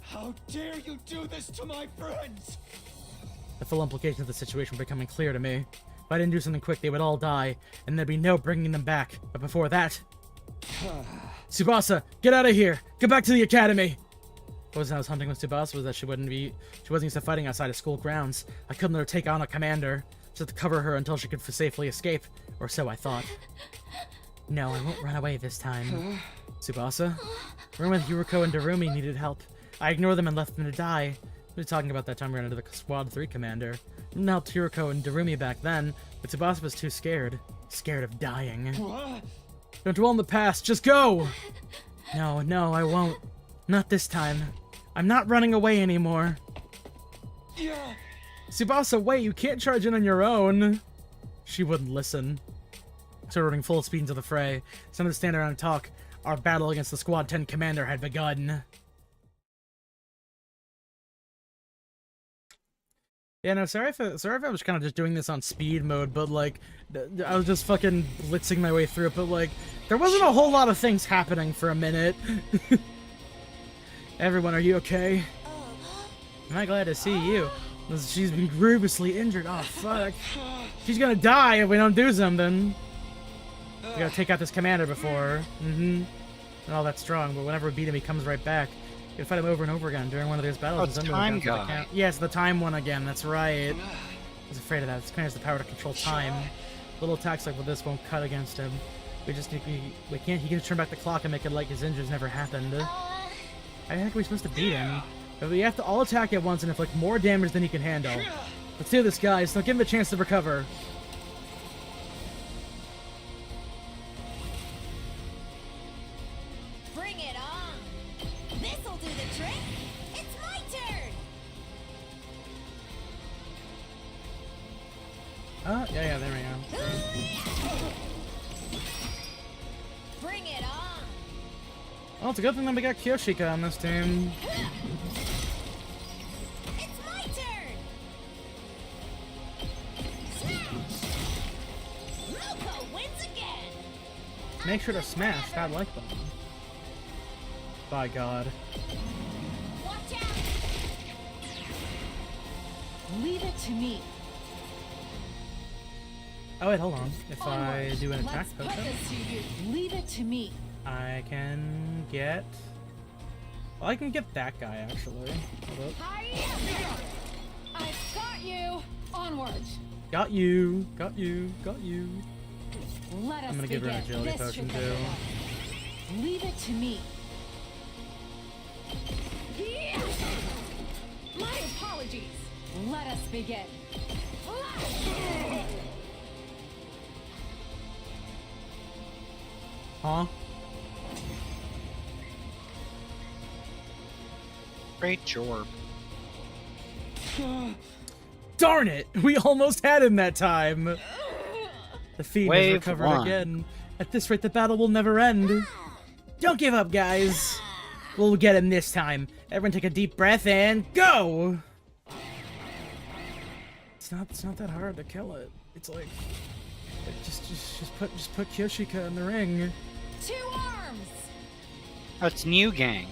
How dare you do this to my friends? The full implications of the situation were becoming clear to me. If I didn't do something quick, they would all die, and there'd be no bringing them back. But before that... Tsubasa, get out of here! Get back to the academy! The reason I was hunting with Tsubasa was that she wasn't used to fighting outside of school grounds. I couldn't let her take on a commander, just to cover her until she could safely escape. Or so I thought. No, I won't run away this time. Tsubasa? Room with Yuriko and Darumi needed help. I ignored them and left them to die. We were talking about that time we ran into the Squad 3 commander. Now Kiriko and Darumi back then, but Tsubasa was too scared. Scared of dying. Don't dwell on the past, just go! No, no, I won't. Not this time. I'm not running away anymore. Tsubasa, wait, you can't charge in on your own. She wouldn't listen. So running full speed into the fray. Some of the stand around and talk. Our battle against the Squad 10 commander had begun. Yeah, no, sorry if I was kind of just doing this on speed mode, but, like, I was just fucking blitzing my way through it, but, like, there wasn't a whole lot of things happening for a minute. Everyone, are you okay? Am I glad to see you? She's been grievously injured. Oh, fuck. She's gonna die if we don't do something. We gotta take out this commander before. And all that strong, but whenever we beat him, he comes right back. You gotta fight him over and over again during one of these battles. Oh, it's time guy. Yes, the time one again, that's right. I was afraid of that. This commander has the power to control time. Little attacks like this won't cut against him. We can't, he can turn back the clock and make it like his injuries never happened. I think we're supposed to beat him. But we have to all attack at once and inflict more damage than he can handle. Let's do this, guys. Don't give him a chance to recover. Bring it on! This'll do the trick! It's my turn! Yeah, there we go. Bring it on! Well, it's a good thing that we got Kyoshika on this team. It's my turn! Smash! Moko wins again! Make sure to smash that like button. By God. Watch out! Leave it to me. Oh wait, hold on. If I do an attack Let's put potion, this to you. Leave it to me. I can get... Well, I can get that guy, actually. Hold up. Hi-ya! I've got you. Onward. Got you. Got you. Got you. Let us I'm gonna give her an begin. agility This potion, should too. get it done. Leave it to me. My apologies. Let us begin. Huh? Great job. Darn it! We almost had him that time! The fiend has Wave recovered one. again. At this rate, the battle will never end. Don't give up, guys! We'll get him this time. Everyone take a deep breath and go! It's not that hard to kill it. It's like just put Kyoshika in the ring. 2 arms. That's new gang.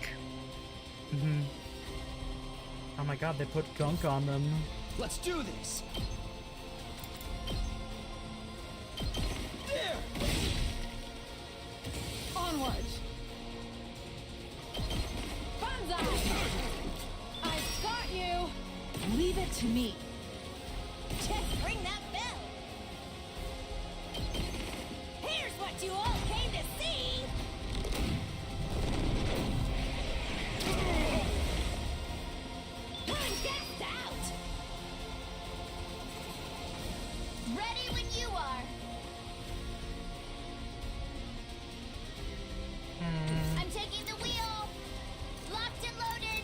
Oh my god, they put gunk on them. Let's do this! Onward. Banzai. I've got you. Leave it to me. Just ring that bell! Here's what you all came to see! I'm gassed out! Ready when you are. I'm taking the wheel. Locked and loaded.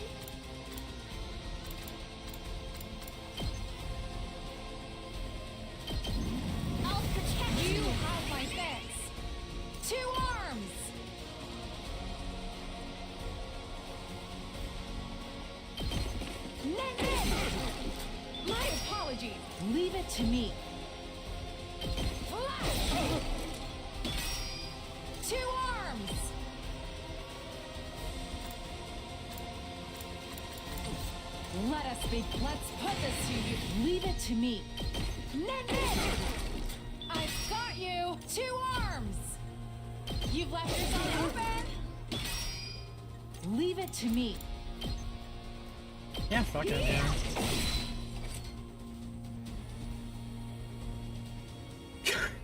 I'll protect you. Have my thanks. 2 arms. My apologies. Leave it to me. 2 arms. Let us be. Let's put this to you. Leave it to me. I've got you. 2 arms. You've left yourself open. Leave it to me. Yeah, fuck it, man.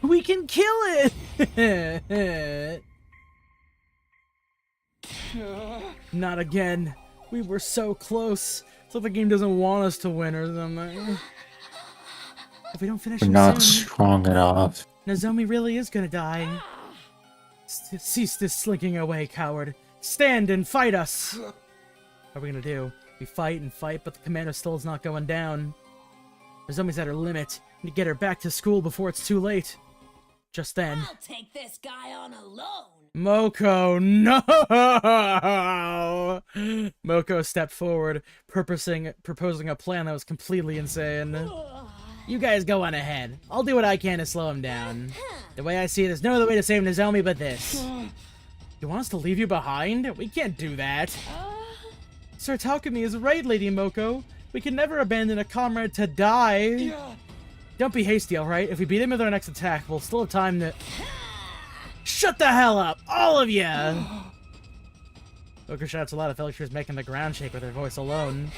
We can kill it! Not again. We were so close. It's like the game doesn't want us to win or something. If we don't finish We're him not soon, strong enough. Nozomi really is gonna die. Cease this slinking away, coward. Stand and fight us! What are we gonna do? We fight and fight, but the commander still is not going down. Nozomi's at her limit. We need to get her back to school before it's too late. Just then... I'll take this guy on alone. Moko, no! Moko stepped forward, proposing a plan that was completely insane. You guys go on ahead. I'll do what I can to slow him down. The way I see it, there's no other way to save Nozomi but this. You want us to leave you behind? We can't do that. Sir Takumi is right, Lady Moko. We can never abandon a comrade to die. Don't be hasty, alright? If we beat him with our next attack, we'll still have time to... Shut the hell up, all of you! Moko shouts a lot. I felt like she was making the ground shake with her voice alone.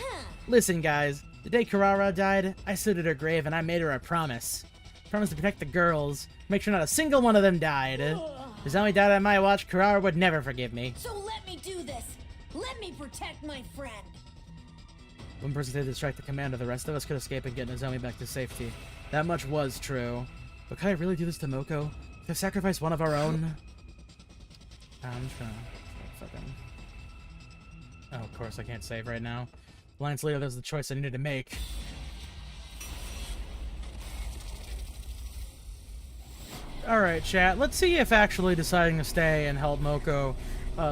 Listen, guys. The day Kurara died, I stood at her grave and I made her a promise. Promise to protect the girls, make sure not a single one of them died. If Nozomi died on my watch, Kurara would never forgive me. So let me do this. Let me protect my friend. One person did distract the commander, the rest of us could escape and get Nozomi back to safety. That much was true. But could I really do this to Moko? Could I sacrifice one of our own? I'm just gonna... fucking... Oh, of course I can't save right now. Alliance leader, that was the choice I needed to make. Alright, chat. Let's see if actually deciding to stay and help Moko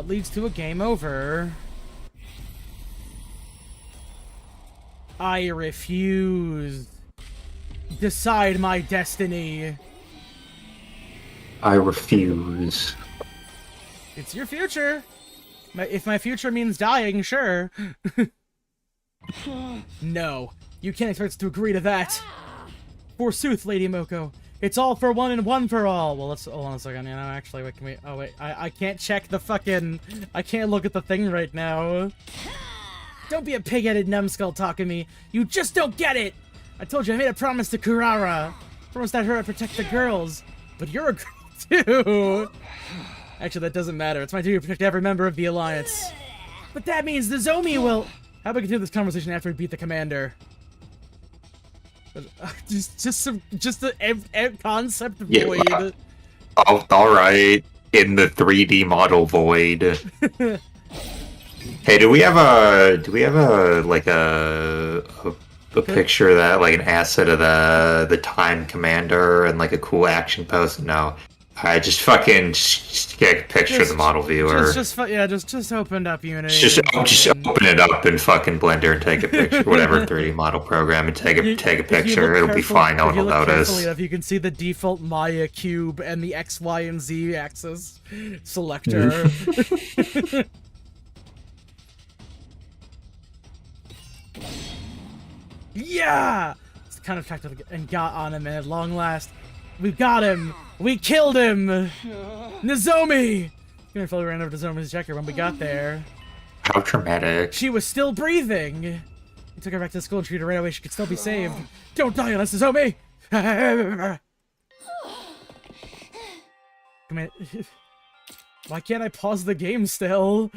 leads to a game over. I refuse. Decide my destiny. I refuse. It's your future. If my future means dying, sure. No, you can't expect us to agree to that. Forsooth, Lady Moko. It's all for one and one for all. Well, let's hold on a second. You know, actually, wait, can we? Oh wait, I can't check the fucking. I can't look at the thing right now. Don't be a pig-headed numbskull, Takumi. You just don't get it. I told you I made a promise to Kurara. Promised that her I'd protect the girls. But you're a girl too. Actually, that doesn't matter. It's my duty to protect every member of the Alliance. But that means Nozomi will... How about we continue this conversation after we beat the commander? Just a concept void. Yeah, alright. In the 3D model void. Hey, do we have a picture of that, like an asset of the Time Commander and like a cool action post? No. I just get a picture of the model viewer. Just open up Unity. Just open it up in fucking Blender and take a picture, whatever 3D model program, and take a picture. It'll be fine. No one will notice. Enough, you can see the default Maya cube and the X, Y, and Z axis selector. Yeah! It's kind of tactical and got on him, and at long last, we got him! We killed him! Nozomi! We ran over to Nozomi's checker when we got there. How dramatic. She was still breathing! We took her back to the school and treated her right away. She could still be saved. Don't die on us, Nozomi! Come here. Why can't I pause the game still?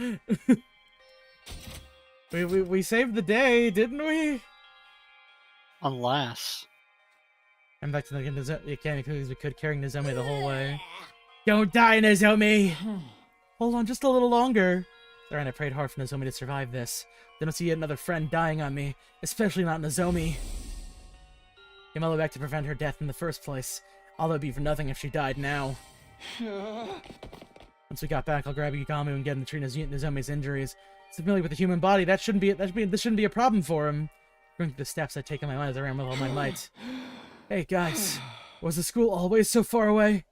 we saved the day, didn't we? Unless. I'm back to the academy because we could, carrying Nozomi the whole way. Don't die, Nozomi! Hold on just a little longer. Alright, I prayed hard for Nozomi to survive this. They don't see yet another friend dying on me, especially not Nozomi. Came all the way back to prevent her death in the first place. All that would be for nothing if she died now. Once we got back, I'll grab Yugami and get him to treat Nozomi's injuries. He's familiar with the human body. This shouldn't be a problem for him. Going through the steps, I take in my mind as I ran with all my might. Hey guys, was the school always so far away?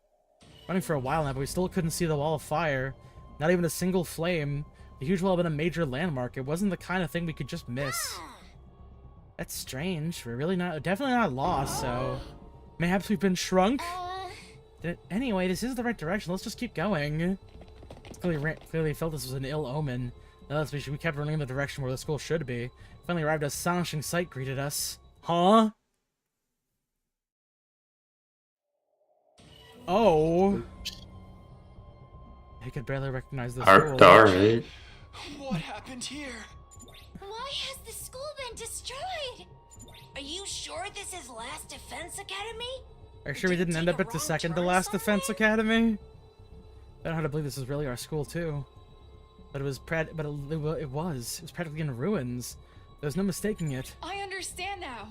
Running for a while now, but we still couldn't see the wall of fire. Not even a single flame. The huge wall had been a major landmark. It wasn't the kind of thing we could just miss. That's strange. We're definitely not lost, so... Mayhaps we've been shrunk? Anyway, this is the right direction. Let's just keep going. Clearly felt this was an ill omen. No, we kept running in the direction where the school should be. Finally arrived, a astonishing sight greeted us. Huh? Oh. I could barely recognize this school. Alright. What happened here? Why has the school been destroyed? Are you sure this is Last Defense Academy? Are you sure we didn't end up at the second to last Defense Academy? I don't know how to believe this is really our school too. But it was it was practically in ruins. There's no mistaking it. I understand now.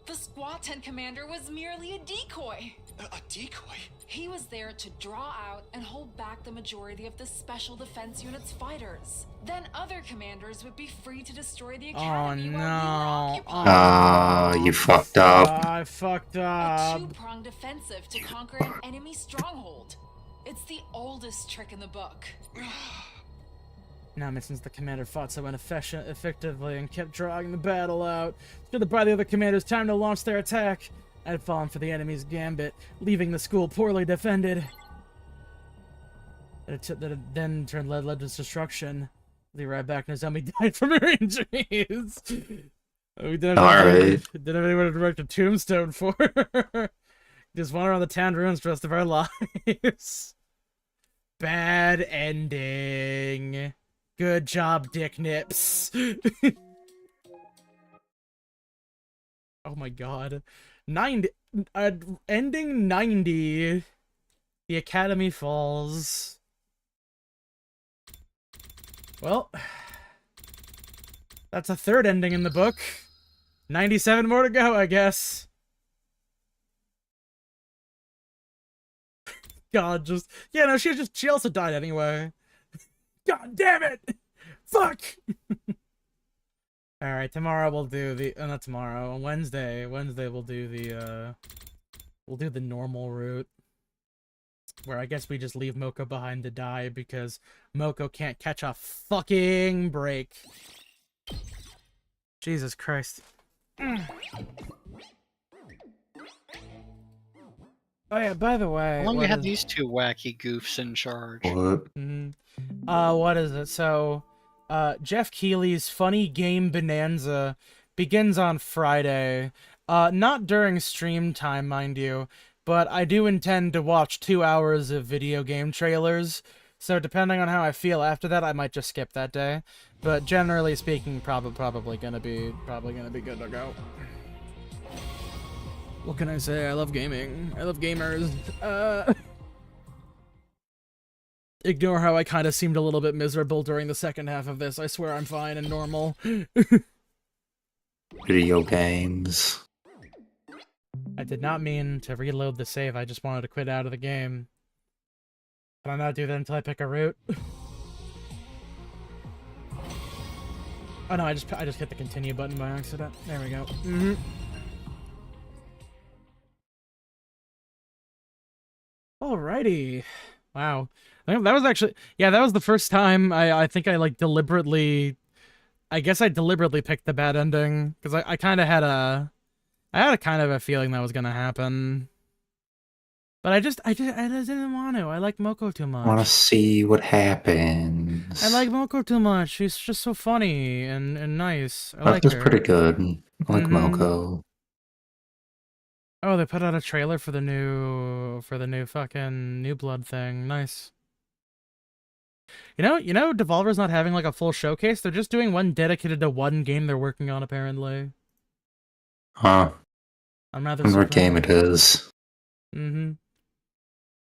The Squatan commander was merely a decoy. A decoy? He was there to draw out and hold back the majority of the Special Defense Unit's fighters. Then other commanders would be free to destroy the academy while we were occupied. You fucked up. I fucked A up. two-pronged offensive to conquer an enemy stronghold. It's the oldest trick in the book. Now, since the commander fought so effectively and kept drawing the battle out, it's gonna buy the other commanders time to launch their attack. I had fallen for the enemy's gambit, leaving the school poorly defended. That then led to destruction. They arrived back and zombie died from her injuries. We didn't have anyone to direct a tombstone for. Just wander around the town ruins for the rest of our lives. Bad ending. Good job, Dick Nips. Oh my god. 90, ending 90. The Academy falls. Well, that's a third ending in the book. 97 more to go, I guess. God, yeah, no, she also died anyway. God damn it! Fuck! Alright, tomorrow we'll do the, not tomorrow, on Wednesday we'll do the normal route. Where I guess we just leave Moko behind to die because Moko can't catch a fucking break. Jesus Christ. Oh yeah, by the way... How long you had these two wacky goofs in charge? What? What is it? So, Jeff Keighley's Funny Game Bonanza begins on Friday. Not during stream time, mind you, but I do intend to watch 2 hours of video game trailers, so depending on how I feel after that, I might just skip that day. But generally speaking, probably gonna be good to go. What can I say? I love gaming. I love gamers. Ignore how I kind of seemed a little bit miserable during the second half of this. I swear I'm fine and normal. Video games. I did not mean to reload the save. I just wanted to quit out of the game. Can I not do that until I pick a route? Oh no, I just hit the continue button by accident. There we go. Alrighty. Wow. I think that was actually, yeah, that was the first time I think I like deliberately, I guess I deliberately picked the bad ending because I kind of had a kind of a feeling that was gonna happen, but I just didn't want to. I like Moko too much. I want to see what happens. I like Moko too much. She's just so funny and nice. I like Moko's her. pretty good. I like Moko. Oh, they put out a trailer for the new fucking New Blood thing. Nice. You know, Devolver's not having like a full showcase. They're just doing one dedicated to one game they're working on, apparently. Huh. I'm rather I wonder what surprised. game it is.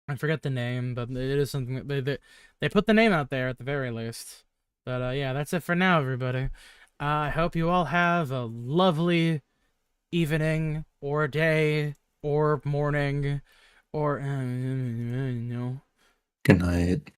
I forget the name, but it is something that they put the name out there at the very least. But yeah, that's it for now, everybody. I hope you all have a lovely evening or day or morning or no. Good night.